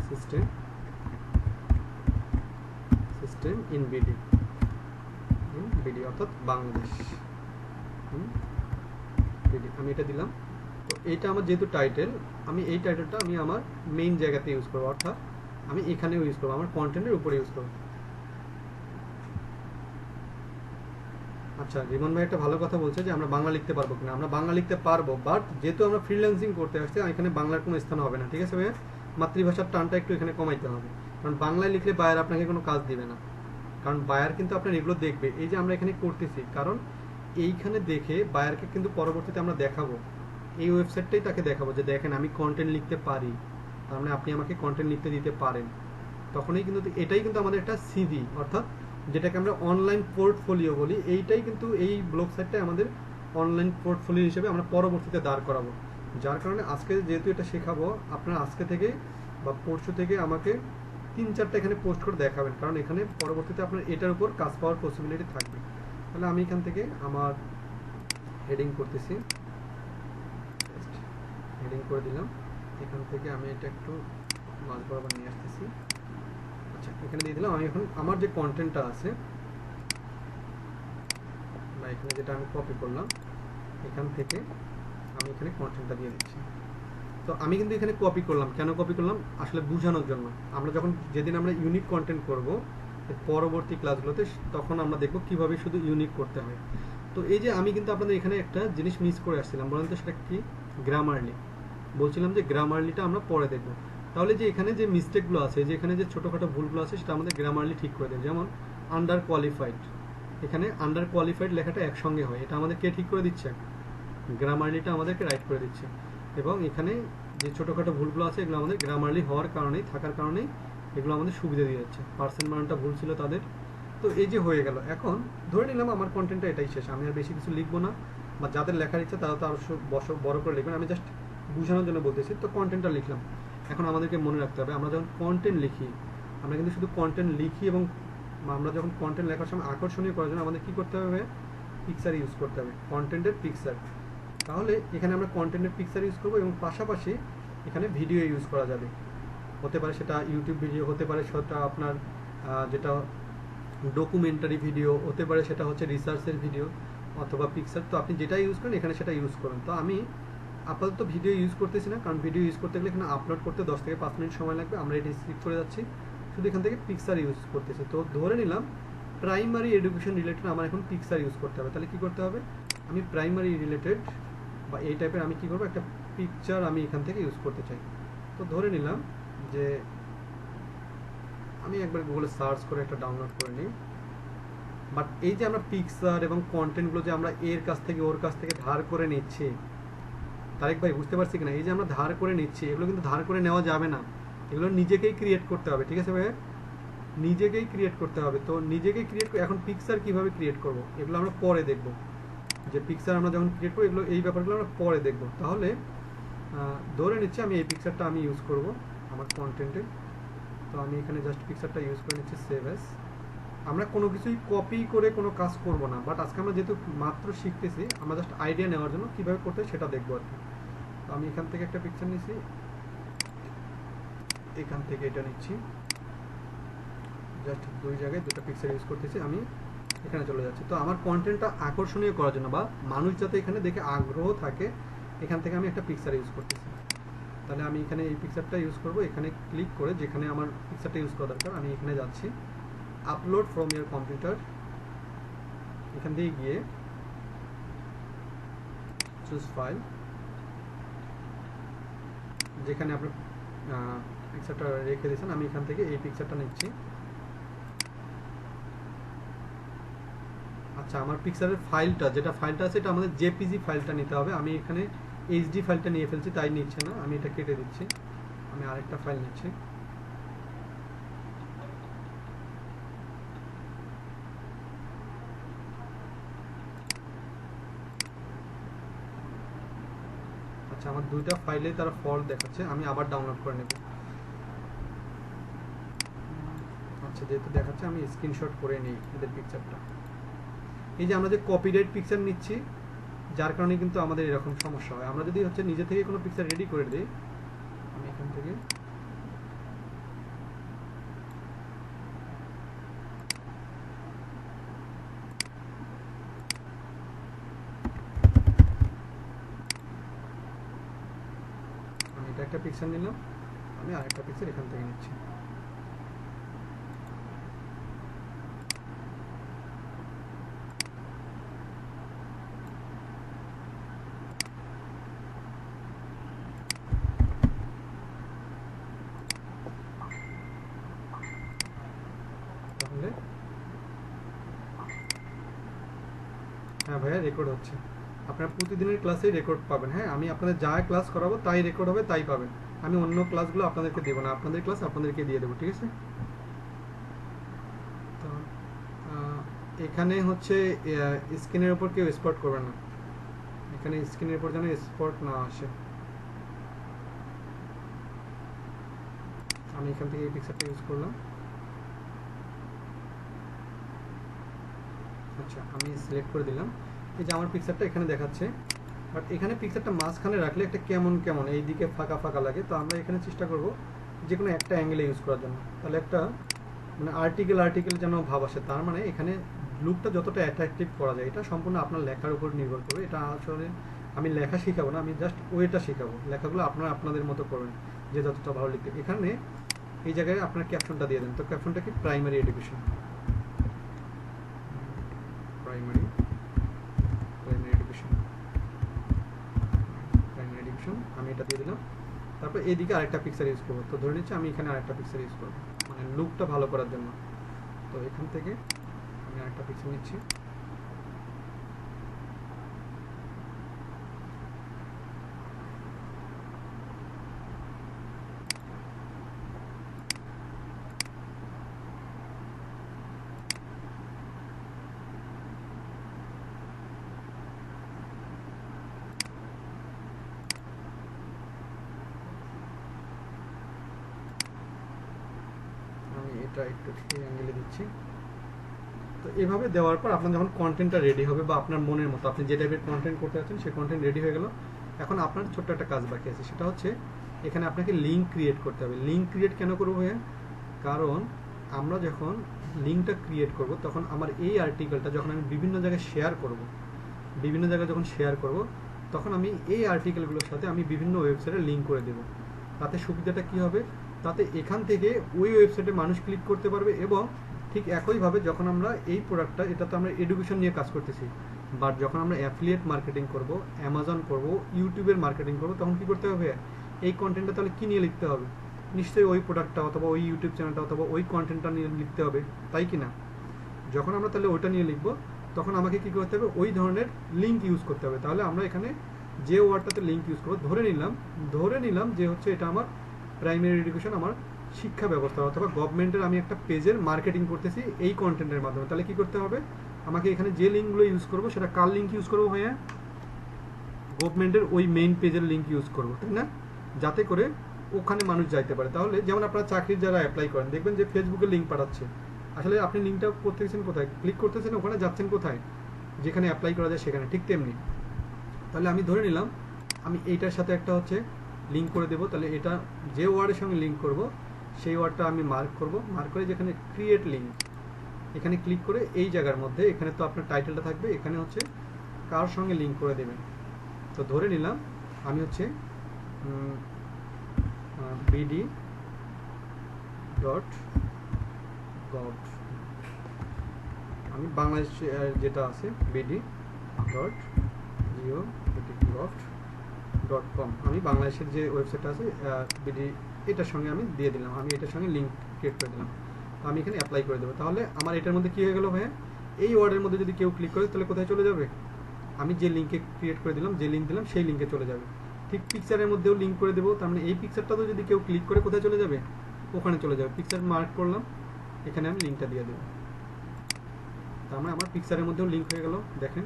system in BD অর্থাৎ বাংলাদেশ বিডি, আমি এটা দিলাম। তো এইটা আমার যেহেতু টাইটেল, আমি এই টাইটেলটা আমি আমার মেইন জায়গাতে ইউজ করবো, অর্থাৎ আমি এখানেও ইউজ করবো, আমার কন্টেন্টের উপরে ইউজ করবো। আচ্ছা, রিমন ভাই একটা ভালো কথা বলছে যে আমরা বাংলা লিখতে পারবো কিনা। আমরা বাংলা লিখতে পারবো, বাট যেহেতু আমরা ফ্রিল্যান্সিং করতে আসছি এখানে বাংলার কোনো স্থান হবে না, ঠিক আছে ভাইয়া? মাতৃভাষার টানটা একটু এখানে কমাইতে হবে, কারণ বাংলায় লিখলে বায়ার আপনাকে কোনো কাজ দিবে না, কারণ বায়ার কিন্তু আপনার এগুলো দেখবে। এই যে আমরা এখানে করতেছি, কারণ এইখানে দেখে বায়ারকে কিন্তু পরবর্তীতে আমরা দেখাবো, এই ওয়েবসাইটটাই তাকে দেখাবো যে দেখেন আমি কন্টেন্ট লিখতে পারি, তার মানে আপনি আমাকে কন্টেন্ট লিখতে দিতে পারেন। তখনই কিন্তু এটাই কিন্তু আমাদের একটা সিভি, অর্থাৎ যেটাকে আমরা অনলাইন পোর্টফোলিও বলি, এইটাই কিন্তু এই ব্লগ সাইটটাই আমাদের অনলাইন পোর্টফোলিও হিসেবে আমরা পরবর্তীতে দাঁড় করাবো। যার কারণে আজকে যেহেতু এটা শেখাবো, আপনারা আজকে থেকে বা পরশু থেকে আমাকে 3-4টা এখানে পোস্ট করে দেখাবেন, কারণ এখানে পরবর্তীতে আপনার এটার উপর কাজ পাওয়ার পসিবিলিটি থাকবে। তাহলে আমি এখান থেকে আমার হেডিং করতেছি, হেডিং করে দিলাম। এখান থেকে আমি এটা একটু মাঝ বরাবর নিয়ে আসতেছি। আচ্ছা, এখানে দিয়ে দিলাম। আমি এখন আমার যে কন্টেন্টটা আছে বা এখানে যেটা আমি কপি করলাম, এখান থেকে আমি এখানে কন্টেন্টটা দিয়ে দিচ্ছি। তো আমি কিন্তু এখানে কপি করলাম, কেন কপি করলাম আসলে বোঝানোর জন্য। আমরা যখন যেদিন আমরা ইউনিক কন্টেন্ট করব পরবর্তী ক্লাসগুলোতে, তখন আমরা দেখব কিভাবে শুধু ইউনিক করতে হয়। তো এই যে আমি কিন্তু আপনাদের এখানে একটা জিনিস মিস করে আসছিলাম, বলেন তো সেটা কি? গ্রামারলি। বলছিলাম যে গ্রামারলিটা আমরা পরে দেখব। তাহলে যে এখানে যে মিস্টেকগুলো আছে, যে এখানে যে ছোটোখাটো ভুলগুলো আছে সেটা আমাদের গ্রামারলি ঠিক করে দেবে। যেমন আন্ডার কোয়ালিফাইড, এখানে আন্ডার কোয়ালিফাইড লেখাটা একসঙ্গে হয়, এটা আমাদের কে ঠিক করে দিচ্ছে? গ্রামারলিটা আমাদেরকে রাইট করে দিচ্ছে। এবং এখানে যে ছোটোখাটো ভুলগুলো আছে এগুলো আমাদের গ্রামারলি হওয়ার কারণেই, থাকার কারণেই এগুলো আমাদের সুবিধা দিয়ে যাচ্ছে। পার্সেন্ট মানটা ভুল ছিল তাদের। তো এই যে হয়ে গেল, এখন ধরে নিলাম আমার কন্টেন্টটা এটাই শেষ, আমি আর বেশি কিছু লিখবো না, বা যাদের লেখার ইচ্ছা তারা তো আরও বড় করে লিখবেন, আমি জাস্ট বোঝানোর জন্য বলতেছি। তো কন্টেন্টটা লিখলাম। এখন আমাদেরকে মনে রাখতে হবে, আমরা যখন কন্টেন্ট লিখি, আমরা কিন্তু শুধু কন্টেন্ট লিখি, এবং আমরা যখন কন্টেন্ট লেখার সময় আকর্ষণীয় করার জন্য আমাদের কী করতে হবে? পিকচার ইউজ করতে হবে, কন্টেন্টের পিকচার। তাহলে এখানে আমরা কন্টেন্টের পিকচার ইউজ করবো, এবং পাশাপাশি এখানে ভিডিও ইউজ করা যাবে। হতে পারে সেটা ইউটিউব ভিডিও, হতে পারে সেটা আপনার যেটা ডকুমেন্টারি ভিডিও, হতে পারে সেটা হচ্ছে রিসার্চের ভিডিও, অথবা পিকচার। তো আপনি যেটা ইউজ করেন এখানে সেটা ইউজ করুন। তো আমি আপাতত ভিডিও ইউজ করতেছি না, কারণ ভিডিও ইউজ করতে গেলে এখানে আপলোড করতে 10 থেকে 5 মিনিট সময় লাগবে, আমরা এটি স্কিপ করে যাচ্ছি, শুধু এখান থেকে পিকচার ইউজ করতেছি। তো ধরে নিলাম প্রাইমারি এডুকেশন রিলেটেড আমার এখন পিকচার ইউজ করতে হবে। তাহলে কী করতে হবে? আমি প্রাইমারি রিলেটেড বা এই টাইপের আমি কী করবো, একটা পিকচার আমি এখান থেকে ইউজ করতে চাই। তো ধরে নিলাম যে আমি একবার গুগলে সার্চ করে একটা ডাউনলোড করে নিই। বাট এই যে আমরা পিকচার এবং কন্টেন্টগুলো যে আমরা এর কাছ থেকে ওর কাছ থেকে ধার করে নিচ্ছি, তারেক ভাই বুঝতে পারছি কিনা? এই যে আমরা ধার করে নিচ্ছি, এগুলো কিন্তু ধার করে নেওয়া যাবে না, এগুলো নিজেকেই ক্রিয়েট করতে হবে, ঠিক আছে ভাই? নিজেকেই ক্রিয়েট করতে হবে। তো নিজেকেই ক্রিয়েট করে, এখন পিকচার কীভাবে ক্রিয়েট করব এগুলো আমরা পরে দেখব। যে পিকচার আমরা যখন ক্রিয়েট করি, এগুলো এই ব্যাপারগুলো আমরা পরে দেখব। তাহলে ধরে নিচ্ছি আমি এই পিকচারটা আমি ইউজ করব আমার কন্টেন্টে। তো আমি এখানে জাস্ট পিকচারটা ইউজ করে নিচ্ছি, সেভ অ্যাজ। আমরা কোনো কিছুই কপি করে কোনো কাজ করব না, বাট আজকে আমরা যেহেতু মাত্র শিখতেছি, আমরা জাস্ট আইডিয়া নেওয়ার জন্য কীভাবে করতে হয় সেটা দেখবো আর কি। তো আমি এখান থেকে একটা পিকচার নিচ্ছি, এখান থেকে এটা নিচ্ছি, জাস্ট দুই জায়গায় দুটো পিকচার ইউজ করতেছি, আমি এখানে চলে যাচ্ছি। তো আমার কন্টেন্টটা আকর্ষণীয় করার জন্য, বা মানুষ যাতে এখানে দেখে আগ্রহ থাকে এখান থেকে আমি একটা পিকচার ইউজ করতেছি, তাহলে আমি এখানে এই পিকচারটা ইউজ করব। এখানে ক্লিক করে যেখানে আমার পিকচারটা ইউজ করা দরকার আমি এখানে যাচ্ছি, আপলোড ফ্রম ইয়ার কম্পিউটার, এখান থেকে গিয়ে চুজ ফাইল, যেখানে আপনার পিকচারটা রেখে দিয়েছেন আমি এখান থেকে এই পিকচারটা নিচ্ছি। আচ্ছা, আমার পিকচারের ফাইলটা যেটা ফাইলটা আছে এটা আমাদের জেপিজি ফাইলটা নিতে হবে। আমি এখানে এইচডি ফাইলটা নিয়ে ফেলছি, তাই নিচ্ছে না, আমি এটা কেটে দিচ্ছি। আমি আরেকটা ফাইল নিচ্ছি। আচ্ছা, আমার দুইটা ফাইলে তারা ফল্ট দেখাচ্ছে, আমি আবার ডাউনলোড করে নেব। আচ্ছা, যেহেতু দেখাচ্ছে আমি স্ক্রিনশট করে নিই এদের পিকচারটা। এই যে আমরা যে কপিরাইট পিকচার নিচ্ছি, যার কারণে কিন্তু আমাদের এরকম সমস্যা হয়। আমরা যদি হচ্ছে নিজে থেকে কোনো পিকচার রেডি করে দিই, আমি এখান থেকে আমি এটা একটা পিকচার নিলাম, আমি আরেকটা পিকচার এখান থেকে নিচ্ছি। তাহলে হ্যাঁ ভাইয়া, রেকর্ড হচ্ছে। আপনার প্রতিদিনের ক্লাসেই রেকর্ড পাবেন। হ্যাঁ, আমি আপনাদের যা ক্লাস করাবো তাই রেকর্ড হবে, তাই পাবেন। আমি অন্য ক্লাসগুলো আপনাদেরকে দেবো না, আপনাদের ক্লাস আপনাদেরকে দিয়ে দেবো, ঠিক আছে? তো এখানে হচ্ছে স্ক্রিনের উপর কেউ স্পট করবে না, এখানে স্ক্রিনের উপর যেন স্পট না আসে। আমি এখান থেকে এই পিকচারটা ইউজ করলাম। আচ্ছা, আমি সিলেক্ট করে দিলাম। এই যে আমার পিকচারটা এখানে দেখাচ্ছে, বাট এখানে পিকচারটা মাঝখানে রাখলে একটা কেমন কেমন এই দিকে ফাঁকা ফাঁকা লাগে। তো আমরা এখানে চেষ্টা করব যে কোনো একটা অ্যাঙ্গেলে ইউজ করার জন্য, তাহলে একটা মানে আর্টিকেল যেন ভাব আসে। তার মানে এখানে লুকটা যতটা অ্যাট্রাকটিভ করা যায়, এটা সম্পূর্ণ আপনার লেখার উপর নির্ভর করবে। এটা আসলে আমি লেখা শেখাবো না, আমি জাস্ট ওয়েটা শেখাবো। লেখাগুলো আপনারা আপনাদের মতো করবেন, যে যতটা ভালো লিখতে। এখানে এই জায়গায় আপনার ক্যাপশনটা দিয়ে দেন। তো ক্যাপশনটা কি? প্রাইমারি এডুকেশন, প্রাইমারি এডুকেশন, আমি এটা দিয়ে দিলাম। তারপর এইদিকে আরেকটা পিকচার ইউজ করবো। তো ধরে নিচ্ছি আমি এখানে আরেকটা পিকচার ইউজ করবো, মানে লুকটা ভালো করার জন্য। তো এখান থেকে আমি আরেকটা পিকচার নিচ্ছি। আমি এটা একটু এই অ্যাঙ্গেলে দিচ্ছি। তো এভাবে দেওয়ার পর আপনার যখন কন্টেন্টটা রেডি হবে, বা আপনার মনের মতো আপনি যে টাইপের কন্টেন্ট করতে যাচ্ছেন সেই কন্টেন্ট রেডি হয়ে গেল। এখন আপনার ছোট্ট একটা কাজ বাকি আছে, সেটা হচ্ছে এখানে আপনাকে লিঙ্ক ক্রিয়েট করতে হবে। লিঙ্ক ক্রিয়েট কেন করবো ভাইয়া? কারণ আমরা যখন লিঙ্কটা ক্রিয়েট করব, তখন আমার এই আর্টিকেলটা যখন আমি বিভিন্ন জায়গায় শেয়ার করব, তখন আমি এই আর্টিকেলগুলোর সাথে আমি বিভিন্ন ওয়েবসাইটে লিঙ্ক করে দেব। তাতে সুবিধাটা কি হবে? তাতে এখান থেকে ওই ওয়েবসাইটে মানুষ ক্লিক করতে পারবে। এবং ঠিক একইভাবে যখন আমরা এই প্রোডাক্টটা, এটা তো আমরা এডুকেশন নিয়ে কাজ করতেছি, বাট যখন আমরা অ্যাফিলিয়েট মার্কেটিং করব, অ্যামাজন করব, ইউটিউবের মার্কেটিং করব, তখন কি করতে হবে? এই কন্টেন্টটা তাহলে কী নিয়ে লিখতে হবে? নিশ্চয়ই ওই প্রোডাক্টটা অথবা ওই ইউটিউব চ্যানেলটা অথবা ওই কন্টেন্টটা নিয়ে লিখতে হবে, তাই কি না? যখন আমরা তাহলে ওইটা নিয়ে লিখবো, তখন আমাকে কী করতে হবে? ওই ধরনের লিঙ্ক ইউজ করতে হবে। তাহলে আমরা এখানে যে ওয়ার্ডটাতে লিঙ্ক ইউজ করবো, ধরে নিলাম যে হচ্ছে এটা আমার প্রাইমারি এডুকেশন, আমার শিক্ষা ব্যবস্থা অথবা গভর্নমেন্টের আমি একটা পেজের মার্কেটিং করতেছি এই কন্টেন্টের মাধ্যমে। তাহলে কি করতে হবে? আমাকে এখানে যে লিঙ্কগুলো ইউজ করবো, সেটা কার লিঙ্ক ইউজ করবো ভাইয়া? গভর্নমেন্টের ওই মেইন পেজের লিঙ্ক ইউজ করবো, তাই না? যাতে করে ওখানে মানুষ যাইতে পারে। তাহলে যেমন আপনারা চাকরির যারা অ্যাপ্লাই করেন, দেখবেন যে ফেসবুকে লিঙ্ক পাঠাচ্ছে, আসলে আপনি লিঙ্কটা করতেছেন কোথায়? ক্লিক করতেছেন ওখানে, যাচ্ছেন কোথায়? যেখানে অ্যাপ্লাই করা যায় সেখানে। ঠিক তেমনি তাহলে আমি ধরে নিলাম আমি এইটার সাথে একটা হচ্ছে লিঙ্ক করে দেবো। তাহলে এটা যে ওয়ার্ডের সঙ্গে লিঙ্ক করব, সেই ওয়ার্ডটা আমি মার্ক করব। মার্ক করে যেখানে ক্রিয়েট লিঙ্ক, এখানে ক্লিক করে এই জায়গার মধ্যে এখানে তো আপনার টাইটেলটা থাকবে, এখানে হচ্ছে কার সঙ্গে লিঙ্ক করে দেবেন। তো ধরে নিলাম আমি হচ্ছে বিডি ডট গভ, আমি বাংলাদেশ যেটা আছে BD dot Jio gov dot com, আমি বাংলাদেশের যে ওয়েবসাইটটা আছে বিডি, এটার সঙ্গে আমি দিয়ে দিলাম, আমি এটার সঙ্গে লিঙ্ক ক্রিয়েট করে দিলাম। তো আমি এখানে অ্যাপ্লাই করে দেবো। তাহলে আমার এটার মধ্যে কী হয়ে গেল ভাইয়া, এই ওয়ার্ডের মধ্যে যদি কেউ ক্লিক করে তাহলে কোথায় চলে যাবে, আমি যে লিঙ্কে ক্রিয়েট করে দিলাম, যে লিঙ্ক দিলাম সেই লিঙ্কে চলে যাবে। ঠিক পিকচারের মধ্যেও লিঙ্ক করে দেবো, তার মানে এই পিকচারটাতেও যদি কেউ ক্লিক করে কোথায় চলে যাবে, ওখানে চলে যাবে। পিকচার মার্ক করলাম, এখানে আমি লিঙ্কটা দিয়ে দেবো, তার মানে আমার পিকচারের মধ্যেও লিঙ্ক হয়ে গেল। দেখেন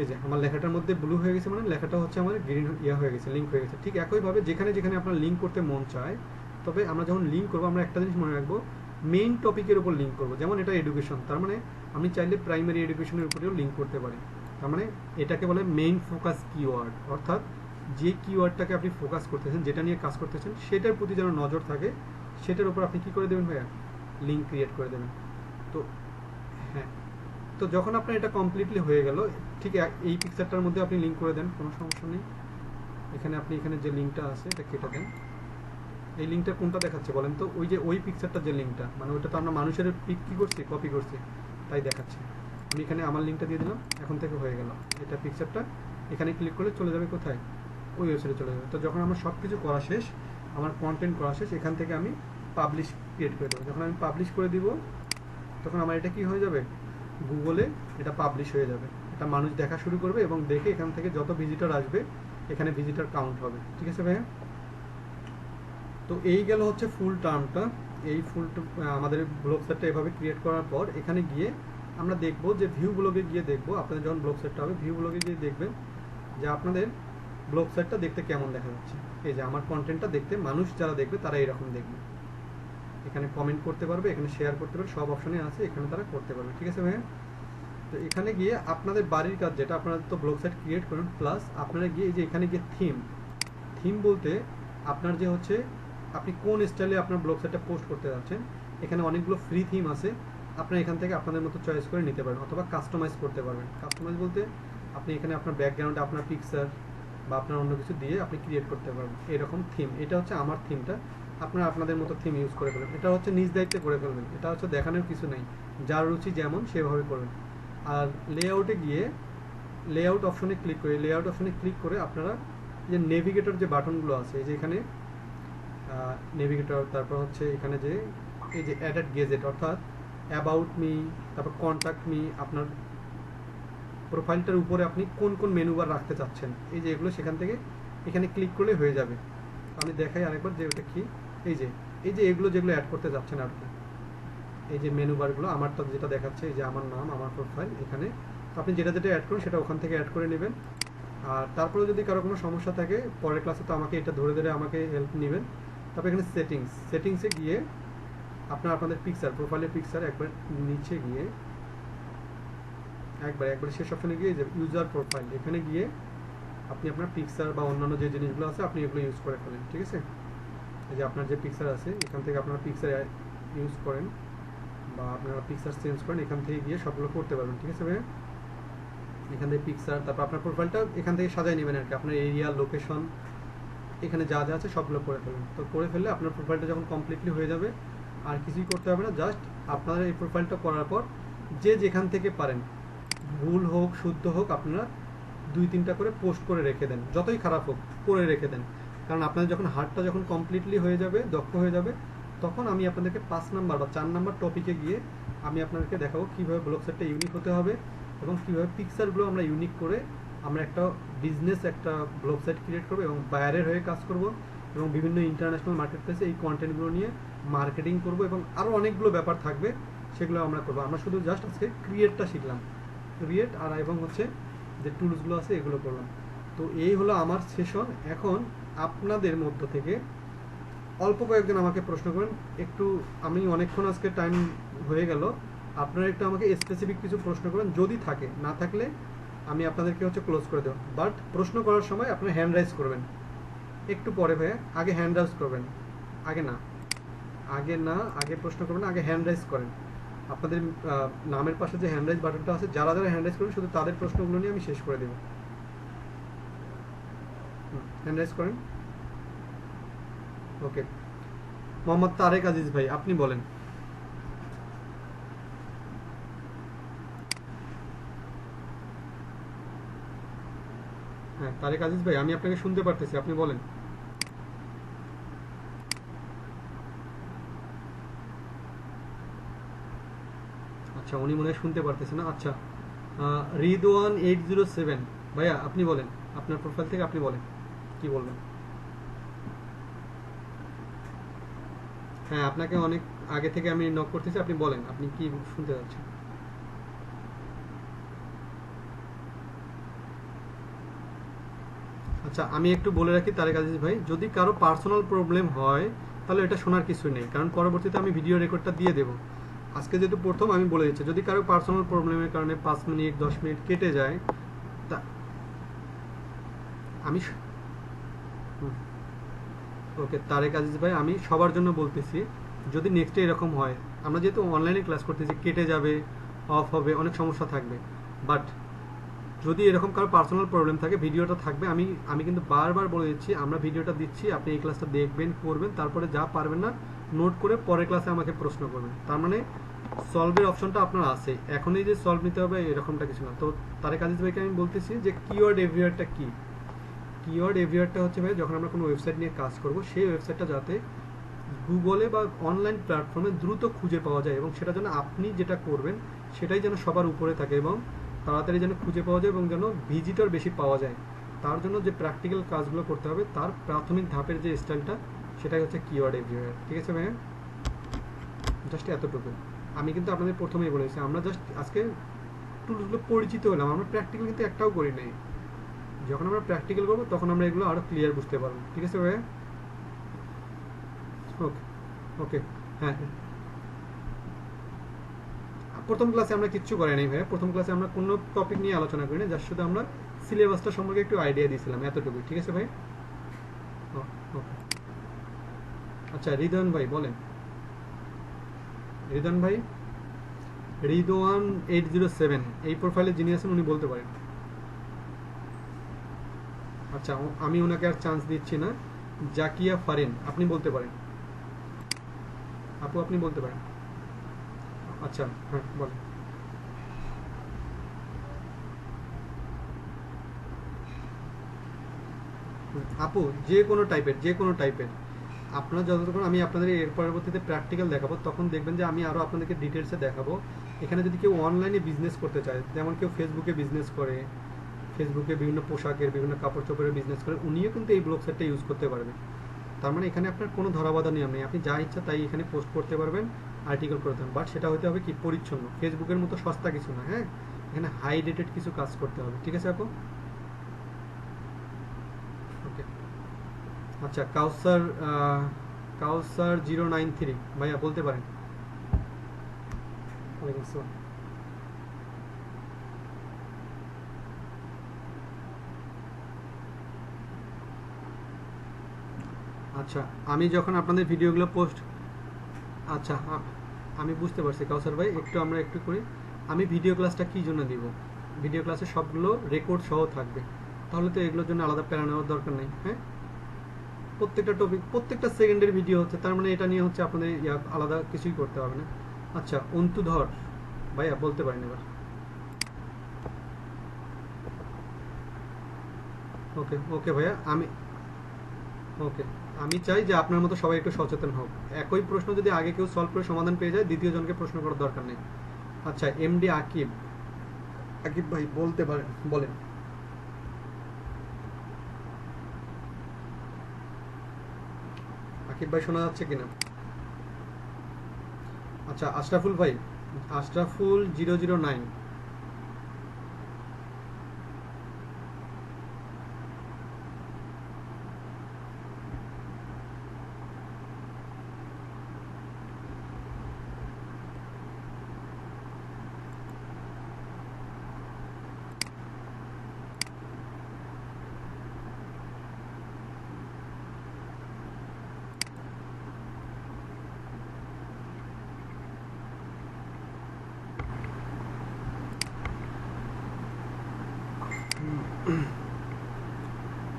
এই যে আমার লেখাটার মধ্যে ব্লু হয়ে গেছে, মানে লেখাটা হচ্ছে আমার গ্রিন হয়ে গেছে, লিঙ্ক হয়ে গেছে। ঠিক একইভাবে যেখানে যেখানে আপনার লিঙ্ক করতে মন চায়, তবে আমরা যখন লিঙ্ক করবো আমরা একটা জিনিস মনে রাখবো, মেইন টপিকের উপর লিঙ্ক করবো। যেমন এটা এডুকেশন, তার মানে আমি চাইলে প্রাইমারি এডুকেশনের উপরেও লিঙ্ক করতে পারি। তার মানে এটাকে বলে মেইন ফোকাস কিওয়ার্ড, অর্থাৎ যে কিওয়ার্ডটাকে আপনি ফোকাস করতেছেন, যেটা নিয়ে কাজ করতেছেন, সেটার প্রতি যেন নজর থাকে, সেটার উপর আপনি কী করে দেবেন ভাইয়া, লিঙ্ক ক্রিয়েট করে দেবেন। তো হ্যাঁ, তো যখন আপনার এটা কমপ্লিটলি হয়ে গেল, ঠিক এই পিকচারটার মধ্যে আপনি লিঙ্ক করে দেন, কোনো সমস্যা নেই। এখানে আপনি এখানে যে লিঙ্কটা আছে এটা কেটে দেন। এই লিঙ্কটা কোনটা দেখাচ্ছে বলেন তো, ওই যে ওই পিকচারটা যে লিঙ্কটা, মানে ওইটা তো আমরা মানুষের পিক কী করছি, কপি করছি, তাই দেখাচ্ছে। আমি এখানে আমার লিঙ্কটা দিয়ে দিলাম, এখন থেকে হয়ে গেল। এটা পিকচারটা এখানে ক্লিক করলে চলে যাবে কোথায়, ওই ওয়েবসাইটে চলে যাবে। তো যখন আমার সব কিছু করা শেষ, আমার কন্টেন্ট করা শেষ, এখান থেকে আমি পাবলিশ ক্রিয়েট করে দেবো। যখন আমি পাবলিশ করে দিব, তখন আমার এটা কি হয়ে যাবে, গুগলে এটা পাবলিশ হয়ে যাবে, এটা মানুষ দেখা শুরু করবে এবং দেখে এখান থেকে যত ভিজিটর আসবে এখানে ভিজিটর কাউন্ট হবে। ঠিক আছে ভাইয়া? তো এই গেল হচ্ছে ফুল টার্মটা। এই ফুল আমাদের ব্লগ সাইটটা এভাবে ক্রিয়েট করার পর এখানে গিয়ে আমরা দেখবো যে ভিউ ব্লগে গিয়ে দেখবো, আপনাদের যখন ব্লগ সাইটটা হবে ভিউ ব্লগে গিয়ে দেখবেন যে আপনাদের ব্লগ সাইটটা দেখতে কেমন দেখা যাচ্ছে। এই যে আমার কন্টেন্টটা দেখতে মানুষ যারা দেখবে তারা এরকম দেখবে, এখানে কমেন্ট করতে পারবে, এখানে শেয়ার করতে পারবে, সব অপশনে আছে, এখানে তারা করতে পারবে। ঠিক আছে ভাইয়া? তো এখানে গিয়ে আপনাদের বাড়ির কাজ যেটা, আপনারা তো ব্লগ সাইট ক্রিয়েট করুন, প্লাস আপনারা গিয়ে যে এখানে গিয়ে থিম বলতে আপনার যে হচ্ছে আপনি কোন স্টাইলে আপনার ব্লগ সাইটটা পোস্ট করতে যাচ্ছেন, এখানে অনেকগুলো ফ্রি থিম আছে, আপনারা এখান থেকে আপনাদের মতো চয়েস করে নিতে পারেন, অথবা কাস্টমাইজ করতে পারবেন। কাস্টমাইজ বলতে আপনি এখানে আপনার ব্যাকগ্রাউন্ডে আপনার পিকচার বা আপনার অন্য কিছু দিয়ে আপনি ক্রিয়েট করতে পারবেন এরকম থিম। এটা হচ্ছে আমার থিমটা, আপনারা আপনাদের মতো থিম ইউজ করে ফেলবেন। এটা হচ্ছে নিজ দায়িত্বে করে ফেলবেন, এটা হচ্ছে দেখানোর কিছু নেই, যার রুচি যেমন সেভাবে করবেন। আর লেআউটে গিয়ে লেআউট অপশনে ক্লিক করে, লেআউট অপশনে ক্লিক করে আপনারা যে নেভিগেটর যে বাটনগুলো আছে, এই যে এখানে নেভিগেটর, তারপর হচ্ছে এখানে যে এই যে অ্যাডেড গেজেট, অর্থাৎ অ্যাবাউট মি, তারপর কন্ট্যাক্ট মি, আপনার প্রোফাইলটার উপরে আপনি কোন কোন মেনু বার রাখতে চাচ্ছেন, এই যে এগুলো সেখান থেকে এখানে ক্লিক করলে হয়ে যাবে। আমি দেখাই আরেকবার যে ওটা কি, এই যে এগুলো যেগুলো অ্যাড করতে যাচ্ছেন আর কি, এই যে মেনু বারগুলো আমারটা যেটা দেখাচ্ছে, এই যে আমার নাম, আমার প্রোফাইল, এখানে আপনি যেটা যেটা অ্যাড করুন সেটা ওখান থেকে অ্যাড করে নেবেন। আর তারপরেও যদি কারো কোনো সমস্যা থাকে পরের ক্লাসে তো আমাকে এটা ধরে ধরে আমাকে হেল্প নেবেন। তারপর এখানে সেটিংসে গিয়ে আপনাদের পিকচার, প্রোফাইলের পিকচার একবার নিচে গিয়ে একবার শেষ অপশনে গিয়ে যে ইউজার প্রোফাইল, এখানে গিয়ে আপনি আপনার পিকচার বা অন্যান্য যে জিনিসগুলো আছে আপনি এগুলো ইউজ করে ফেলেন। ঠিক আছে? এই যে আপনার যে পিকচার আছে এখান থেকে আপনার পিকচার ইউজ করেন বা আপনারা পিকচার চেঞ্জ করেন, এখান থেকে গিয়ে সবগুলো করতে পারবেন। ঠিক আছে ভাই? এখান থেকে পিকচার, তারপর আপনার প্রোফাইলটা এখান থেকে সাজাই নেবেন আর কি, আপনার এরিয়া, লোকেশন, এখানে যা যা আছে সবগুলো করে ফেলবেন। তো করে ফেললে আপনার প্রোফাইলটা যখন কমপ্লিটলি হয়ে যাবে আর কিছুই করতে হবে না, জাস্ট আপনারা এই প্রোফাইলটা করার পর যে যেখান থেকে পারেন, ভুল হোক শুদ্ধ হোক, আপনারা 2-3টা করে পোস্ট করে রেখে দেন, যতই খারাপ হোক করে রেখে দেন। কারণ আপনাদের যখন হার্টটা যখন কমপ্লিটলি হয়ে যাবে, দক্ষ হয়ে যাবে, তখন আমি আপনাদেরকে 5 নাম্বার বা 4 নাম্বার টপিকে গিয়ে আমি আপনাদেরকে দেখাবো কীভাবে ব্লগ সাইটটা ইউনিক হতে হবে এবং কীভাবে পিকচারগুলো আমরা ইউনিক করে আমরা একটা বিজনেস, একটা ব্লগ সাইট ক্রিয়েট করবো এবং বাইরের হয়ে কাজ করব এবং বিভিন্ন ইন্টারন্যাশনাল মার্কেট প্লেসে এই কন্টেন্টগুলো নিয়ে মার্কেটিং করব এবং আরও অনেকগুলো ব্যাপার থাকবে, সেগুলো আমরা করবো। আমরা শুধু জাস্ট আজকে ক্রিয়েটটা শিখলাম, ক্রিয়েট আর এবং হচ্ছে যে টুলসগুলো আছে এগুলো করলাম। তো এই হলো আমার সেশন। এখন আপনাদের মধ্য থেকে অল্প কয়েকজন আমাকে প্রশ্ন করেন, একটু আমি অনেকক্ষণ আজকে টাইম হয়ে গেল, আপনারা একটু আমাকে স্পেসিফিক কিছু প্রশ্ন করেন, যদি থাকে, না থাকলে আমি আপনাদেরকে হচ্ছে ক্লোজ করে দেবো। বাট প্রশ্ন করার সময় আপনারা হ্যান্ড রাইজ করবেন, একটু পরে ভাইয়া, আগে হ্যান্ড রাইজ করবেন, আগে প্রশ্ন করবেন, আগে হ্যান্ড রাইজ করেন। আপনাদের নামের পাশে যে হ্যান্ড রাইজ বাটনটা আছে, যারা যারা হ্যান্ড রাইজ করবেন শুধু তাদের প্রশ্নগুলো নিয়ে আমি শেষ করে দেবো। হ্যান্ড রাইজ করেন। ওকে, মোহাম্মদ তারেক আজিজ ভাই, আপনি বলেন। হ্যাঁ তারেক আজিজ ভাই, আমি আপনাকে শুনতে পারতেছি, আপনি বলেন। আচ্ছা, উনি মনে হয় শুনতে পারতেছেন না। আচ্ছা, রিদওয়ান 807 ভাইয়া, আপনি বলেন, আপনার প্রোফাইল থেকে আপনি বলেন কি বলবেন। হ্যাঁ, আপনাকে অনেক আগে থেকে আমি নক করতেছি, আপনি বলেন আপনি কি শুনতে যাচ্ছেন। আচ্ছা, আমি একটু বলে রাখি তারেক আজিজ ভাই, যদি কারো পার্সোনাল প্রবলেম হয় তাহলে এটা শোনার কিছু নেই, কারণ পরবর্তীতে আমি ভিডিও রেকর্ডটা দিয়ে দেবো। আজকে যেহেতু প্রথম, আমি বলে দিচ্ছি, যদি কারো পার্সোনাল প্রবলেমের কারণে 5 মিনিট 10 মিনিট কেটে যায়, তা আমি ওকে তারেক আজিজ ভাই, আমি সবার জন্য বলতেছি, যদি নেক্সটে এরকম হয়, আমরা যেহেতু অনলাইনে ক্লাস করতেছি, কেটে যাবে, অফ হবে, অনেক সমস্যা থাকবে, বাট যদি এরকম কারো পার্সোনাল প্রবলেম থাকে, ভিডিওটা থাকবে। আমি আমি কিন্তু বারবার বলে দিচ্ছি, আমরা ভিডিওটা দিচ্ছি, আপনি এই ক্লাসটা দেখবেন, করবেন, তারপরে যা পারবেন না নোট করে পরের ক্লাসে আমাকে প্রশ্ন করবেন। তার মানে সলভের অপশনটা আপনার আছে, এখনই যে সলভ নিতে হবে এরকমটা কিছু না। তো তারেক আজিজ ভাইকে আমি বলতেছি যে কিওয়ার্ড এভিয়ারটা কি। কিওয়ার্ড এভিয়ারটা হচ্ছে ভাই, যখন আমরা কোনো ওয়েবসাইট নিয়ে কাজ করব, সেই ওয়েবসাইটটা যাতে গুগলে বা অনলাইন প্ল্যাটফর্মে দ্রুত খুঁজে পাওয়া যায়, এবং সেটা যেন আপনি যেটা করবেন সেটাই যেন সবার উপরে থাকে, এবং তাড়াতাড়ি যেন খুঁজে পাওয়া যায়, এবং যেন ভিজিটর বেশি পাওয়া যায়। তার জন্য যে প্র্যাকটিক্যাল কাজগুলো করতে হবে, তার প্রাথমিক ধাপের যে স্টাইলটা, সেটাই হচ্ছে কিওয়ার্ড এভিয়ার। ঠিক আছে ভাইয়া, জাস্ট এতটুকু। আমি কিন্তু আপনাদের প্রথমেই বলেছি, আমরা জাস্ট আজকে টুলসগুলো পরিচিত হলাম, আমরা প্র্যাকটিক্যাল কিন্তু একটাও করি নাই। যখন আমরা প্র্যাকটিক্যাল করবো তখন আমরা এগুলো আরো ক্লিয়ার বুঝতে পারবো। ঠিক আছে ভাইয়া, ওকে ওকে। হ্যাঁ, প্রথম ক্লাসে আমরা কিচ্ছু করি নাই ভাইয়া, প্রথম ক্লাসে আমরা কোনো টপিক নিয়ে আলোচনা করি না, জাস্ট শুধু আমরা সিলেবাসটা সম্পর্কে একটু আইডিয়া দিয়েছিলাম, এতটুকুই। ঠিক আছে ভাই, ওকে। আচ্ছা, রিদওয়ান ভাই বলেন। রিদওয়ান ভাই, রিদওয়ান 807 এই প্রোফাইলে যিনি আছেন উনি বলতে পারেন। আচ্ছা, আমি ওনাকে আর চান্স দিচ্ছি না। জাকিয়া ফারিন, আপনি বলতে পারেন। আপু, আপনি বলতে পারেন। আচ্ছা, হ্যাঁ বলেন। আপু, যে কোনো টাইপের আপনারা যতক্ষণ, আমি আপনাদের এর পরবর্তীতে প্র্যাকটিক্যাল দেখাবো, তখন দেখবেন যে আমি আরও আপনাদেরকে ডিটেলসে দেখাবো। এখানে যদি কেউ অনলাইনে বিজনেস করতে চায়, যেমন কেউ ফেসবুকে বিজনেস করে, ফেসবুকে বিভিন্ন পোশাকের, বিভিন্ন কাপড় চোপড়ের বিজনেস করে, উনিও কিন্তু এই ব্লগ সেটটা ইউজ করতে পারবে। তার মানে এখানে আপনার কোনো ধরাবাধা নিয়ম নেই, আপনি যা ইচ্ছা তাই এখানে পোস্ট করতে পারবেন, আর্টিকেল করতে পারবেন, বাট সেটা হতে হবে কি পরিচ্ছন্ন, ফেসবুকের মতো সস্তা কিছু না। হ্যাঁ, এখানে হাই রেটেড কিছু কাজ করতে হবে। ঠিক আছে আপু, ওকে। আচ্ছা, কাউসার কাউসার 093 ভাইয়া বলতে পারেন। ওয়ালাইকুম আসসালাম। আচ্ছা, আমি যখন আপনাদের ভিডিওগুলো পোস্ট, আচ্ছা আমি বুঝতে পারছি কাউসার ভাই, আমরা একটু করি। আমি ভিডিও ক্লাসটা কী জন্য দিব, ভিডিও ক্লাসে সবগুলো রেকর্ড সহ থাকবে, তাহলে তো এগুলোর জন্য আলাদা প্যারা নেওয়ার দরকার নেই। হ্যাঁ, প্রত্যেকটা টপিক, প্রত্যেকটা সেকেন্ডের ভিডিও হচ্ছে, তার মানে এটা নিয়ে হচ্ছে আপনাদের আলাদা কিছুই করতে হবে না। আচ্ছা, অন্তুধর ভাইয়া বলতে পারেন এবার। ওকে ওকে ভাইয়া, ওকে, আমি চাই যে আপনার মতো সবাই একটু সচেতন হোক। একই প্রশ্ন যদি আগে কেউ সলভ করে সমাধান পেয়ে যায়, দ্বিতীয় জনকে প্রশ্ন করার দরকার নেই। আচ্ছা, এমডি আকিব, আকিব ভাই বলতে পারেন, বলেন। আকিব ভাই শোনা যাচ্ছে কিনা? আচ্ছা, আশরাফুল ভাই, আশরাফুল 009,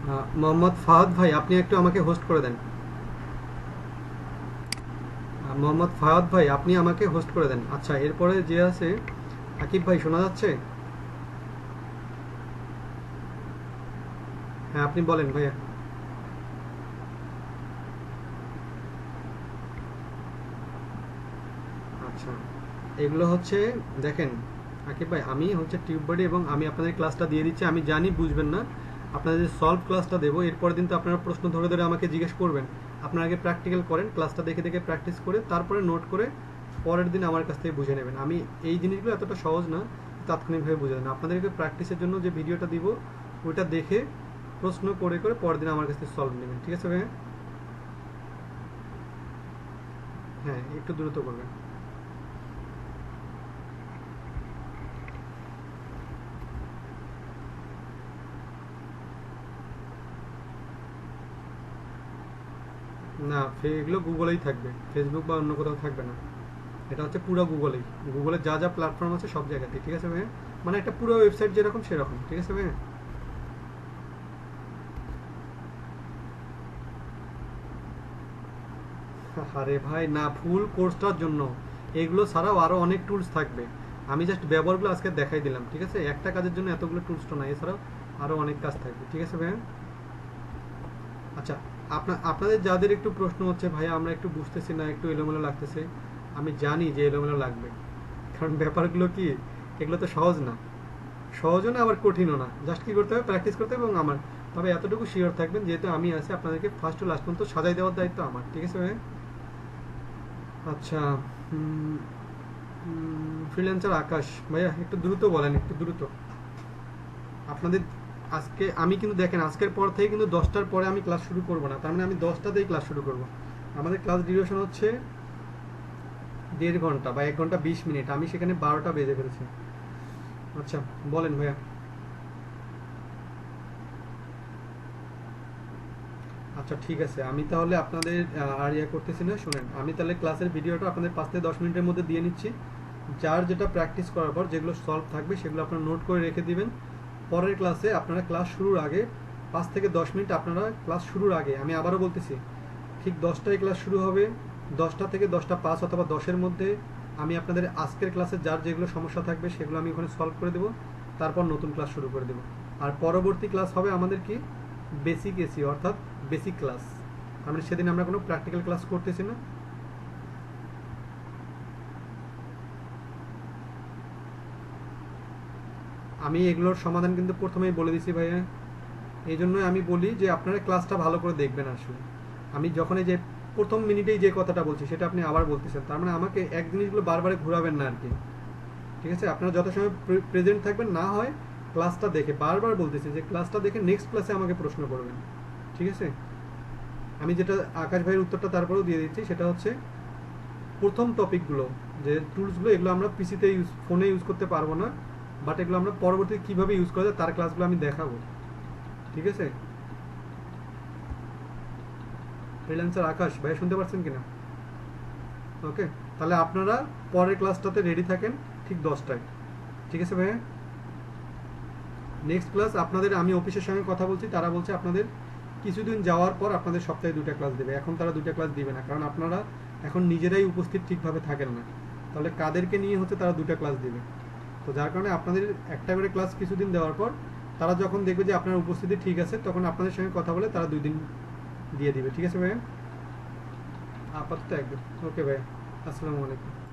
মোহাম্মদ ফাহাদ ভাই, আপনি একটু আমাকে হোস্ট করে দেন। মোহাম্মদ ফাহাদ ভাই, আপনি আমাকে হোস্ট করে দেন। আচ্ছা, এরপরে যে আছে আকিব ভাই, শোনা যাচ্ছে? হ্যাঁ, আপনি বলেন ভাইয়া। আচ্ছা, এগুলো হচ্ছে, দেখেন আকিব ভাই, আমি হচ্ছে টিউববডি এবং আমি আপনাদের ক্লাসটা দিয়ে দিচ্ছি। আমি জানি বুঝবেন না, আপনাদের যে সলভ ক্লাসটা দেবো এরপরের দিন তো আপনারা প্রশ্ন ধরে ধরে আমাকে জিজ্ঞেস করবেন। আপনারা আগে প্র্যাকটিক্যাল করেন, ক্লাসটা দেখে দেখে প্র্যাকটিস করে তারপরে নোট করে পরের দিন আমার কাছ থেকে বুঝে নেবেন। আমি এই জিনিসগুলো এতটা সহজ না তাৎক্ষণিকভাবে বুঝে দেন। আপনাদেরকে প্র্যাকটিসের জন্য যে ভিডিওটা দিব ওইটা দেখে প্রশ্ন করে করে পরের দিন আমার কাছ থেকে সলভ নেবেন, ঠিক আছে ভাইয়া? হ্যাঁ, একটু দ্রুত করবেন। না, এগুলো গুগলেই থাকবে, ফেসবুক বা অন্য কোথাও থাকবে না। এটা হচ্ছে পুরো গুগলেই, গুগলের যা যা প্ল্যাটফর্ম আছে সব জায়গাতেই, ঠিক আছে ভাইয়া? মানে একটা পুরো ওয়েবসাইট যেরকম সেরকম, ঠিক আছে ভাইয়া? আরে ভাই না, ফুল কোর্সটার জন্য এগুলো ছাড়াও আরো অনেক টুলস থাকবে। আমি জাস্ট ব্যবহারগুলো আজকে দেখাই দিলাম, ঠিক আছে? একটা কাজের জন্য এতগুলো টুলস তো নাই, এছাড়াও আরো অনেক কাজ থাকবে, ঠিক আছে ভাইয়া? আচ্ছা, আপনাদের যাদের একটু প্রশ্ন হচ্ছে ভাইয়া আমরা একটু বুঝতেছি না, একটু এলোমেলো লাগতেছে, আমি জানি যে এলোমেলো লাগবে, কারণ ব্যাপারগুলো কি, এগুলো তো সহজ না, সহজও না আবার কঠিনও না। জাস্ট কি করতে হবে, প্র্যাকটিস করতে হবে। এবং আমার, তবে এতটুকু শিওর থাকবেন যেহেতু আমি আছি, আপনাদেরকে ফার্স্ট টু লাস্ট পর্যন্ত সাজাই দেওয়ার দায়িত্ব আমার, ঠিক আছে ভাইয়া? আচ্ছা, ফ্রিল্যান্সার আকাশ ভাইয়া, একটু দ্রুত বলেন, একটু দ্রুত। আপনাদের আজকে আমি কিন্তু দেখেন আজকের পর থেকে কিন্তু 10টার পরে আমি ক্লাস শুরু করব না, তার মানে আমি 10টাতেই ক্লাস শুরু করব। আমাদের ক্লাস ডিউরেশন হচ্ছে 1.5 ঘন্টা বা 1 ঘন্টা 20 মিনিট, আমি সেখানে 12টা বেজে ফেলেছি। আচ্ছা, বলেন ভাইয়া। আচ্ছা ঠিক আছে, আমি তাহলে আপনাদের আর ইয়ে করতেছি না, শুনেন আমি তাহলে ক্লাসের ভিডিওটা আপনাদের 5 থেকে 10 মিনিটের মধ্যে দিয়ে নিচ্ছি। যার যেটা প্র্যাকটিস করার পর যেগুলো সলভ থাকবে সেগুলো আপনারা নোট করে রেখে দিবেন। পরের ক্লাসে আপনারা ক্লাস শুরুর আগে 5 থেকে 10 মিনিট আপনারা ক্লাস শুরুর আগে, আমি আবারও বলতেছি, ঠিক 10টায় ক্লাস শুরু হবে, 10টা থেকে 10টা 5 অথবা 10-এর মধ্যে আমি আপনাদের আজকের ক্লাসে যার যেগুলো সমস্যা থাকবে সেগুলো আমি ওখানে সলভ করে দেবো। তারপর নতুন ক্লাস শুরু করে দেবো। আর পরবর্তী ক্লাস হবে আমাদের কি, বেসিক এসি, অর্থাৎ বেসিক ক্লাস। মানে সেদিন আমরা কোনো প্র্যাকটিক্যাল ক্লাস করতেছি না। আমি এগুলোর সমাধান কিন্তু প্রথমেই বলে দিছি ভাইয়া। এই জন্যই আমি বলি যে আপনারা ক্লাসটা ভালো করে দেখবেন। আসলে আমি যখন এই যে প্রথম মিনিটেই যে কথাটা বলছি সেটা আপনি আবার বলতেছেন, তার মানে আমাকে এক জিনিসগুলো বারবার ঘুরাবেন না আর কি, ঠিক আছে? আপনারা যত সময় প্রেজেন্ট থাকবেন, না হয় ক্লাসটা দেখে, বারবার বলতেছি যে ক্লাসটা দেখে নেক্সট ক্লাসে আমাকে প্রশ্ন করবেন, ঠিক আছে? আমি যেটা আকাশ ভাইয়ের উত্তরটা তারপরেও দিয়ে দিচ্ছি, সেটা হচ্ছে প্রথম টপিকগুলো, যে টুলসগুলো, এগুলো আমরা পিসিতে ফোনে ইউজ করতে পারবো না, বাট এগুলো আমরা পরবর্তীতে কীভাবে ইউজ করা যায় তার ক্লাসগুলো আমি দেখাবো, ঠিক আছে? ফ্রিল্যান্সার আকাশ ভাইয়া, শুনতে পাচ্ছেন কিনা? ওকে, তাহলে আপনারা পরের ক্লাসটাতে রেডি থাকেন ঠিক 10টায়, ঠিক আছে ভাইয়া? নেক্সট ক্লাস আপনাদের, আমি অফিসের সঙ্গে কথা বলছি, তারা বলছে আপনাদের কিছুদিন যাওয়ার পর আপনাদের সপ্তাহে 2টা ক্লাস দেবে। এখন তারা 2টা ক্লাস দিবে না, কারণ আপনারা এখন নিজেরাই উপস্থিত ঠিকভাবে থাকেন না, তাহলে কাদেরকে নিয়ে হচ্ছে তারা 2টা ক্লাস দিবে। তো যার কারণে আপনাদের একটা করে ক্লাস কিছুদিন দেওয়ার পর তারা যখন দেখবে যে আপনার উপস্থিতি ঠিক আছে, তখন আপনাদের সঙ্গে কথা বলে তারা 2 দিন দিয়ে দিবে, ঠিক আছে ভাইয়া? আপাতত একদম। ওকে ভাইয়া, আসসালামু আলাইকুম।